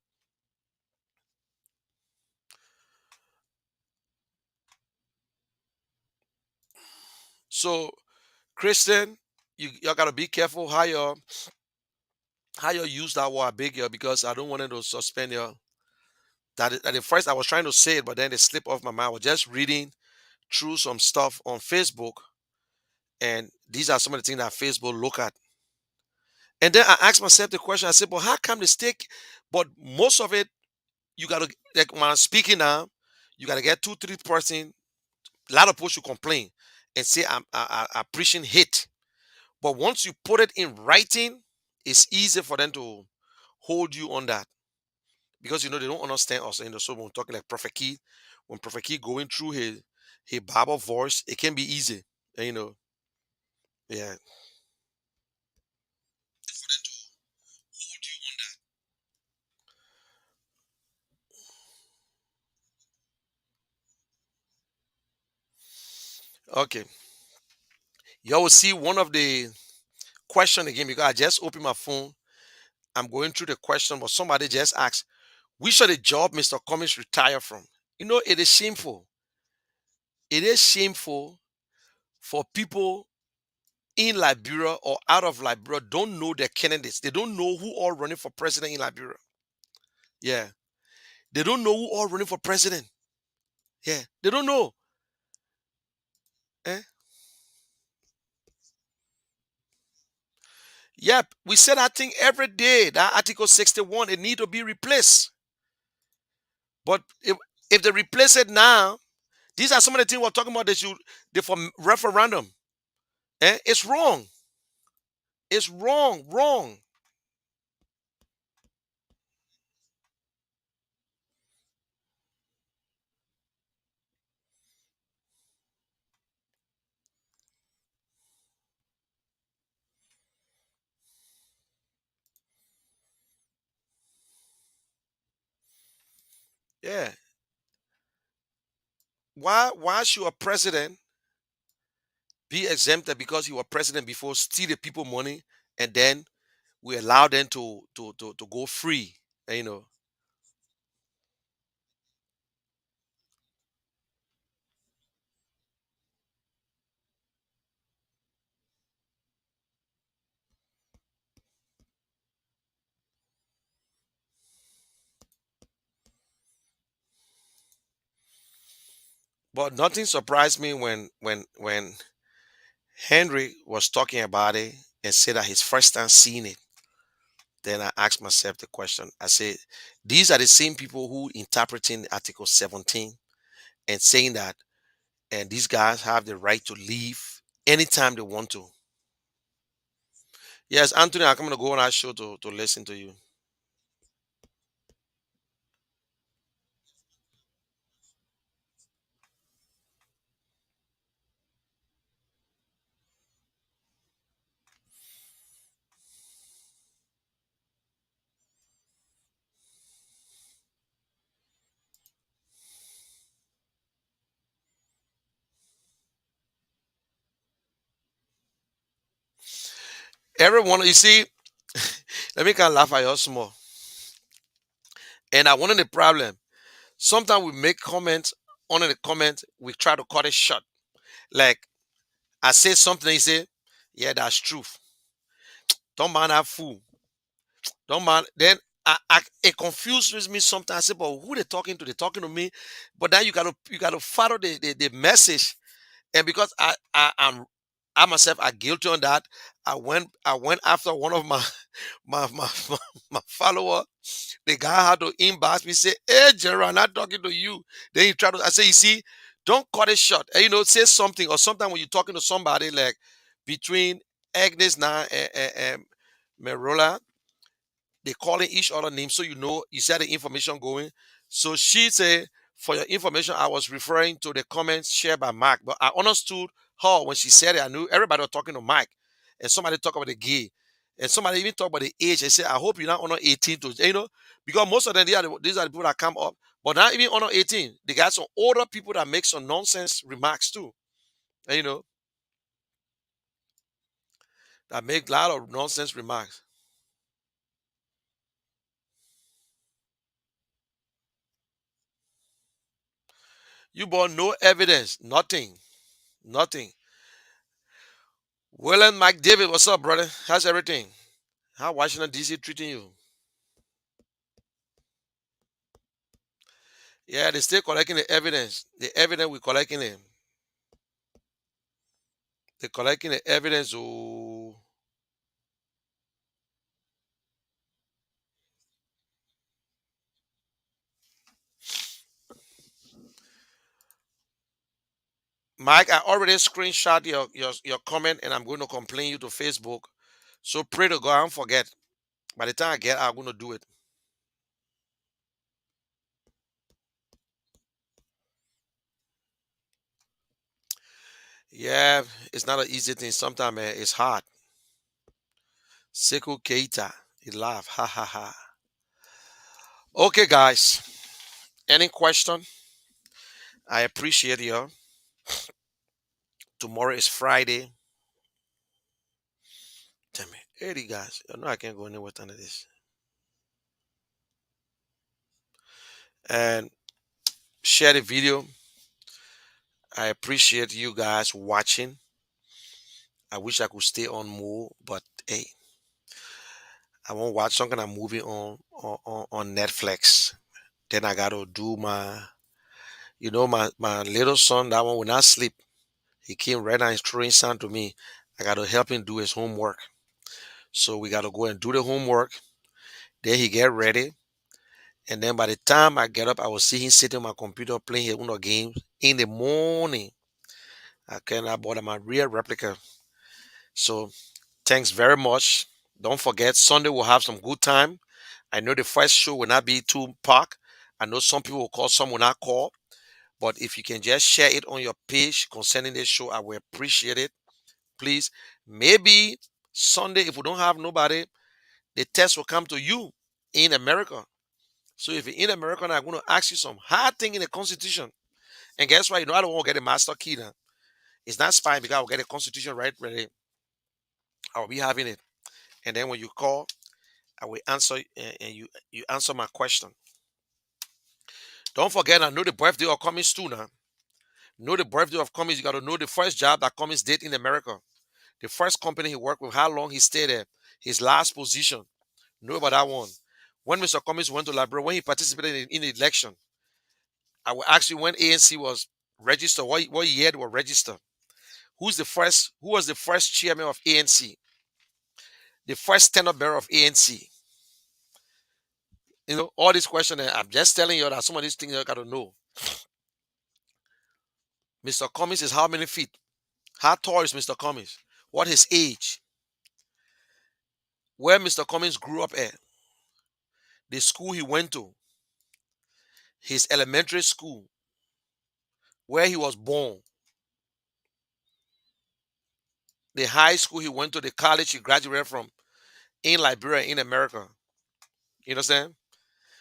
So Christian, y'all gotta be careful how you use that word, I beg you, because I don't want it to suspend your. That at first I was trying to say it, but then it slipped off my mind. I was just reading through some stuff on Facebook, and these are some of the things that Facebook look at. And then I asked myself the question. I said, "But how come they stick?" But most of it, you gotta like when I'm speaking now, you gotta get 2, 3 person. A lot of people should complain and say I'm preaching hate. But once you put it in writing, it's easy for them to hold you on that because you know they don't understand us. You know, so when we're talking like Prophet Key, when Prophet Key going through his Bible voice, it can be easy. You know, yeah. Okay, you will see one of the question again because I just opened my phone. I'm going through the question, but somebody just asked, which of the job Mr. Cummings retired from? You know, it is shameful. It is shameful for people in Liberia or out of Liberia don't know their candidates. They don't know who all running for president in Liberia. Yeah. They don't know who all running for president. Yeah. They don't know. Eh? Yep. We said that thing every day. That Article 61, it need to be replaced. But if they replace it now, these are some of the things we're talking about. They for referendum. It's wrong. It's wrong. Wrong. Yeah. Why should a president be exempted because he was president before, steal the people money, and then we allow them to go free? You know. But nothing surprised me when Henry was talking about it and said that his first time seeing it. Then I asked myself the question. I said, these are the same people who interpreting Article 17 and saying that, and these guys have the right to leave anytime they want to. Yes, Anthony, I'm going to go on our show to listen to you. Everyone, you see, let me kind of laugh at you small. And I wanted the problem. Sometimes we make comments, under the comment, we try to cut it short. Like, I say something, he say, yeah, that's truth. Don't mind that fool. Don't mind. Then it confuses me sometimes. I say, but who they talking to? They talking to me. But then you gotta follow the message. And because I myself are guilty on that, I went after one of my my follower. The guy had to inbox me, say, hey Generan, I'm not talking to you. Then he tried to, I say, you see, don't cut it short. And, say something. Or sometimes when you're talking to somebody like between Agnes now and Merola, they calling each other names, so you see the information going. So she said, for your information, I was referring to the comments shared by Mark, but I understood her when she said it. I knew everybody was talking to Mike, and somebody talked about the gay, and somebody even talked about the age. They said, I hope you're not under 18 to, because most of them, these are the people that come up, but not even under 18. They got some older people that make some nonsense remarks too, and, that make a lot of nonsense remarks. You brought no evidence, nothing, nothing. William Mike David, what's up, brother? How's everything? How Washington DC treating you? Yeah, they still collecting the evidence. The evidence we're collecting it. They're collecting the evidence. Oh, Mike, I already screenshot your comment and I'm going to complain you to Facebook. So pray to God and forget. By the time I get, I'm going to do it. Yeah, it's not an easy thing. Sometimes it's hard. Sekou Keita, he laughed. Ha ha ha. Okay, guys. Any question? I appreciate you. Tomorrow is Friday. Damn it. 80 guys. You know I can't go anywhere with none of this. And share the video. I appreciate you guys watching. I wish I could stay on more, but hey, I won't watch some kind of movie on Netflix. Then I gotta do my little son, that one will not sleep. He came right now, he's throwing sound to me. I gotta help him do his homework. So we gotta go and do the homework. Then he get ready. And then by the time I get up, I will see him sitting on my computer playing his Uno games in the morning. I cannot bother my real replica. So thanks very much. Don't forget, Sunday we'll have some good time. I know the first show will not be too packed. I know some people will call, some will not call. But if you can just share it on your page concerning this show, I will appreciate it. Please, maybe Sunday, if we don't have nobody, the test will come to you in America. So if you're in America, I'm going to ask you some hard thing in the Constitution. And guess what? You know, I don't want to get a master key now. It's not spying because I'll get a Constitution right ready. I'll be having it. And then when you call, I will answer and you answer my question. Don't forget, I know the birthday of Cummings too now. Know the birthday of Cummings. You got to know the first job that Cummings did in America. The first company he worked with, how long he stayed there, his last position. Know about that one. When Mr. Cummings went to Liberia, when he participated in the election, I will ask you when ANC was registered, what year they were registered. Who was the first chairman of ANC? The first tenor bearer of ANC? You know, all these questions, I'm just telling you that some of these things you got to know. Mr. Cummings is how many feet? How tall is Mr. Cummings? What his age? Where Mr. Cummings grew up at? The school he went to? His elementary school? Where he was born? The high school he went to? The college he graduated from in Liberia, in America? You understand?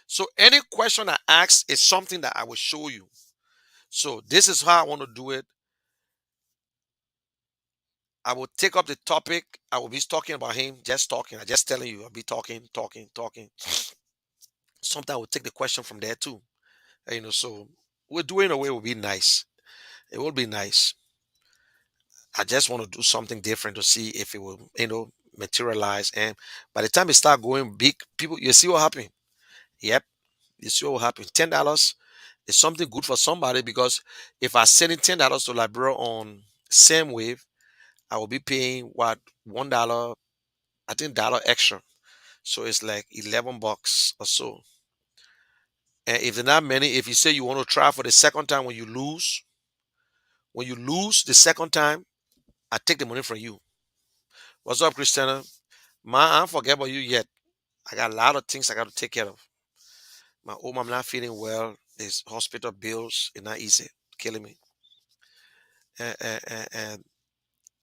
So any question I ask is something that I will show you. So this is how I want to do it. I will take up the topic. I will be talking about him, just talking. I just telling you, I'll be talking, talking, talking. Sometimes I will take the question from there too. You know, so we're doing a way will be nice. It will be nice. I just want to do something different to see if it will, materialize. And by the time it start going big, people, you see what happened. Yep, you see what will happen. $10 is something good for somebody because if I send in $10 to Liberia on same wave, I will be paying what $1, I think dollar extra. So it's like $11 or so. And if they're not many, if you say you want to try for the second time when you lose the second time, I take the money from you. What's up, Christina? Ma, I don't forget about you yet. I got a lot of things I got to take care of. My old mom not feeling well. There's hospital bills. It's not easy. Killing me. And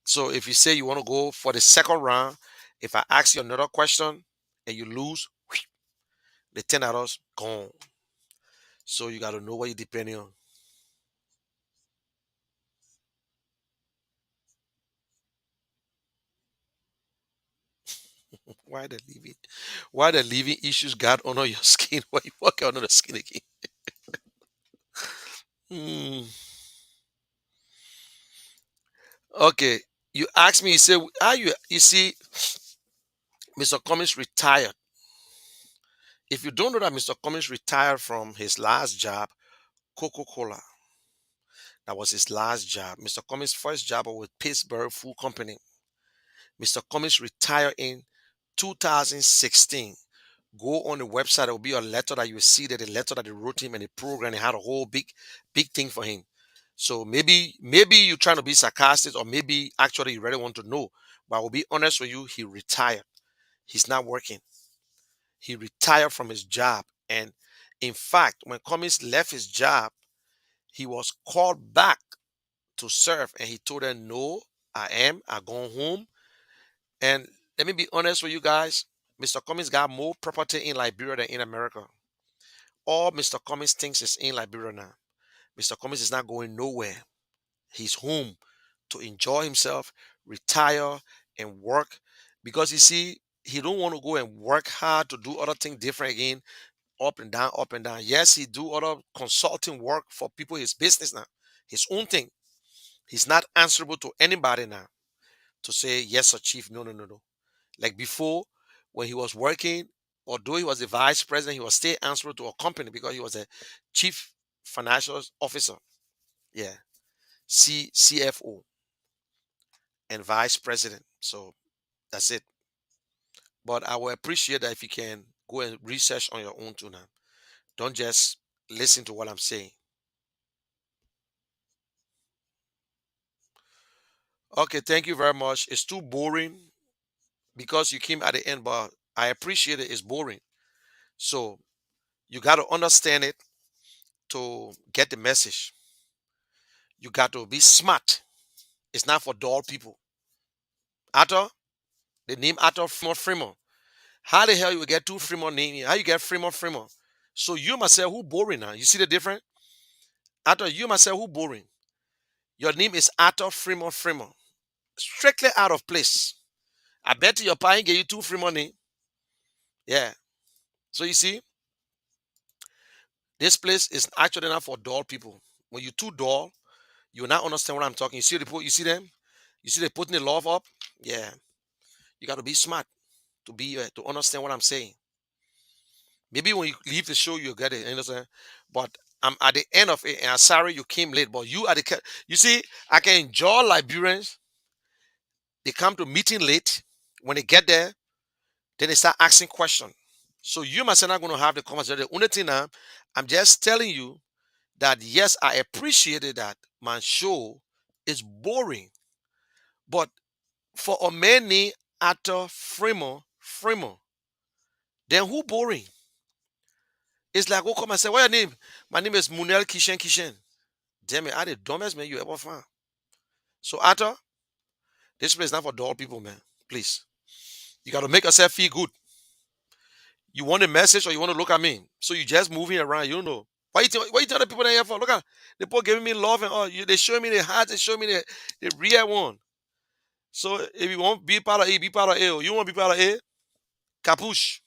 so if you say you want to go for the second round, if I ask you another question and you lose, the $10 gone. So you got to know what you're depending on. Why the living? Why the living issues got under your skin? Why you walk out on the skin again? Hmm. Okay. You ask me. You say, "How you?" You see, Mr. Cummings retired. If you don't know that Mr. Cummings retired from his last job, Coca-Cola. That was his last job. Mr. Cummings' first job was with Pittsburgh Food Company. Mr. Cummings retired in 2016. Go on the website. There will be a letter that you will see that the letter that they wrote him and the program. They had a whole big thing for him. So maybe you're trying to be sarcastic, or maybe actually you really want to know. But I will be honest with you. He retired. He's not working. He retired from his job. And in fact, when Cummings left his job, he was called back to serve, and he told them, "No, I'm going home." And let me be honest with you guys. Mr. Cummings got more property in Liberia than in America. All Mr. Cummings thinks is in Liberia now. Mr. Cummings is not going nowhere. He's home to enjoy himself, retire, and work. because you see, he don't want to go and work hard to do other things different again, up and down, up and down. Yes, he do other consulting work for people, his business now, his own thing. He's not answerable to anybody now to say yes, sir, chief. No, no, no, no. Like before, when he was working, although he was the vice president, he was still answerable to a company because he was a chief financial officer. Yeah, CFO and vice president. So that's it. But I will appreciate that if you can go and research on your own too now. Don't just listen to what I'm saying. Okay, thank you very much. It's too boring because you came at the end, but I appreciate it. It's boring. So you got to understand it to get the message. You got to be smart. It's not for dull people. Arthur, the name Arthur Freeman. How the hell you get two Freeman name? How you get Freeman? So you myself, who boring now? You see the difference? Arthur, you myself, who boring? Your name is Arthur Freeman. Strictly out of place. I bet your parent gave you two Freeman name. Yeah. So you see, this place is actually not for dull people. When you're too dull, you will not understand what I'm talking. You see you see them? You see they putting the love up? Yeah. You got to be smart to understand what I'm saying. Maybe when you leave the show, you get it. You understand? But I'm at the end of it, and I'm sorry you came late. But you are you see, I can enjoy Liberians. They come to meeting late. When they get there, then they start asking questions. So you myself not going to have the conversation. The only thing now, I'm just telling you that yes, I appreciated that my show is boring. But for a man named Arthur Freeman, then who boring? It's like, who come and say, what your name? My name is Munel Kishen. Damn it, I the dumbest man you ever found. So Arthur, this place is not for dull people, man. Please. You got to make yourself feel good. You want a message or you want to look at me. So you just moving around, you don't know. Why you tell the people that here for? Look at the people giving me love and all. They show me the heart, they show me the real one. So if you want to be part of A, be part of A. You want to be part of A? Capuche.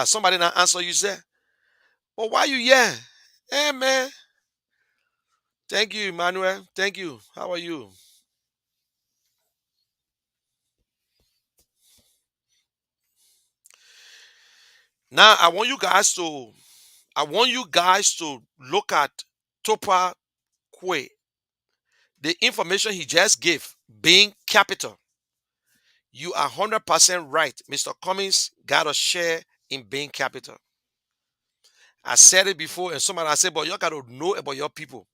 Somebody not answer you say, well, why you here? Hey man. Thank you, Emmanuel. Thank you. How are you? Now I want you guys to look at Topa Kwe. The information he just gave, being capital. You are 100% right. Mr. Cummings got a share in being capital. I said it before, and somebody I said, but you got to know about your people,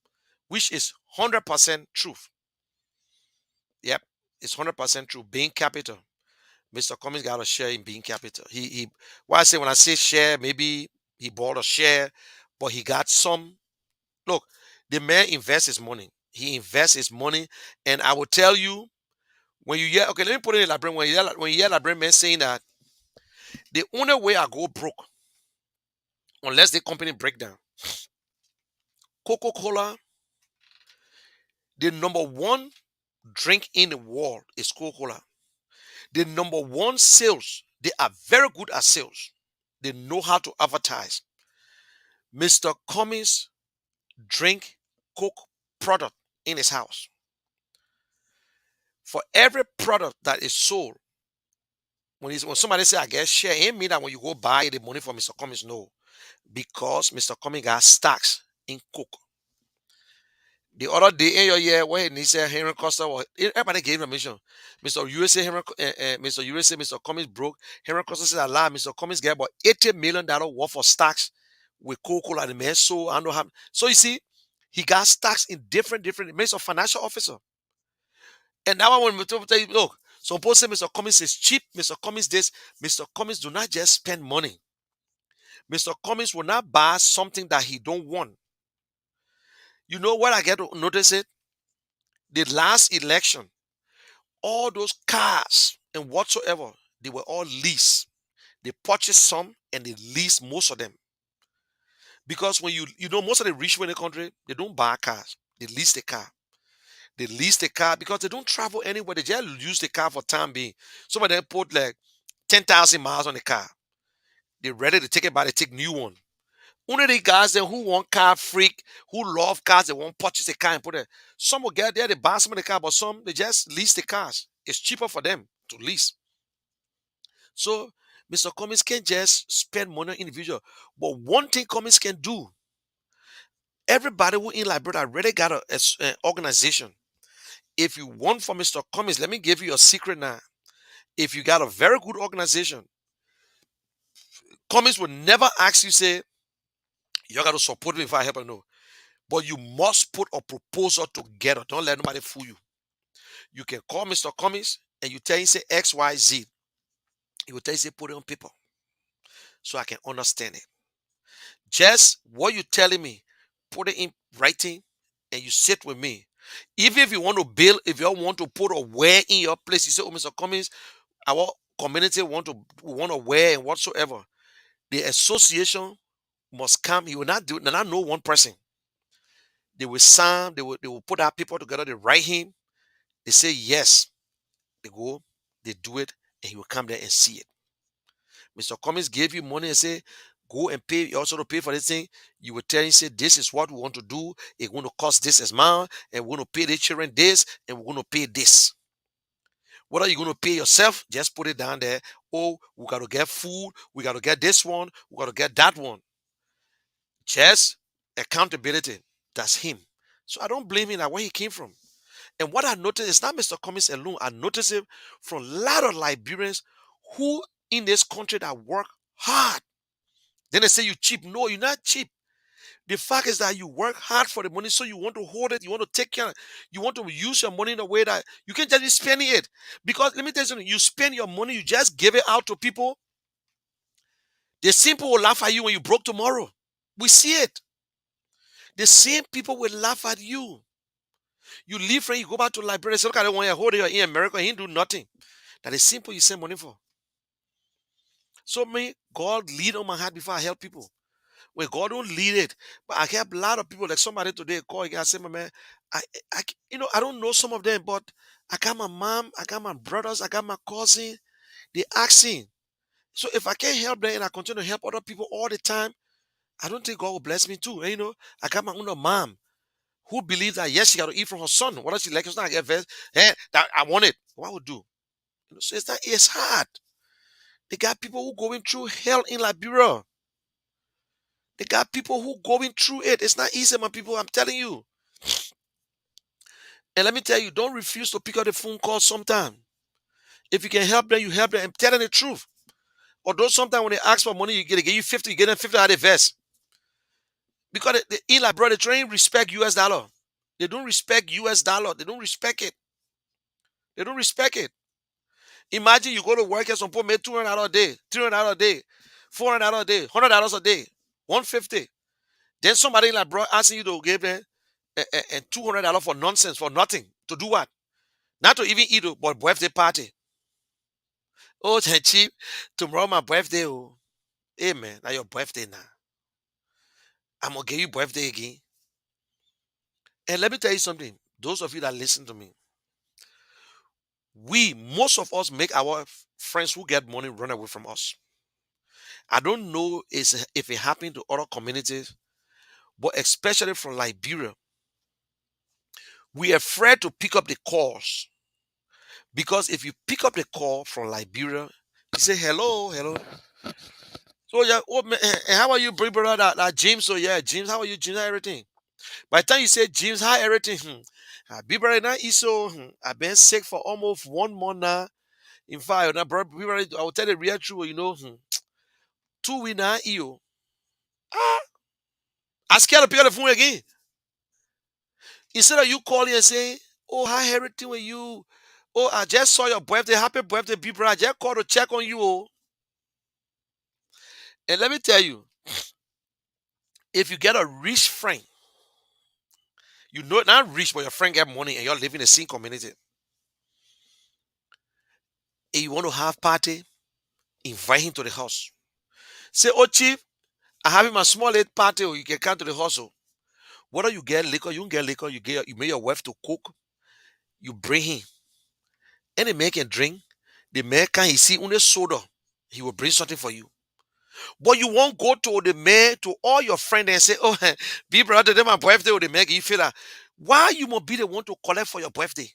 which is 100% truth. Yep, it's 100% true. Being capital. Mr. Cummings got a share in being capital. Why I say when I say share, maybe he bought a share, but he got some. Look, the man invests his money. He invests his money, and I will tell you when you hear. Okay, let me put it in Librarian. When you hear Librarian man saying that the only way I go broke, unless the company break down. Coca-Cola, the number one drink in the world is Coca-Cola. The number one sales, they are very good at sales. They know how to advertise. Mr. Cummings drink Coke product in his house. For every product that is sold, when somebody say I get share, it mean that when you go buy the money from Mr. Cummings, no. Because Mr. Cummings got stocks in Coke. The other day in your year, when he said Henry Costa was everybody gave him a mission. Mr. USA, Mr. USA, Mr. Cummings broke. Henry Costa said, "Allah, Mr. Cummings get about $80 million worth of stocks with Coca-Cola." The man, so I don't know how. So you see, he got stocks in different. He's a financial officer. And now when we tell you, look, some people say Mr. Cummings is cheap. Mr. Cummings this. Mr. Cummings do not just spend money. Mr. Cummings will not buy something that he don't want. You know what I get to notice it? The last election, all those cars and whatsoever, they were all leased. They purchased some and they leased most of them. Because when you know most of the rich people in the country, they don't buy cars. They lease the car. They lease the car because they don't travel anywhere. They just use the car for time being. Some of them put like 10,000 miles on the car. They're ready to take it back. They take new one. Only the guys then who want car freak, who love cars, they won't purchase a car and put it. Some will get there, they buy some of the car, but some they just lease the cars. It's cheaper for them to lease. So Mr. Cummings can just spend money on individual. But one thing Cummings can do, everybody who in Liberia already got an organization. If you want from Mr. Cummings, let me give you a secret now. If you got a very good organization, Cummings will never ask you, say, you got to support me if I help or no. But you must put a proposal together. Don't let nobody fool you. You can call Mr. Cummings and you tell him, say X, Y, Z. He will tell you, say, put it on paper so I can understand it. Just what you're telling me, put it in writing and you sit with me. Even if you want to build, if you want to put a well in your place, you say, oh, Mr. Cummings, our community want a well and whatsoever. The association must come. He will not do it. Not know one person. They will sign, they will put our people together, they write him, they say yes. They go, they do it, and he will come there and see it. Mr. Cummings gave you money and say, go and pay, you also to pay for this thing. You will tell him, say, this is what we want to do. It's going to cost this amount, and we're going to pay the children this, and we're going to pay this. What are you going to pay yourself? Just put it down there. Oh, we got to get food. We got to get this one. We got to get that one. Just accountability. That's him. So I don't blame him at where he came from. And what I noticed is not Mr. Cummings alone. I noticed it from a lot of Liberians who in this country that work hard. Then they say you cheap. No, you're not cheap. The fact is that you work hard for the money, so you want to hold it, you want to take care, you want to use your money in a way that you can't just be spending it. Because let me tell you something, you spend your money, you just give it out to people. The same people will laugh at you when you broke tomorrow. We see it. The same people will laugh at you. You leave from you go back to Liberia, say, look at the one here, hold it in America, he didn't do nothing. That is simple you send money for. So may God lead on my heart before I help people. When God don't lead it. But I have a lot of people, like somebody today call again and say, my man, I don't know some of them, but I got my mom, I got my brothers, I got my cousin. They asking. So if I can't help them and I continue to help other people all the time, I don't think God will bless me too. And, I got my own mom who believes that yes, she got to eat from her son. What does she like? It's not get vest. Hey, that I want it. What would do? So it's hard. They got people who going through hell in Liberia. They got people who going through it. It's not easy, my people. I'm telling you. And let me tell you, don't refuse to pick up the phone call sometime. If you can help them, you help them. I'm telling the truth. Although sometimes when they ask for money, they give you 50, you get them 50 out of the vest. Because in Liberia, they try and respect US dollar. They don't respect US dollar. They don't respect it. They don't respect it. Imagine you go to work and some people make $200 a day, $300 a day, $400 a day, $100 a day, $150. Then somebody like bro asking you to give them and $200 for nonsense, for nothing. To do what? Not to even eat, but birthday party. Oh, cheap. Tomorrow my birthday. Oh, hey man, now your birthday now. I'm gonna give you birthday again. And let me tell you something. Those of you that listen to me, most of us make our friends who get money run away from us. I don't know if it happened to other communities, but especially from Liberia, we are afraid to pick up the calls. Because if you pick up the call from Liberia, you say, hello, hello. So yeah, oh, man, how are you, big brother? That James, so yeah, James, how are you, James? How everything? By the time you say, James, how everything? Big brother, now so I've been sick for almost 1 month now. In fact, now, bro, I will tell the real truth, 2 weeks now, you. I scared to pick up the phone again. Instead of you calling and saying, oh, how everything with you? Oh, I just saw your birthday. Happy birthday, big brother. I just called to check on you. Oh. And let me tell you, if you get a rich friend, you know not rich, but your friend get money and you're living in the same community, and you want to have party, invite him to the house. Say, oh chief, I having my small little party, or you can come to the house. Oh. Whether you get liquor, you don't get liquor, you make your wife to cook. You bring him. Any man can drink. The man can he see only soda. He will bring something for you. But you won't go to the man, to all your friends and say, oh, be brother, today my birthday, or the man, you feel that. Why you must be the one to collect for your birthday?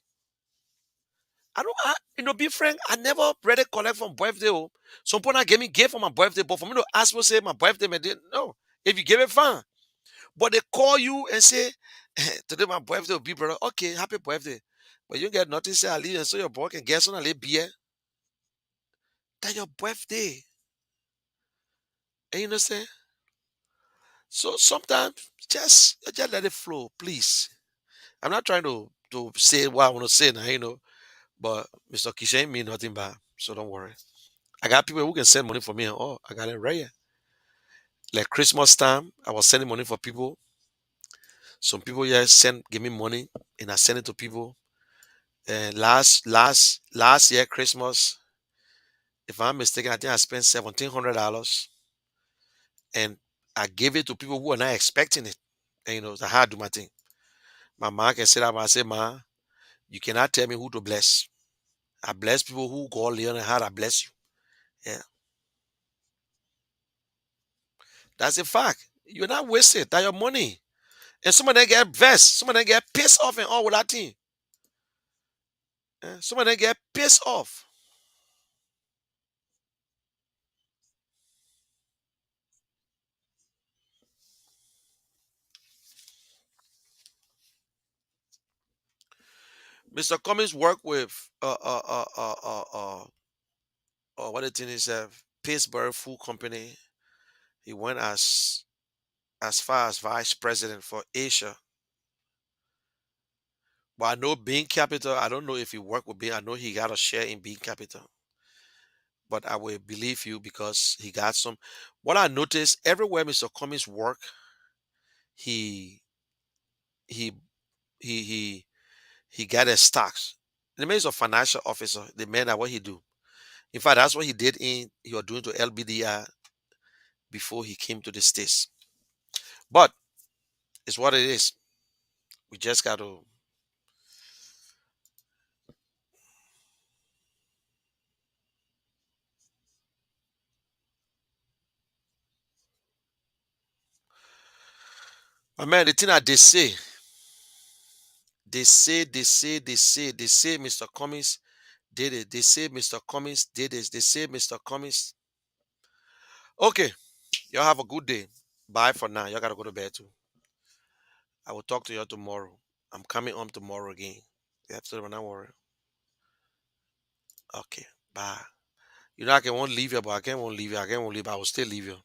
Be frank, I never really collect for my birthday. Oh. Some people not give me gift for my birthday, but for me to ask for say my birthday, man, no. If you give it, fine. But they call you and say, today my birthday will be brother. Okay, happy birthday. But you get nothing, say I leave, and so your boy can get some a beer. That's your birthday. And you know what I'm saying? So sometimes just let it flow, please. I'm not trying to say what I want to say now, but Mr. Kisha ain't mean nothing bad. So don't worry. I got people who can send money for me. Oh, I got it right here. Like Christmas time, I was sending money for people. Some people give me money and I send it to people. And last year Christmas, if I'm mistaken, I think I spent $1,700 and I gave it to people who are not expecting it. And that's how I do my thing. My mom can sit up and say, Ma, you cannot tell me who to bless. I bless people who God lay on their heart. I bless you. Yeah. That's a fact. You're not wasted. That's your money. And some of them get vexed. Some of them get pissed off and all with that thing. Some of them get pissed off. Mr. Cummings worked with what the thing is, Pittsburgh Food Company. He went as far as vice president for Asia. But I know Bean Capital. I don't know if he worked with Bean. I know he got a share in Bean Capital. But I will believe you because he got some. What I noticed everywhere Mr. Cummings work, he he he he he got his stocks. The man is a financial officer. The man that what he do. In fact, that's what he did he was doing to LBDI before he came to the States. But it's what it is. We just got to. But man, the thing that they say Mr. Cummings did it. They say Mr. Cummings did this. They say Mr. Cummings. Okay, y'all have a good day. Bye for now. Y'all gotta go to bed too. I will talk to y'all tomorrow. I'm coming home tomorrow again. You have to not worry. Okay, bye. I can won't leave you, but I can't won't leave you. I can't won't leave. I will still leave you.